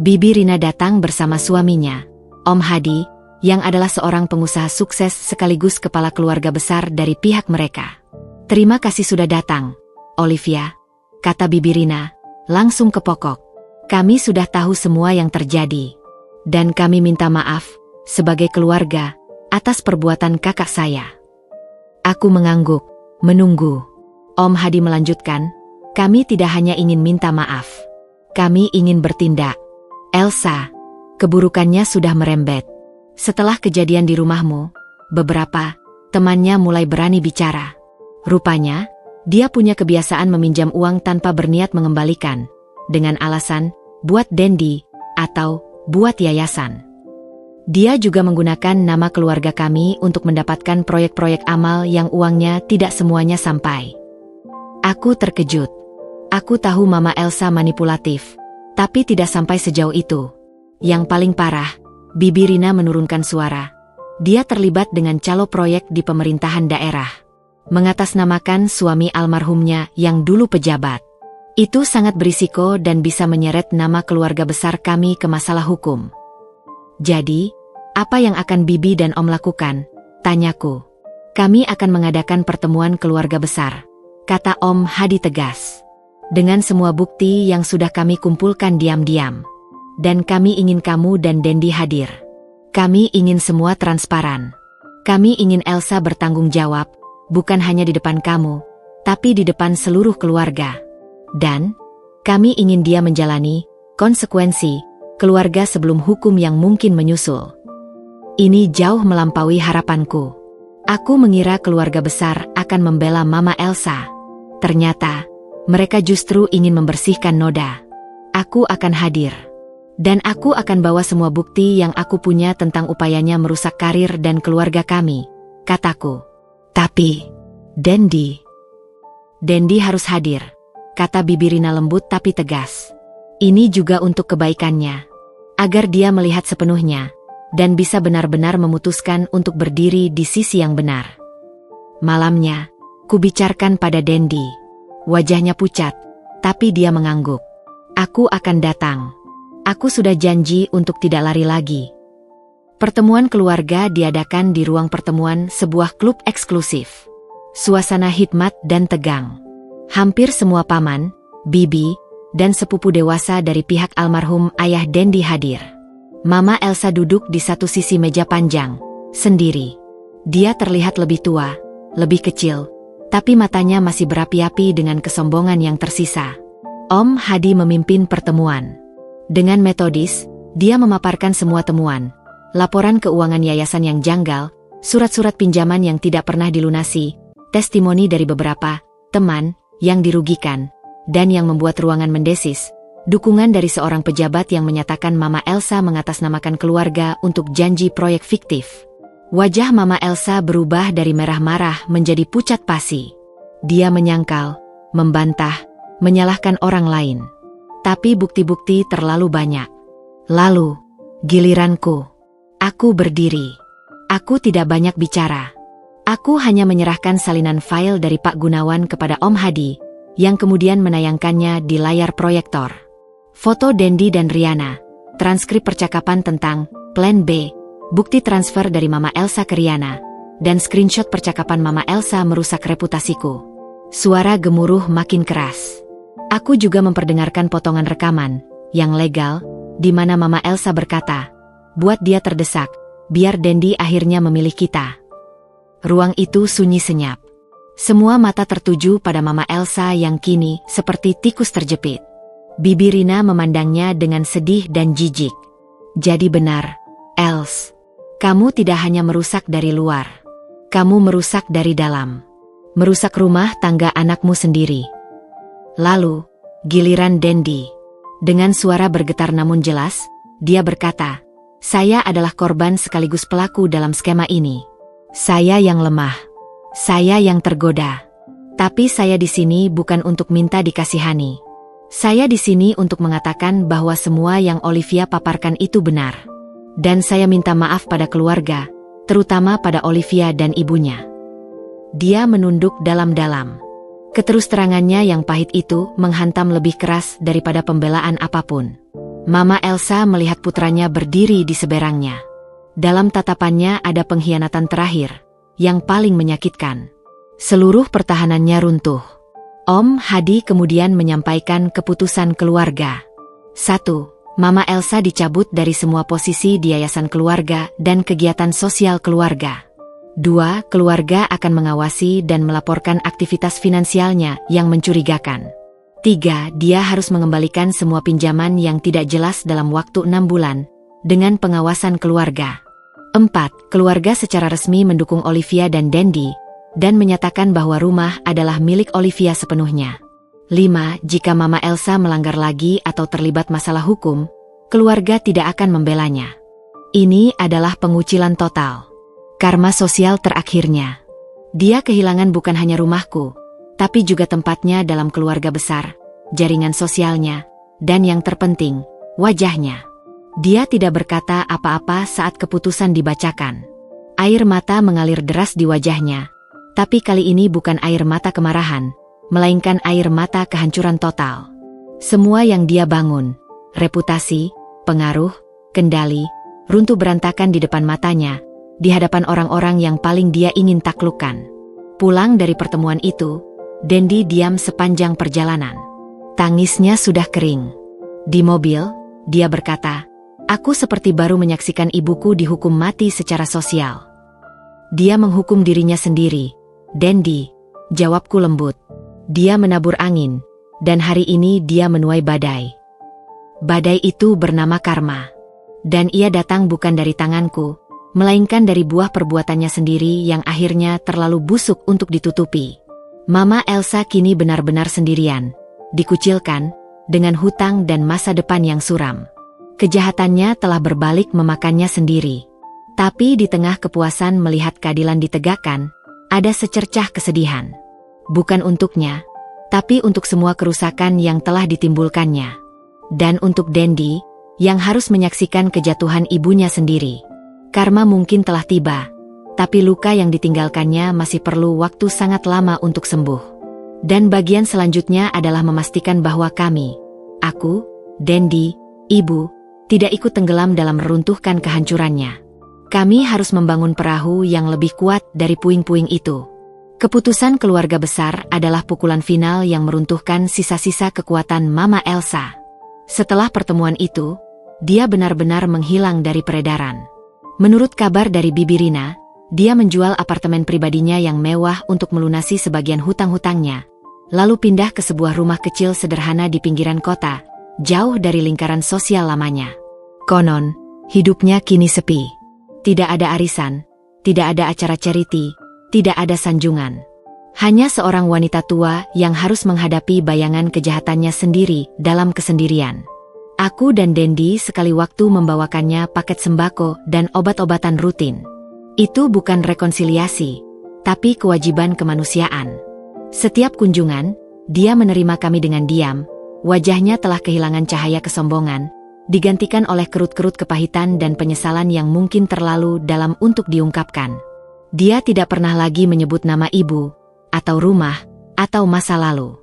Bibi Rina datang bersama suaminya, Om Hadi, yang adalah seorang pengusaha sukses sekaligus kepala keluarga besar dari pihak mereka. "Terima kasih sudah datang, Olivia," kata Bibi Rina, langsung ke pokok. "Kami sudah tahu semua yang terjadi. Dan kami minta maaf, sebagai keluarga, atas perbuatan kakak saya." Aku mengangguk, menunggu. Om Hadi melanjutkan, kami tidak hanya ingin minta maaf. Kami ingin bertindak. Elsa, keburukannya sudah merembet. Setelah kejadian di rumahmu, beberapa temannya mulai berani bicara. Rupanya, dia punya kebiasaan meminjam uang tanpa berniat mengembalikan, dengan alasan, buat Dendi, atau buat yayasan. Dia juga menggunakan nama keluarga kami untuk mendapatkan proyek-proyek amal yang uangnya tidak semuanya sampai. Aku terkejut. Aku tahu Mama Elsa manipulatif, tapi tidak sampai sejauh itu. Yang paling parah, Bibi Rina menurunkan suara. Dia terlibat dengan calo proyek di pemerintahan daerah, mengatasnamakan suami almarhumnya yang dulu pejabat. Itu sangat berisiko dan bisa menyeret nama keluarga besar kami ke masalah hukum. Jadi, apa yang akan Bibi dan Om lakukan? Tanyaku. Kami akan mengadakan pertemuan keluarga besar, kata Om Hadi tegas. Dengan semua bukti yang sudah kami kumpulkan diam-diam. Dan kami ingin kamu dan Dendi hadir. Kami ingin semua transparan. Kami ingin Elsa bertanggung jawab, bukan hanya di depan kamu, tapi di depan seluruh keluarga. Dan, kami ingin dia menjalani konsekuensi keluarga sebelum hukum yang mungkin menyusul. Ini jauh melampaui harapanku. Aku mengira keluarga besar akan membela Mama Elsa. Ternyata, mereka justru ingin membersihkan noda. Aku akan hadir. Dan aku akan bawa semua bukti yang aku punya tentang upayanya merusak karir dan keluarga kami, kataku. Tapi, Dendi harus hadir, kata Bibi Rina lembut tapi tegas. Ini juga untuk kebaikannya, agar dia melihat sepenuhnya, dan bisa benar-benar memutuskan untuk berdiri di sisi yang benar. Malamnya, kubicarkan pada Dendi. Wajahnya pucat, tapi dia mengangguk. Aku akan datang. Aku sudah janji untuk tidak lari lagi. Pertemuan keluarga diadakan di ruang pertemuan sebuah klub eksklusif. Suasana hikmat dan tegang. Hampir semua paman, bibi, dan sepupu dewasa dari pihak almarhum ayah Dendi hadir. Mama Elsa duduk di satu sisi meja panjang, sendiri. Dia terlihat lebih tua, lebih kecil, tapi matanya masih berapi-api dengan kesombongan yang tersisa. Om Hadi memimpin pertemuan. Dengan metodis, dia memaparkan semua temuan, laporan keuangan yayasan yang janggal, surat-surat pinjaman yang tidak pernah dilunasi, testimoni dari beberapa teman yang dirugikan, dan yang membuat ruangan mendesis, dukungan dari seorang pejabat yang menyatakan Mama Elsa mengatasnamakan keluarga untuk janji proyek fiktif. Wajah Mama Elsa berubah dari merah marah menjadi pucat pasi. Dia menyangkal, membantah, menyalahkan orang lain. Tapi bukti-bukti terlalu banyak. Lalu, giliranku. Aku berdiri. Aku tidak banyak bicara. Aku hanya menyerahkan salinan file dari Pak Gunawan kepada Om Hadi, yang kemudian menayangkannya di layar proyektor. Foto Dendi dan Riana, transkrip percakapan tentang Plan B, bukti transfer dari Mama Elsa ke Riana, dan screenshot percakapan Mama Elsa merusak reputasiku. Suara gemuruh makin keras. Aku juga memperdengarkan potongan rekaman, yang legal, di mana Mama Elsa berkata, buat dia terdesak, biar Dendi akhirnya memilih kita. Ruang itu sunyi senyap. Semua mata tertuju pada Mama Elsa yang kini seperti tikus terjepit. Bibi Rina memandangnya dengan sedih dan jijik. Jadi benar, Els. Kamu tidak hanya merusak dari luar. Kamu merusak dari dalam. Merusak rumah tangga anakmu sendiri. Lalu, giliran Dendi. Dengan suara bergetar namun jelas, dia berkata, saya adalah korban sekaligus pelaku dalam skema ini. Saya yang lemah. Saya yang tergoda. Tapi saya di sini bukan untuk minta dikasihani. Saya di sini untuk mengatakan bahwa semua yang Olivia paparkan itu benar. Dan saya minta maaf pada keluarga, terutama pada Olivia dan ibunya. Dia menunduk dalam-dalam. Keterus-terangannya yang pahit itu menghantam lebih keras daripada pembelaan apapun. Mama Elsa melihat putranya berdiri di seberangnya. Dalam tatapannya ada pengkhianatan terakhir, yang paling menyakitkan. Seluruh pertahanannya runtuh. Om Hadi kemudian menyampaikan keputusan keluarga. 1. Mama Elsa dicabut dari semua posisi di yayasan keluarga dan kegiatan sosial keluarga. 2. Keluarga akan mengawasi dan melaporkan aktivitas finansialnya yang mencurigakan. 3. Dia harus mengembalikan semua pinjaman yang tidak jelas dalam waktu 6 bulan, dengan pengawasan keluarga. 4. Keluarga secara resmi mendukung Olivia dan Dandy, dan menyatakan bahwa rumah adalah milik Olivia sepenuhnya. 5. Jika Mama Elsa melanggar lagi atau terlibat masalah hukum, keluarga tidak akan membelanya. Ini adalah pengucilan total. Karma sosial terakhirnya. Dia kehilangan bukan hanya rumahku, tapi juga tempatnya dalam keluarga besar, jaringan sosialnya, dan yang terpenting, wajahnya. Dia tidak berkata apa-apa saat keputusan dibacakan. Air mata mengalir deras di wajahnya, tapi kali ini bukan air mata kemarahan, melainkan air mata kehancuran total. Semua yang dia bangun, reputasi, pengaruh, kendali, runtuh berantakan di depan matanya, di hadapan orang-orang yang paling dia ingin taklukkan. Pulang dari pertemuan itu, Dandy diam sepanjang perjalanan. Tangisnya sudah kering. Di mobil, dia berkata, "Aku seperti baru menyaksikan ibuku dihukum mati secara sosial." Dia menghukum dirinya sendiri. "Dandy," jawabku lembut. Dia menabur angin, dan hari ini dia menuai badai. Badai itu bernama karma. Dan ia datang bukan dari tanganku, melainkan dari buah perbuatannya sendiri yang akhirnya terlalu busuk untuk ditutupi. Mama Elsa kini benar-benar sendirian, dikucilkan, dengan hutang dan masa depan yang suram. Kejahatannya telah berbalik memakannya sendiri. Tapi di tengah kepuasan melihat keadilan ditegakkan, ada secercah kesedihan. Bukan untuknya, tapi untuk semua kerusakan yang telah ditimbulkannya. Dan untuk Dandy, yang harus menyaksikan kejatuhan ibunya sendiri. Karma mungkin telah tiba, tapi luka yang ditinggalkannya masih perlu waktu sangat lama untuk sembuh. Dan bagian selanjutnya adalah memastikan bahwa kami, aku, Dandy, ibu, tidak ikut tenggelam dalam meruntuhkan kehancurannya. Kami harus membangun perahu yang lebih kuat dari puing-puing itu. Keputusan keluarga besar adalah pukulan final yang meruntuhkan sisa-sisa kekuatan Mama Elsa. Setelah pertemuan itu, dia benar-benar menghilang dari peredaran. Menurut kabar dari Bibi Rina, dia menjual apartemen pribadinya yang mewah untuk melunasi sebagian hutang-hutangnya, lalu pindah ke sebuah rumah kecil sederhana di pinggiran kota, jauh dari lingkaran sosial lamanya. Konon, hidupnya kini sepi. Tidak ada arisan, tidak ada acara charity, tidak ada sanjungan. Hanya seorang wanita tua yang harus menghadapi bayangan kejahatannya sendiri dalam kesendirian. Aku dan Dandy sekali waktu membawakannya paket sembako dan obat-obatan rutin. Itu bukan rekonsiliasi, tapi kewajiban kemanusiaan. Setiap kunjungan, dia menerima kami dengan diam, wajahnya telah kehilangan cahaya kesombongan, digantikan oleh kerut-kerut kepahitan dan penyesalan yang mungkin terlalu dalam untuk diungkapkan. Dia tidak pernah lagi menyebut nama ibu, atau rumah, atau masa lalu.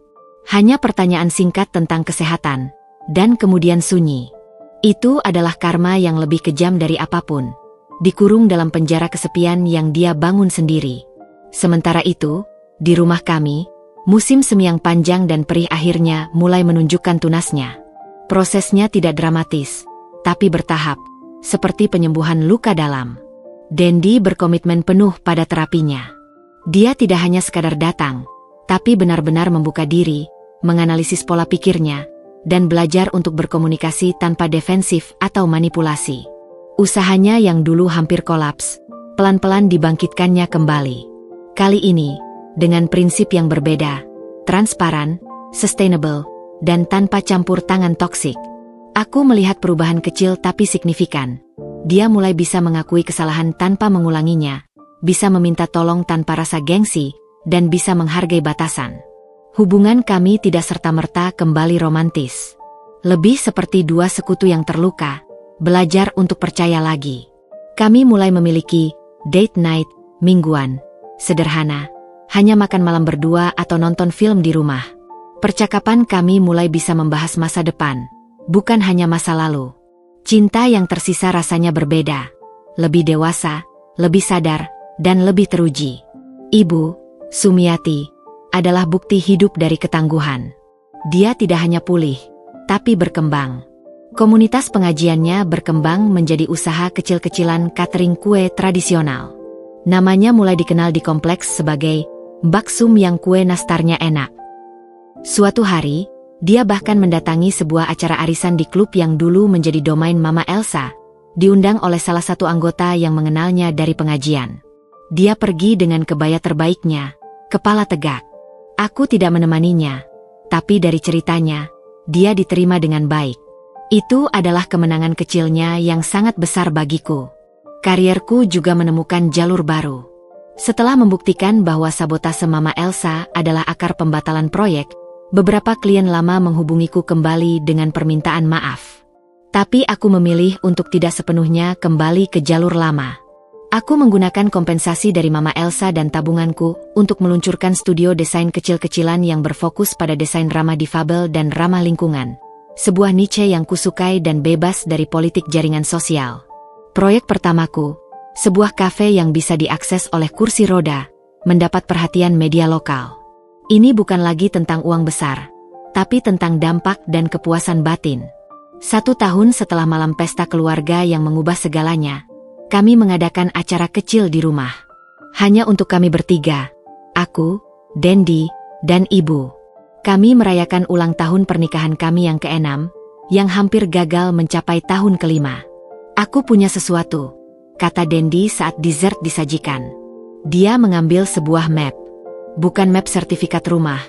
Hanya pertanyaan singkat tentang kesehatan, dan kemudian sunyi. Itu adalah karma yang lebih kejam dari apapun. Dikurung dalam penjara kesepian yang dia bangun sendiri. Sementara itu, di rumah kami, musim semi yang panjang dan perih akhirnya mulai menunjukkan tunasnya. Prosesnya tidak dramatis, tapi bertahap, seperti penyembuhan luka dalam. Dandy berkomitmen penuh pada terapinya. Dia tidak hanya sekadar datang, tapi benar-benar membuka diri, menganalisis pola pikirnya, dan belajar untuk berkomunikasi tanpa defensif atau manipulasi. Usahanya yang dulu hampir kolaps, pelan-pelan dibangkitkannya kembali. Kali ini, dengan prinsip yang berbeda, transparan, sustainable, dan tanpa campur tangan toksik. Aku melihat perubahan kecil tapi signifikan. Dia mulai bisa mengakui kesalahan tanpa mengulanginya, bisa meminta tolong tanpa rasa gengsi, dan bisa menghargai batasan. Hubungan kami tidak serta-merta kembali romantis. Lebih seperti dua sekutu yang terluka, belajar untuk percaya lagi. Kami mulai memiliki date night, mingguan, sederhana, hanya makan malam berdua atau nonton film di rumah. Percakapan kami mulai bisa membahas masa depan, bukan hanya masa lalu. Cinta yang tersisa rasanya berbeda, lebih dewasa, lebih sadar, dan lebih teruji. Ibu, Sumiati, adalah bukti hidup dari ketangguhan. Dia tidak hanya pulih, tapi berkembang. Komunitas pengajiannya berkembang menjadi usaha kecil-kecilan catering kue tradisional. Namanya mulai dikenal di kompleks sebagai Mbak Sum yang kue nastarnya enak. Suatu hari, dia bahkan mendatangi sebuah acara arisan di klub yang dulu menjadi domain Mama Elsa, diundang oleh salah satu anggota yang mengenalnya dari pengajian. Dia pergi dengan kebaya terbaiknya, kepala tegak. Aku tidak menemaninya, tapi dari ceritanya, dia diterima dengan baik. Itu adalah kemenangan kecilnya yang sangat besar bagiku. Karierku juga menemukan jalur baru. Setelah membuktikan bahwa sabotase Mama Elsa adalah akar pembatalan proyek, beberapa klien lama menghubungiku kembali dengan permintaan maaf. Tapi aku memilih untuk tidak sepenuhnya kembali ke jalur lama. Aku menggunakan kompensasi dari Mama Elsa dan tabunganku untuk meluncurkan studio desain kecil-kecilan yang berfokus pada desain ramah difabel dan ramah lingkungan. Sebuah niche yang kusukai dan bebas dari politik jaringan sosial. Proyek pertamaku, sebuah kafe yang bisa diakses oleh kursi roda, mendapat perhatian media lokal. Ini bukan lagi tentang uang besar, tapi tentang dampak dan kepuasan batin. 1 tahun setelah malam pesta keluarga yang mengubah segalanya, kami mengadakan acara kecil di rumah. Hanya untuk kami bertiga, aku, Dendi, dan ibu. Kami merayakan ulang tahun pernikahan kami yang ke-6, yang hampir gagal mencapai tahun ke-5. Aku punya sesuatu, kata Dendi saat dessert disajikan. Dia mengambil sebuah map. Bukan map sertifikat rumah,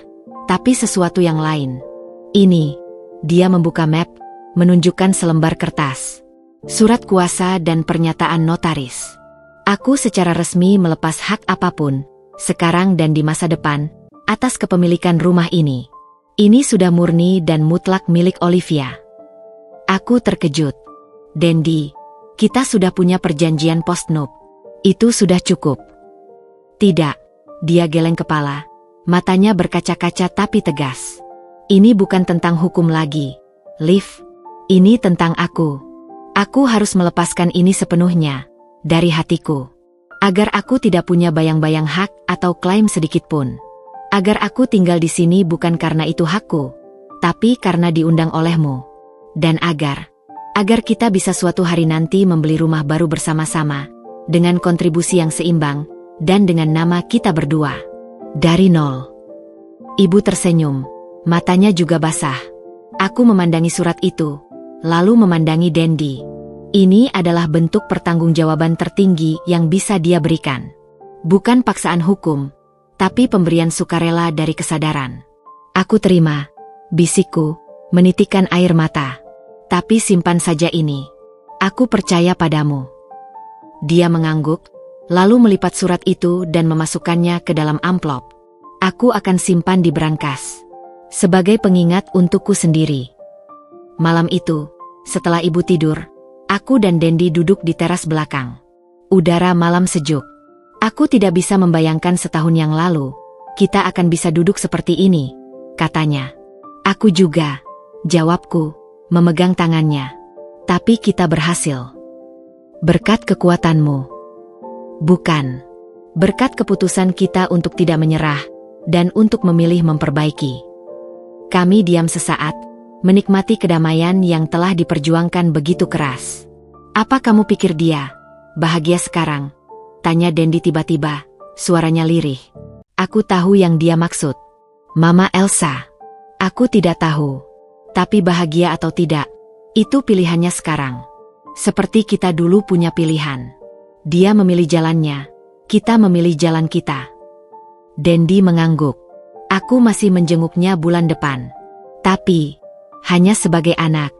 tapi sesuatu yang lain. Ini, dia membuka map, menunjukkan selembar kertas. Surat kuasa dan pernyataan notaris. Aku secara resmi melepas hak apapun, sekarang dan di masa depan, atas kepemilikan rumah ini. Ini sudah murni dan mutlak milik Olivia. Aku terkejut. Dendi, kita sudah punya perjanjian postnup. Itu sudah cukup. Tidak, dia geleng kepala. Matanya berkaca-kaca tapi tegas. Ini bukan tentang hukum lagi, Liv. Ini tentang aku. Aku harus melepaskan ini sepenuhnya, dari hatiku. Agar aku tidak punya bayang-bayang hak atau klaim sedikitpun. Agar aku tinggal di sini bukan karena itu hakku, tapi karena diundang olehmu. Dan agar kita bisa suatu hari nanti membeli rumah baru bersama-sama, dengan kontribusi yang seimbang, dan dengan nama kita berdua. Dari nol. Ibu tersenyum, matanya juga basah. Aku memandangi surat itu, lalu memandangi Dendi. Ini adalah bentuk pertanggungjawaban tertinggi yang bisa dia berikan. Bukan paksaan hukum, tapi pemberian sukarela dari kesadaran. Aku terima, bisikku, menitikkan air mata. Tapi simpan saja ini. Aku percaya padamu. Dia mengangguk, lalu melipat surat itu dan memasukkannya ke dalam amplop. Aku akan simpan di brankas. Sebagai pengingat untukku sendiri. Malam itu, setelah ibu tidur, aku dan Dendi duduk di teras belakang. Udara malam sejuk. Aku tidak bisa membayangkan setahun yang lalu, kita akan bisa duduk seperti ini, katanya. Aku juga, jawabku, memegang tangannya. Tapi kita berhasil. Berkat kekuatanmu. Bukan. Berkat keputusan kita untuk tidak menyerah, dan untuk memilih memperbaiki. Kami diam sesaat, menikmati kedamaian yang telah diperjuangkan begitu keras. Apa kamu pikir dia bahagia sekarang? Tanya Dendi tiba-tiba, suaranya lirih. Aku tahu yang dia maksud. Mama Elsa. Aku tidak tahu. Tapi bahagia atau tidak, itu pilihannya sekarang. Seperti kita dulu punya pilihan. Dia memilih jalannya, kita memilih jalan kita. Dendi mengangguk. Aku masih menjenguknya bulan depan. Tapi, hanya sebagai anak,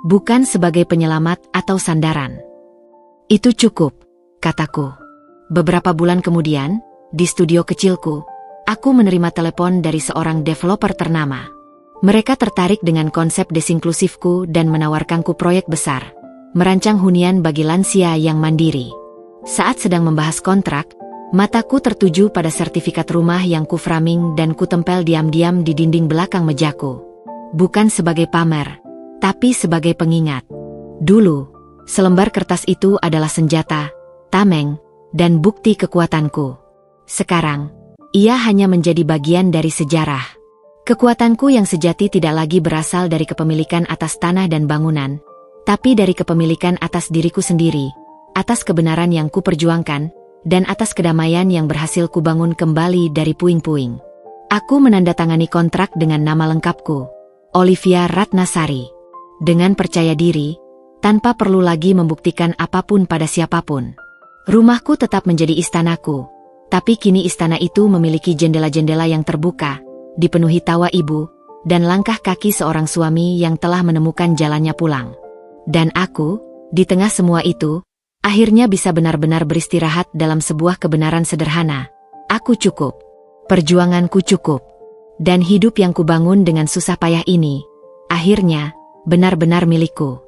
bukan sebagai penyelamat atau sandaran. Itu cukup, kataku. Beberapa bulan kemudian, di studio kecilku, aku menerima telepon dari seorang developer ternama. Mereka tertarik dengan konsep desinklusifku dan menawarkanku proyek besar, merancang hunian bagi lansia yang mandiri. Saat sedang membahas kontrak, mataku tertuju pada sertifikat rumah yang kuframing dan kutempel diam-diam di dinding belakang mejaku. Bukan sebagai pamer, tapi sebagai pengingat. Dulu, selembar kertas itu adalah senjata, tameng, dan bukti kekuatanku. Sekarang, ia hanya menjadi bagian dari sejarah. Kekuatanku yang sejati tidak lagi berasal dari kepemilikan atas tanah dan bangunan, tapi dari kepemilikan atas diriku sendiri, atas kebenaran yang kuperjuangkan, dan atas kedamaian yang berhasil kubangun kembali dari puing-puing. Aku menandatangani kontrak dengan nama lengkapku, Olivia Ratnasari. Dengan percaya diri, tanpa perlu lagi membuktikan apapun pada siapapun. Rumahku tetap menjadi istanaku, tapi kini istana itu memiliki jendela-jendela yang terbuka, dipenuhi tawa ibu, dan langkah kaki seorang suami yang telah menemukan jalannya pulang. Dan aku, di tengah semua itu, akhirnya bisa benar-benar beristirahat dalam sebuah kebenaran sederhana. Aku cukup. Perjuanganku cukup. Dan hidup yang kubangun dengan susah payah ini, akhirnya, benar-benar milikku.